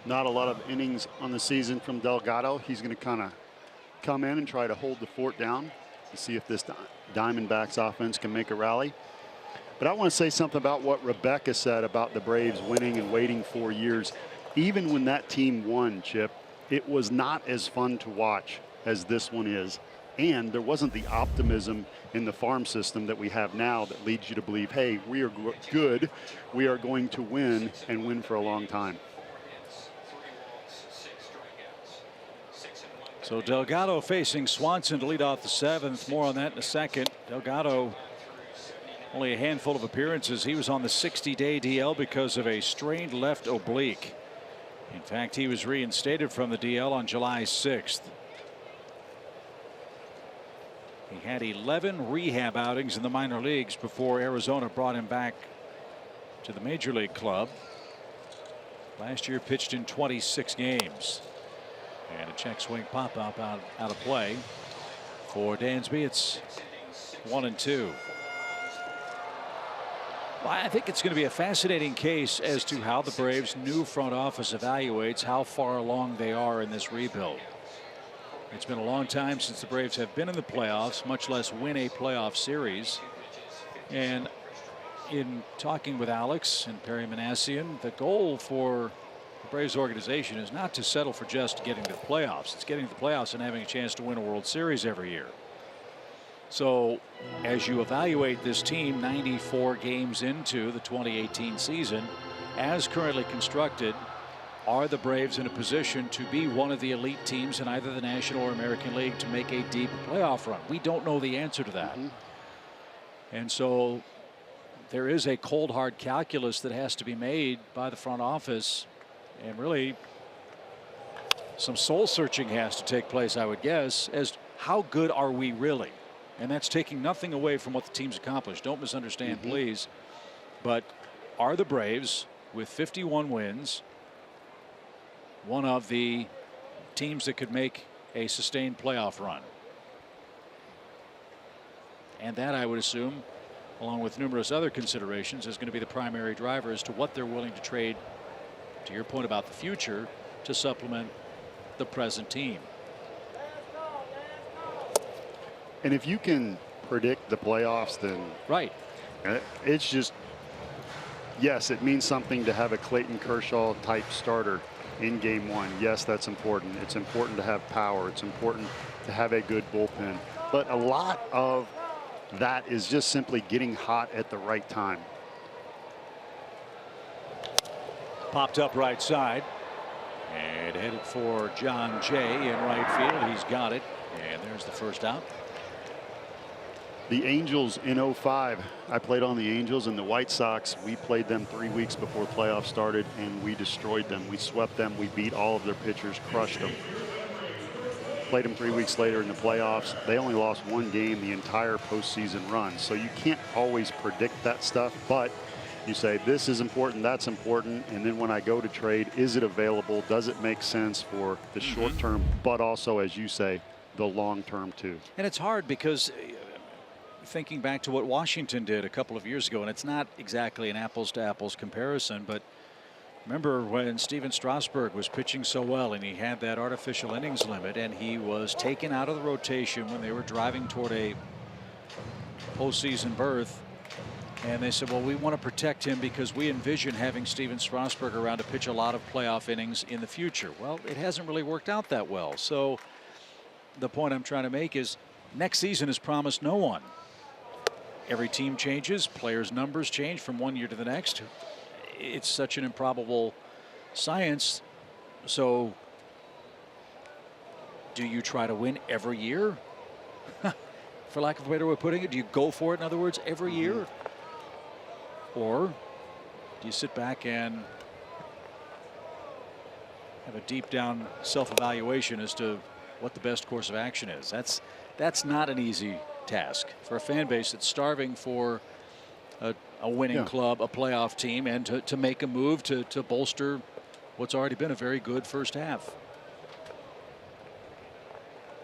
Not a lot of innings on the season from Delgado. He's going to kind of come in and try to hold the fort down to see if this Diamondbacks offense can make a rally. But I want to say something about what Rebecca said about the Braves winning and waiting 4 years. Even when that team won, Chip, it was not as fun to watch as this one is. And there wasn't the optimism in the farm system that we have now that leads you to believe, hey, we are good. We are going to win and win for a long time. So Delgado facing Swanson to lead off the 7th. More on that in a second. Delgado, only a handful of appearances. He was on the 60-day DL because of a strained left oblique. In fact, he was reinstated from the DL on July 6th. He had 11 rehab outings in the minor leagues before Arizona brought him back to the major league club. Last year pitched in 26 games. And a check swing pop up out of play for Dansby. It's 1-2. Well, I think it's going to be a fascinating case as to how the Braves' new front office evaluates how far along they are in this rebuild. It's been a long time since the Braves have been in the playoffs, much less win a playoff series. And in talking with Alex and Perry Manassian, the goal for the Braves organization is not to settle for just getting to the playoffs. It's getting to the playoffs and having a chance to win a World Series every year. So as you evaluate this team 94 games into the 2018 season, as currently constructed, are the Braves in a position to be one of the elite teams in either the National or American League to make a deep playoff run? We don't know the answer to that. And so there is a cold hard calculus that has to be made by the front office, and really some soul searching has to take place, I would guess, as how good are we really? And that's taking nothing away from what the team's accomplished. Don't misunderstand, please. But are the Braves, with 51 wins, one of the teams that could make a sustained playoff run? And that, I would assume, along with numerous other considerations, is going to be the primary driver as to what they're willing to trade, to your point about the future, to supplement the present team. And if you can predict the playoffs, then right, it's just, yes, it means something to have a Clayton Kershaw type starter in game 1. Yes, that's important. It's important to have power. It's important to have a good bullpen. But a lot of that is just simply getting hot at the right time. popped up right side and headed for John Jay in right field. He's got it, and there's the first out. The Angels in 05, I played on the Angels, and the White Sox, we played them 3 weeks before playoffs started, and we destroyed them. We swept them. We beat all of their pitchers, crushed them. Played them 3 weeks later in the playoffs. They only lost one game the entire postseason run. So you can't always predict that stuff, but you say this is important, that's important, and then when I go to trade, is it available? Does it make sense for the short term, but also, as you say, the long term too? And it's hard because thinking back to what Washington did a couple of years ago, and it's not exactly an apples to apples comparison, but remember when Steven Strasburg was pitching so well and he had that artificial innings limit and he was taken out of the rotation when they were driving toward a postseason berth, and they said, well, we want to protect him because we envision having Steven Strasburg around to pitch a lot of playoff innings in the future. Well, it hasn't really worked out that well. So the point I'm trying to make is next season is promised no one. Every team changes, players' numbers change from one year to the next. It's such an improbable science. So do you try to win every year? For lack of a better way of putting it, do you go for it, in other words, every year? Or do you sit back and have a deep down self-evaluation as to what the best course of action is? That's not an easy task for a fan base that's starving for a winning club, a playoff team, and to make a move to bolster what's already been a very good first half.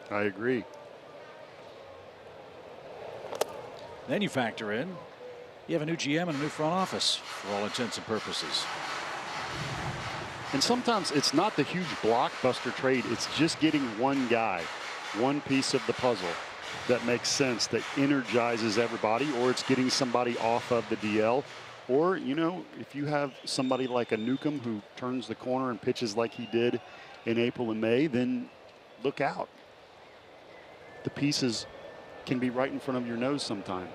I agree. Then you factor in you have a new GM and a new front office for all intents and purposes. And sometimes it's not the huge blockbuster trade. It's just getting one guy, one piece of the puzzle that makes sense, that energizes everybody, or it's getting somebody off of the DL. Or, you know, if you have somebody like a Newcomb who turns the corner and pitches like he did in April and May, then look out. The pieces can be right in front of your nose sometime.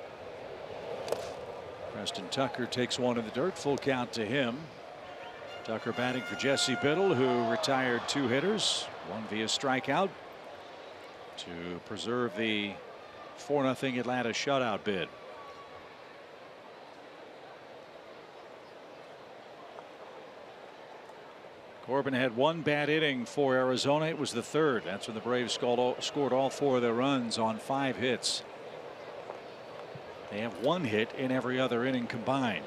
Preston Tucker takes one in the dirt, full count to him. Tucker batting for Jesse Biddle, who retired 2 hitters, one via strikeout, to preserve the 4-0 Atlanta shutout bid. Corbin had one bad inning for Arizona. It was the third. That's when the Braves scored all 4 of their runs on 5 hits. They have 1 hit in every other inning combined.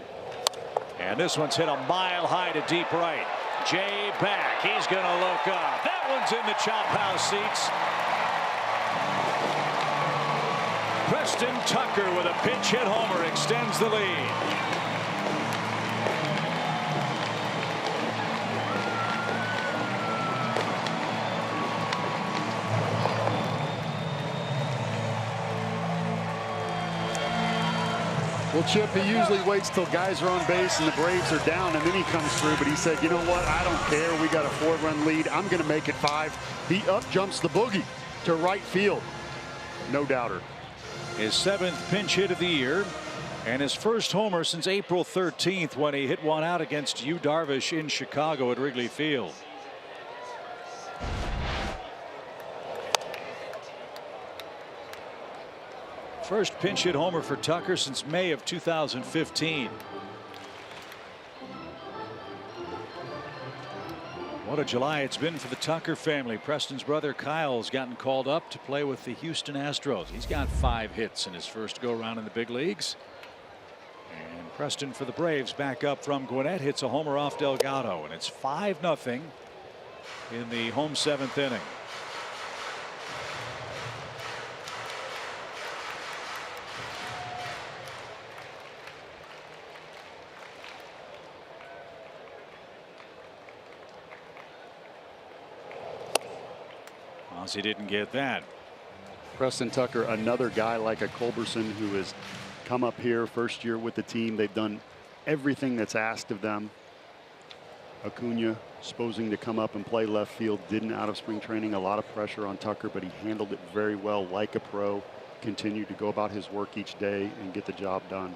And this one's hit a mile high to deep right. Jay back. He's going to look up. That one's in the chop house seats. Preston Tucker with a pinch hit homer extends the lead. Well, Chip, he usually waits till guys are on base and the Braves are down, and then he comes through. But he said, you know what? I don't care. We got a 4-run lead. I'm going to make it 5. He up jumps the boogie to right field. No doubter. His 7th pinch hit of the year and his first homer since April 13th when he hit one out against Yu Darvish in Chicago at Wrigley Field. First pinch hit homer for Tucker since May of 2015. What a July it's been for the Tucker family. Preston's brother Kyle's gotten called up to play with the Houston Astros. He's got 5 hits in his first go round in the big leagues. And Preston for the Braves back up from Gwinnett hits a homer off Delgado, and it's 5-0 in the home 7th inning. He didn't get that. Preston Tucker, another guy like a Culberson who has come up here first year with the team. They've done everything that's asked of them. Acuna supposing to come up and play left field, didn't out of spring training. A lot of pressure on Tucker, but he handled it very well like a pro. Continued to go about his work each day and get the job done.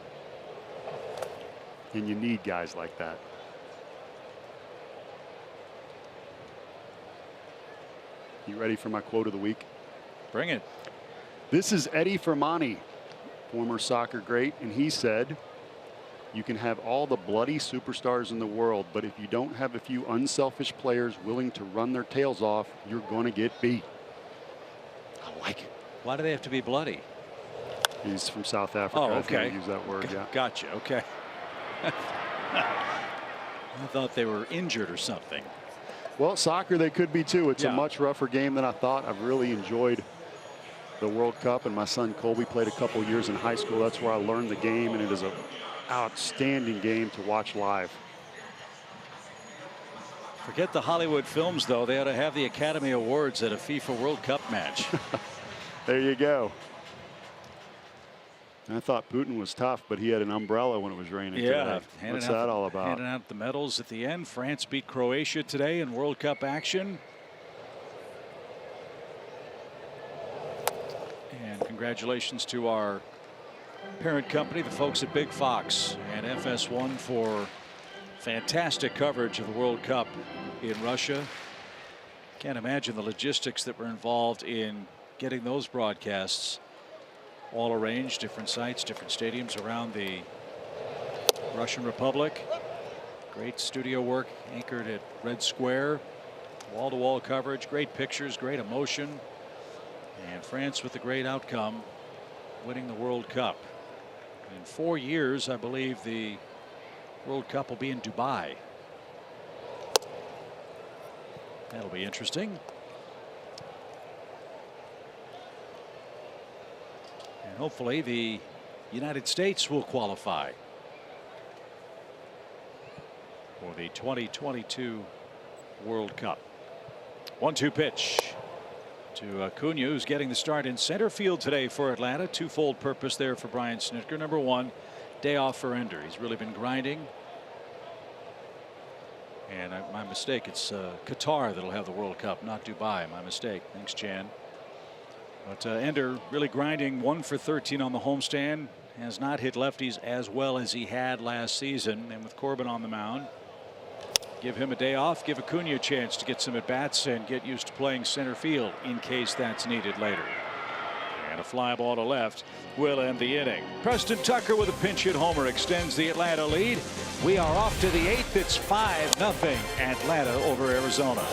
And you need guys like that. You ready for my quote of the week? Bring it. This is Eddie Firmani, former soccer great, and he said, "You can have all the bloody superstars in the world, but if you don't have a few unselfish players willing to run their tails off, you're going to get beat." I like it. Why do they have to be bloody? He's from South Africa. Oh, I okay. can't use that word. Yeah. Gotcha. Okay. I thought they were injured or something. Well, soccer they could be too. It's Yeah. a much rougher game than I thought. I've really enjoyed the World Cup, and my son Colby played a couple years in high school. That's where I learned the game, and it is an outstanding game to watch live. Forget the Hollywood films, though. They ought to have the Academy Awards at a FIFA World Cup match. There you go. I thought Putin was tough, but he had an umbrella when it was raining Yeah. today. What's that all about? Handing out the medals at the end. France beat Croatia today in World Cup action. And congratulations to our parent company, the folks at Big Fox and FS1, for fantastic coverage of the World Cup in Russia. Can't imagine the logistics that were involved in getting those broadcasts all arranged, different sites, different stadiums around the Russian Republic. Great studio work anchored at Red Square. Wall-to-wall coverage, great pictures, great emotion. And France with a great outcome, winning the World Cup. In 4 years, I believe the World Cup will be in Dubai. That'll be interesting. And hopefully the United States will qualify for the 2022 World Cup. 1-2 pitch to Acuna, who's getting the start in center field today for Atlanta. Twofold purpose there for Brian Snitker. Number one, day off for Ender. He's really been grinding. And my mistake, it's Qatar that'll have the World Cup, not Dubai. My mistake. Thanks, Jan. But Ender really grinding, 1 for 13 on the homestand. Has not hit lefties as well as he had last season. And with Corbin on the mound, give him a day off, give Acuna a chance to get some at bats and get used to playing center field in case that's needed later. And a fly ball to left will end the inning. Preston Tucker with a pinch hit homer extends the Atlanta lead. We are off to the 8th. It's 5-0 Atlanta over Arizona.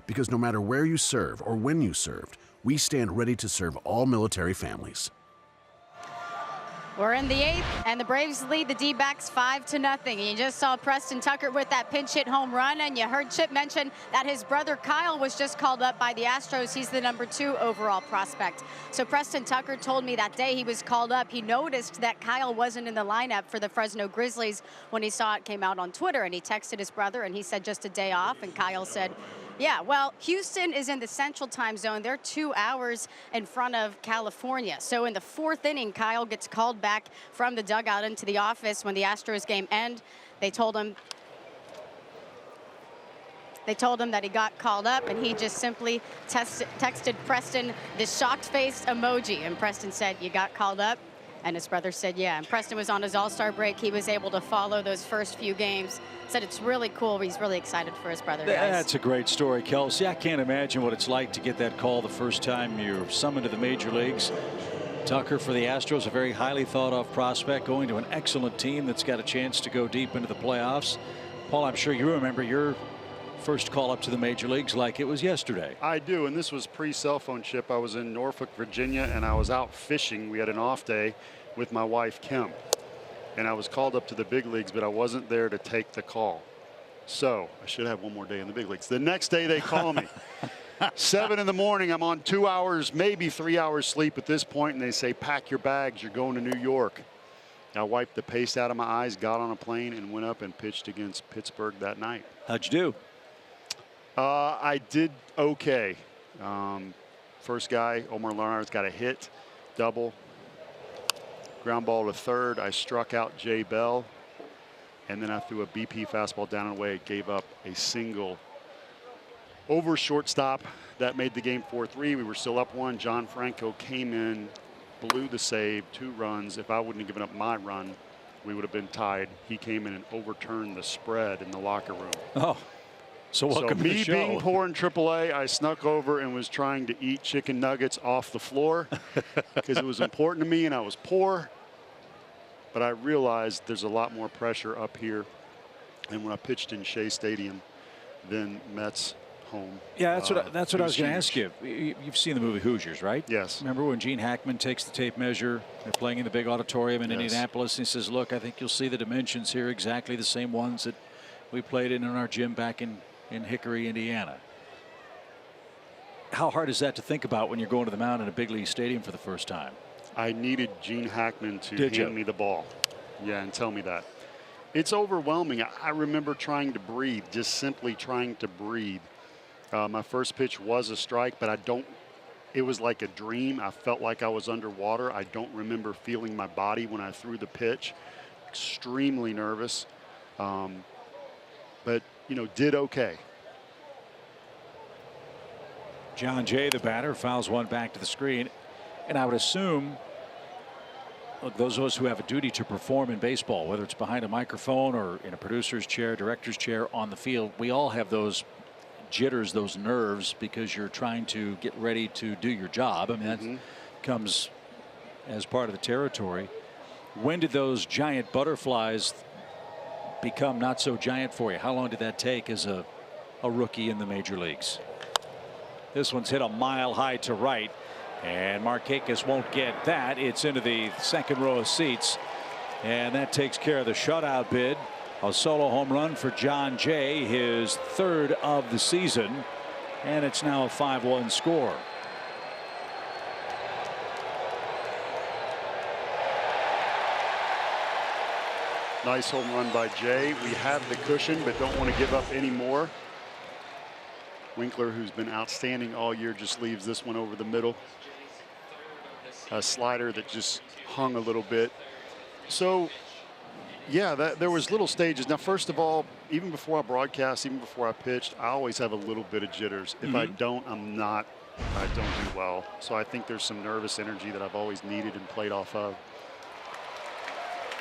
Because no matter where you serve or when you served, we stand ready to serve all military families. We're in the 8th, and the Braves lead the D-backs 5-0. You just saw Preston Tucker with that pinch hit home run, and you heard Chip mention that his brother Kyle was just called up by the Astros. He's the number 2 overall prospect. So Preston Tucker told me that day he was called up, he noticed that Kyle wasn't in the lineup for the Fresno Grizzlies when he saw it came out on Twitter, and he texted his brother, and he said just a day off, and Kyle said, Yeah, well, Houston is in the central time zone. They're 2 hours in front of California. So in the 4th inning, Kyle gets called back from the dugout into the office when the Astros game ended. They told him that he got called up, and he just simply texted Preston this shocked face emoji. And Preston said, "You got called up?" And his brother said, yeah. And Preston was on his All-Star break. He was able to follow those first few games. Said it's really cool. He's really excited for his brother, guys. That's a great story, Kelsey. I can't imagine what it's like to get that call the first time you're summoned to the major leagues. Tucker for the Astros, a very highly thought of prospect, going to an excellent team that's got a chance to go deep into the playoffs. Paul, I'm sure you remember your first call up to the major leagues like it was yesterday. I do, and this was pre-cell phone chip. I was in Norfolk, Virginia, and I was out fishing. We had an off day with my wife, Kim, and I was called up to the big leagues, but I wasn't there to take the call. So I should have one more day in the big leagues. The next day they call me. 7 in the morning, I'm on 2 hours, maybe 3 hours sleep at this point, and they say, pack your bags, you're going to New York. I wiped the paste out of my eyes, got on a plane, and went up and pitched against Pittsburgh that night. How'd you do? I did okay. First guy, Omar Larnard's got a hit, double, ground ball to third. I struck out Jay Bell, and then I threw a BP fastball down and away. It gave up a single over shortstop. That made the game 4-3. We were still up 1. John Franco came in, blew the save, 2 runs. If I wouldn't have given up my run, we would have been tied. He came in and overturned the spread in the locker room. Oh. So welcome to the me show. being poor in AAA, I snuck over and was trying to eat chicken nuggets off the floor because it was important to me and I was poor. But I realized there's a lot more pressure up here. And when I pitched in Shea Stadium, then Mets home. Yeah, that's what I was going to ask huge. you. You've seen the movie Hoosiers, right? Yes. Remember when Gene Hackman takes the tape measure? They're playing in the big auditorium in Yes. Indianapolis. And he says, look, I think you'll see the dimensions here, exactly the same ones that we played in our gym back in Hickory, Indiana. How hard is that to think about when you're going to the mound in a big league stadium for the first time? I needed Gene Hackman to Did you? hand me the ball. Yeah, and tell me that. It's overwhelming. I remember trying to breathe, just simply trying to breathe. My first pitch was a strike, but it was like a dream. I felt like I was underwater. I don't remember feeling my body when I threw the pitch. Extremely nervous. But, did okay. John Jay, the batter, fouls one back to the screen. And I would assume, look, those of us who have a duty to perform in baseball, whether it's behind a microphone or in a producer's chair, director's chair, on the field, we all have those jitters, those nerves, because you're trying to get ready to do your job. I mean, that comes as part of the territory. When did those giant butterflies become not so giant for you? How long did that take as a rookie in the major leagues? This one's hit a mile high to right, and Markakis won't get that. It's into the second row of seats, and that takes care of the shutout bid. A solo home run for John Jay, his 3rd of the season, and it's now a 5-1 score. Nice home run by Jay. We have the cushion, but don't want to give up any more. Winkler, who's been outstanding all year, just leaves this one over the middle. A slider that just hung a little bit. So, yeah, there was little stages. Now, first of all, even before I broadcast, even before I pitched, I always have a little bit of jitters. If I don't, I don't do well. So I think there's some nervous energy that I've always needed and played off of.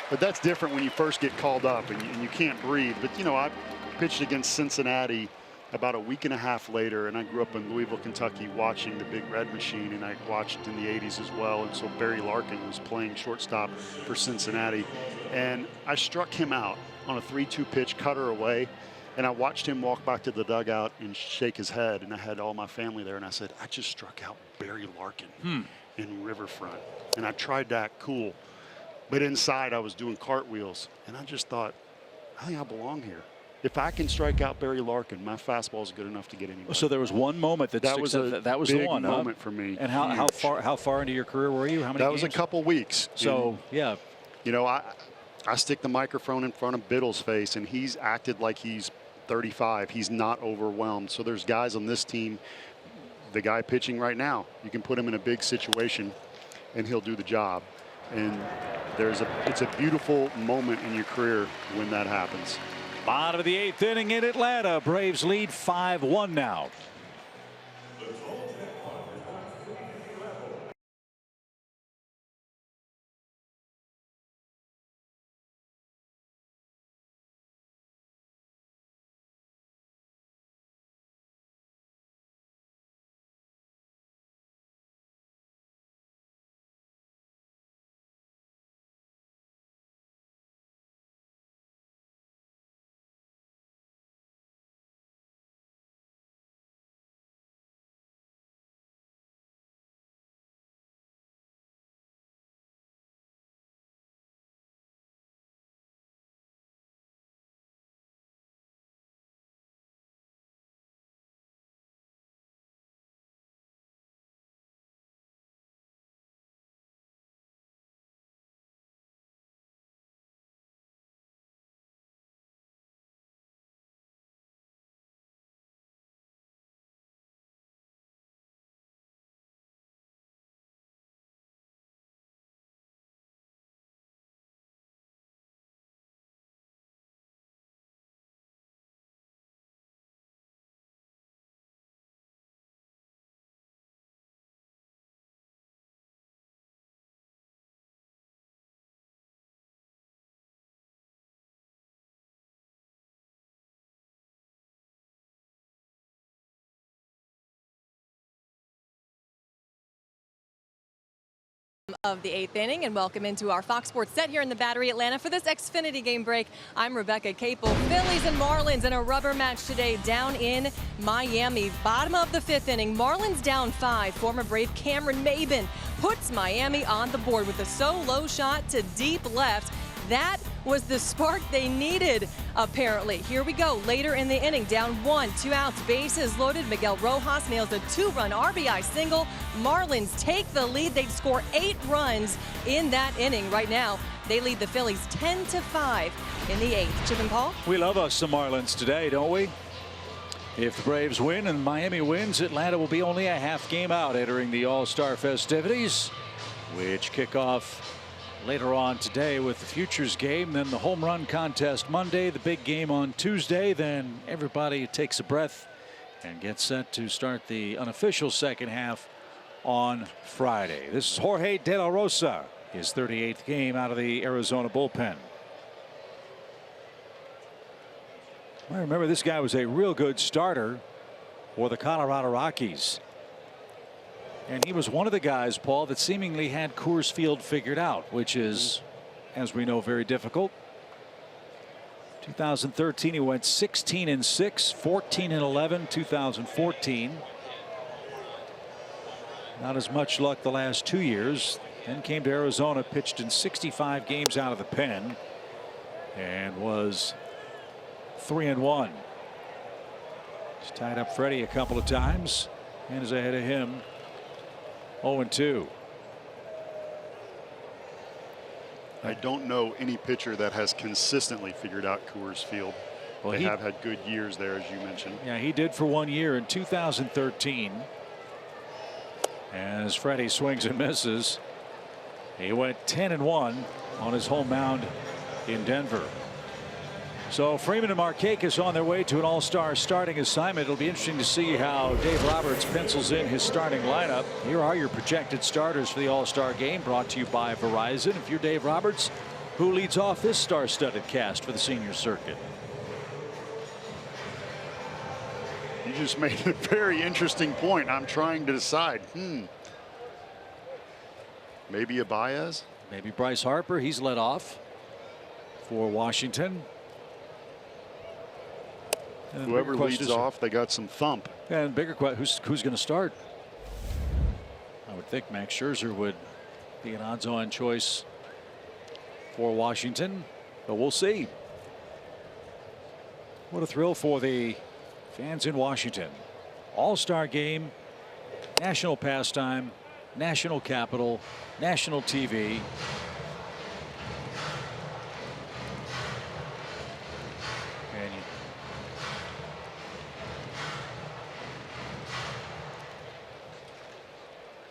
But that's different when you first get called up and you can't breathe. But, I pitched against Cincinnati about a week and a half later, and I grew up in Louisville, Kentucky, watching the Big Red Machine, and I watched in the 80s as well. And so Barry Larkin was playing shortstop for Cincinnati, and I struck him out on a 3-2 pitch, cutter away, and I watched him walk back to the dugout and shake his head, and I had all my family there, and I said, I just struck out Barry Larkin in Riverfront. And I tried to act cool, but inside I was doing cartwheels, and I just thought, I think I belong here. If I can strike out Barry Larkin, my fastball is good enough to get anybody. So there was one moment that was a that was big the one moment for me. And how far into your career were you? How many? That games? was a couple weeks. So and, yeah, I stick the microphone in front of Biddle's face, and he's acted like he's 35. He's not overwhelmed. So there's guys on this team, the guy pitching right now, you can put him in a big situation and he'll do the job. And it's a beautiful moment in your career when that happens. Bottom of the 8th inning in Atlanta. Braves lead 5-1 now. Of the 8th inning, and welcome into our Fox Sports set here in the Battery Atlanta for this Xfinity game break. I'm Rebecca Capel. Phillies and Marlins in a rubber match today down in Miami. Bottom of the 5th inning, Marlins down 5. Former Brave Cameron Maben puts Miami on the board with a solo shot to deep left. That was the spark they needed, apparently. Here we go. Later in the inning, down 1, 2 outs, bases loaded. Miguel Rojas nails a 2-run RBI single. Marlins take the lead. They'd score 8 runs in that inning. Right now, they lead the Phillies 10-5 in the 8th. Chip and Paul? We love us some Marlins today, don't we? If the Braves win and Miami wins, Atlanta will be only a half game out entering the All-Star festivities, which kick off later on today with the Futures game, then the home run contest Monday, the big game on Tuesday, then everybody takes a breath and gets set to start the unofficial second half on Friday. This is Jorge De La Rosa, his 38th game out of the Arizona bullpen. I remember this guy was a real good starter for the Colorado Rockies. And he was one of the guys, Paul, that seemingly had Coors Field figured out, which is, as we know, very difficult. 2013, he went 16-6, 14-11, 2014. Not as much luck the last 2 years. Then came to Arizona, pitched in 65 games out of the pen, and was 3-1. He's tied up Freddie a couple of times and is ahead of him 0-2. I don't know any pitcher that has consistently figured out Coors Field. Well, they have had good years there, as you mentioned. Yeah, he did for 1 year in 2013. As Freddie swings and misses, he went 10-1 on his home mound in Denver. So Freeman and Markakis on their way to an all-star starting assignment. It'll be interesting to see how Dave Roberts pencils in his starting lineup. Here are your projected starters for the all-star game, brought to you by Verizon. If you're Dave Roberts, who leads off this star-studded cast for the senior circuit? You just made a very interesting point. I'm trying to decide. Maybe a Baez? Maybe Bryce Harper. He's led off for Washington. Whoever leads off, they got some thump. And bigger question, who's going to start? I would think Max Scherzer would be an odds-on choice for Washington, but we'll see. What a thrill for the fans in Washington. All-star game, national pastime, national capital, national TV.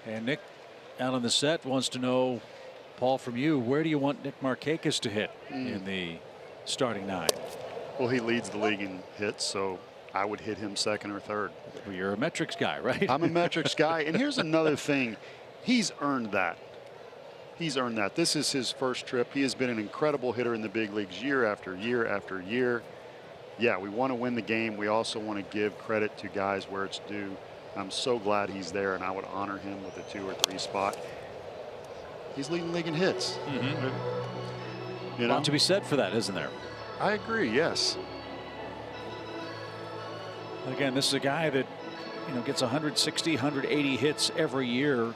And Nick out on the set wants to know, Paul, from you, where do you want Nick Markakis to hit in the starting 9? Well, he leads the league in hits, so I would hit him second or third. Well, you're a metrics guy, right? I'm a metrics guy. And here's another thing. He's earned that. He's earned that. This is his first trip. He has been an incredible hitter in the big leagues year after year after year. Yeah, we want to win the game. We also want to give credit to guys where it's due. I'm so glad he's there, and I would honor him with a 2 or 3 spot. He's leading the league in hits. You know? A lot to be said for that, isn't there? I agree, yes. Again, this is a guy that, you know, gets 160, 180 hits every year.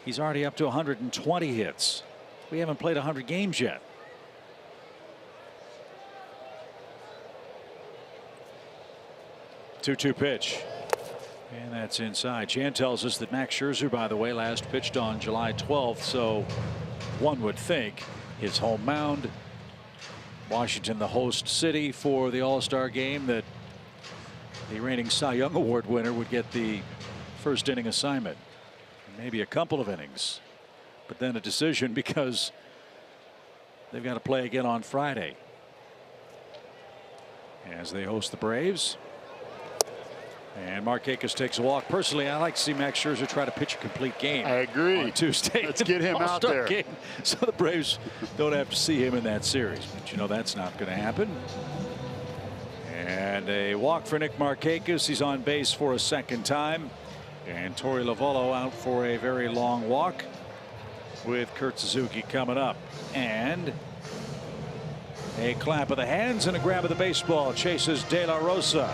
He's already up to 120 hits. We haven't played 100 games yet. Two-two pitch. And that's inside. Chan tells us that Max Scherzer, by the way, last pitched on July 12th. So one would think his home mound, Washington the host city for the All-Star game, that the reigning Cy Young Award winner would get the first inning assignment. Maybe a couple of innings. But then a decision because they've got to play again on Friday as they host the Braves. And Markakis takes a walk. Personally, I like to see Max Scherzer try to pitch a complete game. I agree. On Tuesday. Let's get him out there. Game, so the Braves don't have to see him in that series. But you know that's not going to happen. And a walk for Nick Markakis. He's on base for a second time. And Torey Lovullo out for a very long walk with Kurt Suzuki coming up. And a clap of the hands and a grab of the baseball chases De La Rosa.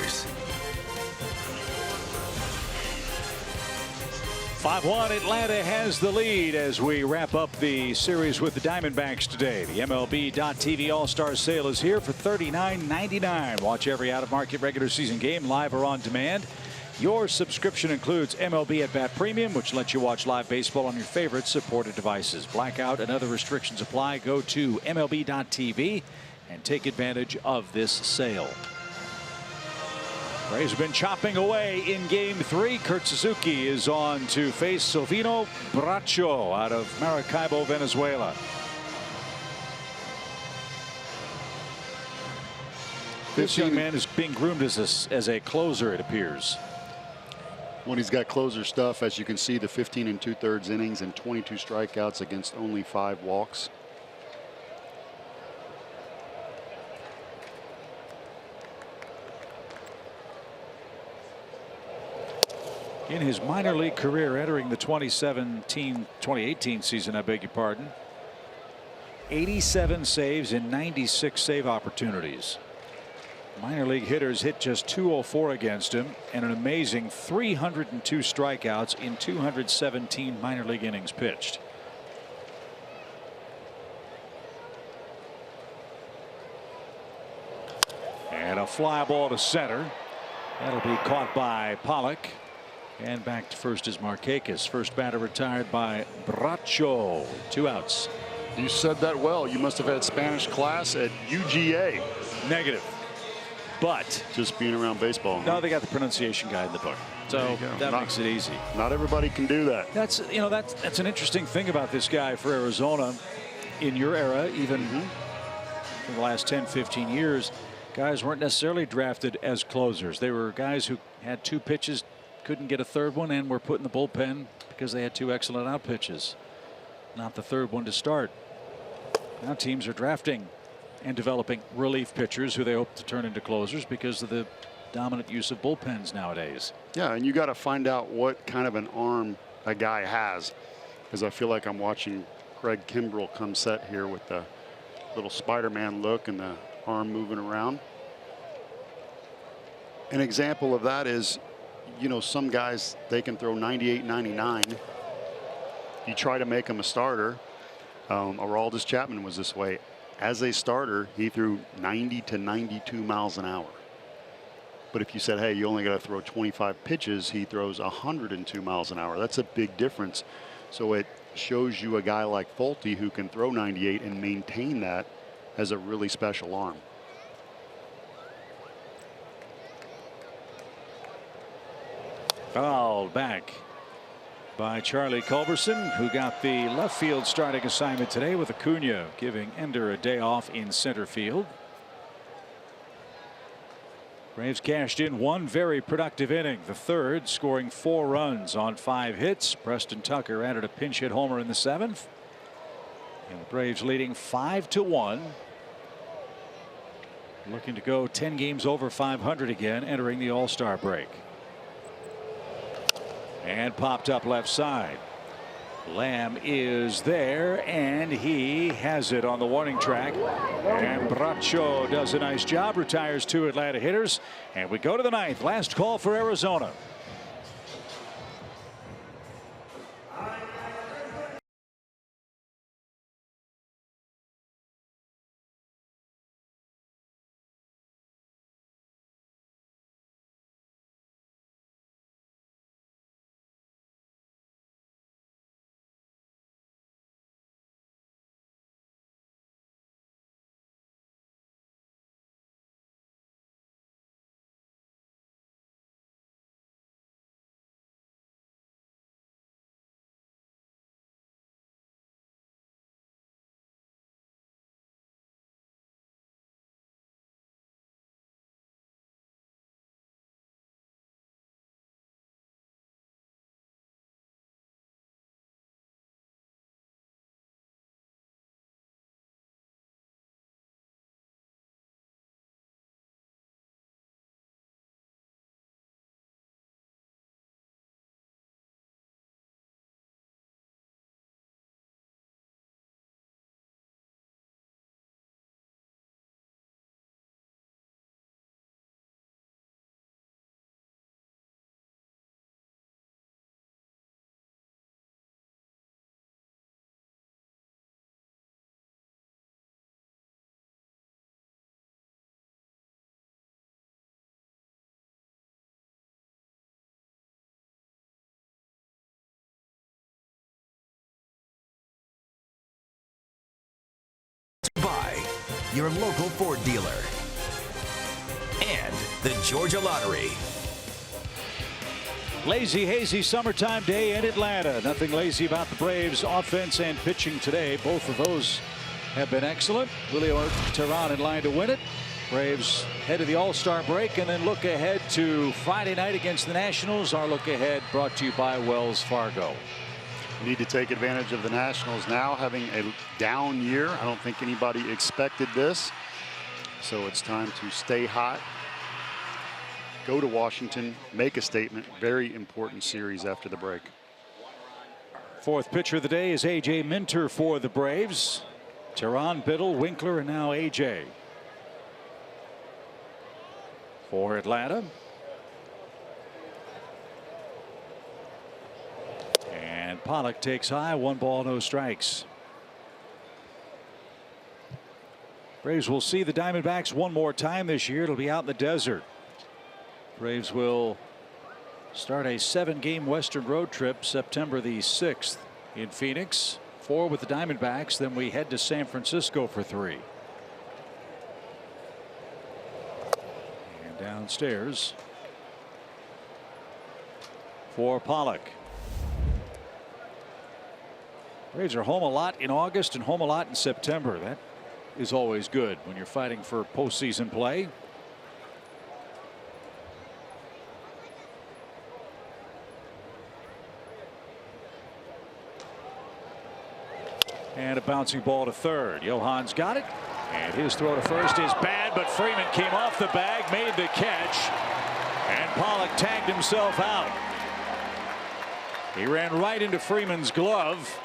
Dealers. 5-1, Atlanta has the lead as we wrap up the series with the Diamondbacks today. The MLB.TV All-Star Sale is here for $39.99. Watch every out-of-market regular season game live or on demand. Your subscription includes MLB At Bat Premium, which lets you watch live baseball on your favorite supported devices. Blackout and other restrictions apply. Go to MLB.TV and take advantage of this sale. Braves have been chopping away in game 3. Kurt Suzuki is on to face Silvino Bracho out of Maracaibo, Venezuela. This young man is being groomed as a closer, it appears. When he's got closer stuff, as you can see, the 15 2/3 innings and 22 strikeouts against only 5 walks. In his minor league career, entering the 2018 season, I beg your pardon, 87 saves and 96 save opportunities. Minor league hitters hit just .204 against him and an amazing 302 strikeouts in 217 minor league innings pitched. A fly ball to center. That'll be caught by Pollock. And back to first is Markakis. First batter retired by Bracho. 2 outs. You said that well. You must have had Spanish class at UGA. Negative. But just being around baseball. No, they got the pronunciation guide in the book. So that makes it easy. Not everybody can do that. That's that's an interesting thing about this guy for Arizona. In your era, even in the last 10-15 years, guys weren't necessarily drafted as closers. They were guys who had 2 pitches, couldn't get a 3rd one, and were put in the bullpen because they had 2 excellent out pitches. Not the 3rd one to start. Now teams are drafting and developing relief pitchers who they hope to turn into closers because of the dominant use of bullpens nowadays. Yeah, and you got to find out what kind of an arm a guy has, because I feel like I'm watching Craig Kimbrell come set here with the little Spider-Man look and the arm moving around. An example of that is, some guys, they can throw 98, 99. You try to make them a starter. Aroldis Chapman was this way. As a starter, he threw 90 to 92 miles an hour. But if you said, hey, you only got to throw 25 pitches, he throws 102 miles an hour. That's a big difference. So it shows you a guy like Folty who can throw 98 and maintain that as a really special arm. Fouled back by Charlie Culberson, who got the left field starting assignment today with Acuna giving Ender a day off in center field. Braves cashed in 1 very productive inning, the 3rd, scoring 4 runs on 5 hits. Preston Tucker added a pinch hit homer in the 7th. And the Braves leading 5-1. Looking to go 10 games over 500 again, entering the All-Star break. And popped up left side. Lamb is there, and he has it on the warning track. And Bracho does a nice job, retires 2 Atlanta hitters. And we go to the 9th. Last call for Arizona. By your local Ford dealer and the Georgia Lottery. Lazy, hazy summertime day in Atlanta. Nothing lazy about the Braves offense and pitching today. Both of those have been excellent. Julio Teheran in line to win it. Braves head to the All-Star break and then look ahead to Friday night against the Nationals. Our look ahead brought to you by Wells Fargo. You need to take advantage of the Nationals now having a down year. I don't think anybody expected this. So it's time to stay hot. Go to Washington, make a statement. Very important series after the break. 4th pitcher of the day is A.J. Minter for the Braves. Teheran, Biddle, Winkler, and now A.J. for Atlanta. And Pollock takes high, 1 ball, no strikes. Braves will see the Diamondbacks one more time this year. It'll be out in the desert. Braves will start a 7-game Western road trip September the 6th in Phoenix. 4 with the Diamondbacks. Then we head to San Francisco for 3. And downstairs for Pollock. Braves are home a lot in August and home a lot in September. That is always good when you're fighting for postseason play. And a bouncing ball to third. Johan's got it. And his throw to first is bad, but Freeman came off the bag, made the catch, and Pollock tagged himself out. He ran right into Freeman's glove.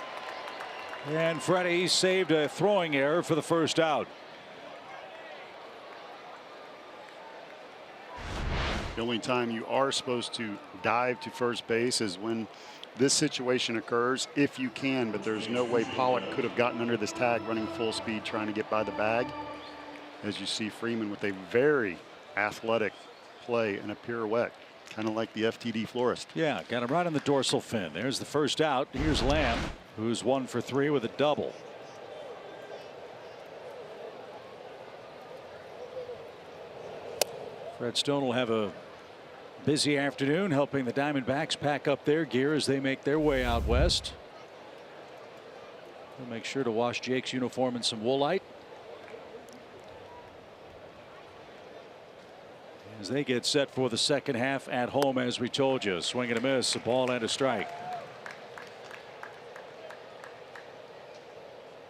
And Freddie saved a throwing error for the first out. The only time you are supposed to dive to first base is when this situation occurs, if you can, but there's no way Pollock could have gotten under this tag running full speed trying to get by the bag. As you see Freeman with a very athletic play and a pirouette, kind of like the FTD florist. Yeah, got him right on the dorsal fin. There's the first out. Here's Lamb, who's 1 for 3 with a double. Fred Stone will have a busy afternoon helping the Diamondbacks pack up their gear as they make their way out west. He'll make sure to wash Jake's uniform in some Woolite as they get set for the second half at home. As we told you, swing and a miss, a ball and a strike.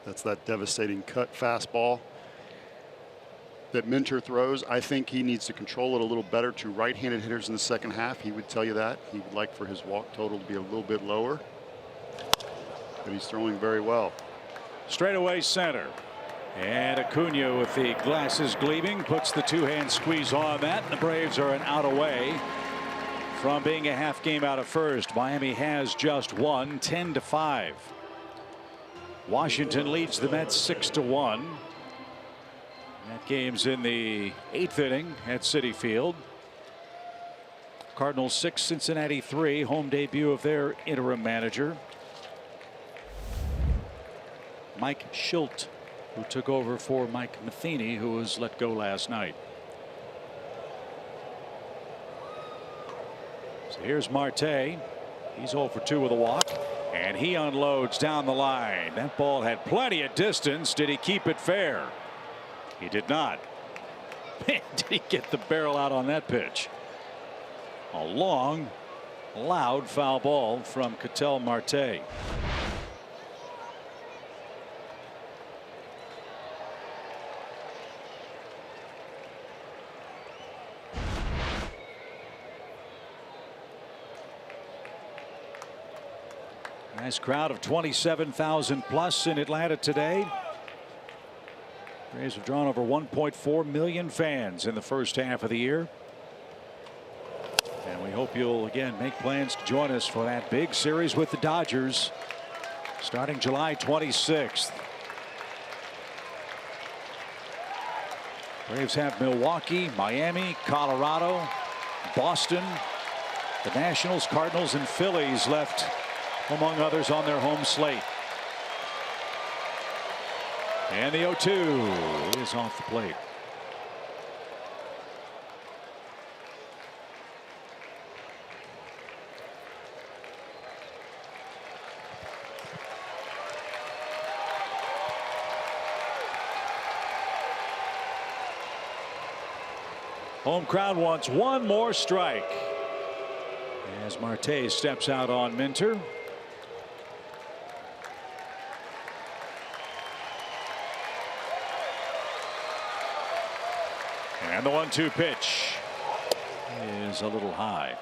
That's that devastating cut fastball that Minter throws. I think he needs to control it a little better to right-handed hitters in the second half. He would tell you that. He would like for his walk total to be a little bit lower. But he's throwing very well. Straightaway center. And Acuna with the glasses gleaming puts the two-hand squeeze on that. The Braves are an out away from being a half game out of first. Miami has just won 10-5. Washington leads the Mets 6-1. That game's in the 8th inning at Citi Field. Cardinals 6, Cincinnati 3. Home debut of their interim manager, Mike Schilt, who took over for Mike Matheny, who was let go last night. So here's Marte. He's 0 for 2 with a walk, and he unloads down the line. That ball had plenty of distance. Did he keep it fair? He did not. Man, did he get the barrel out on that pitch? A long, loud foul ball from Ketel Marte. Nice crowd of 27,000 plus in Atlanta today. Braves have drawn over 1.4 million fans in the first half of the year. And we hope you'll again make plans to join us for that big series with the Dodgers starting July 26th. Braves have Milwaukee, Miami, Colorado, Boston, the Nationals, Cardinals, and Phillies left, among others, on their home slate. And the 0-2 is off the plate. Home crowd wants one more strike as Marte steps out on Minter. And the 1-2 pitch is a little high.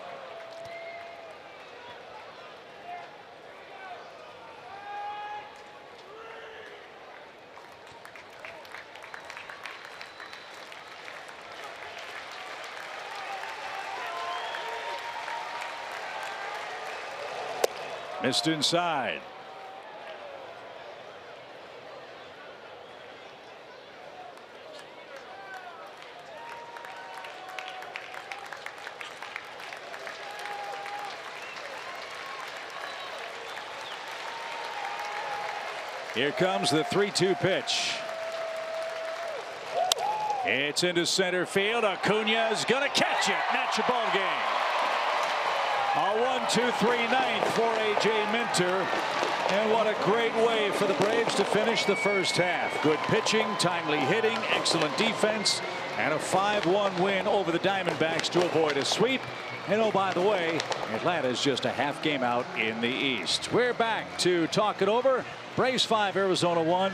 Missed inside. Here comes the 3-2 pitch. It's into center field. Acuna is going to catch it. That's your ball game. A 1-2-3 ninth for A.J. Minter. And what a great way for the Braves to finish the first half. Good pitching, timely hitting, excellent defense, and a 5-1 win over the Diamondbacks to avoid a sweep. And oh, by the way, Atlanta's just a half game out in the East. We're back to talk it over. Braves 5, Arizona 1.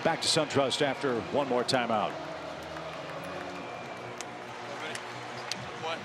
Back to SunTrust after one more timeout. What?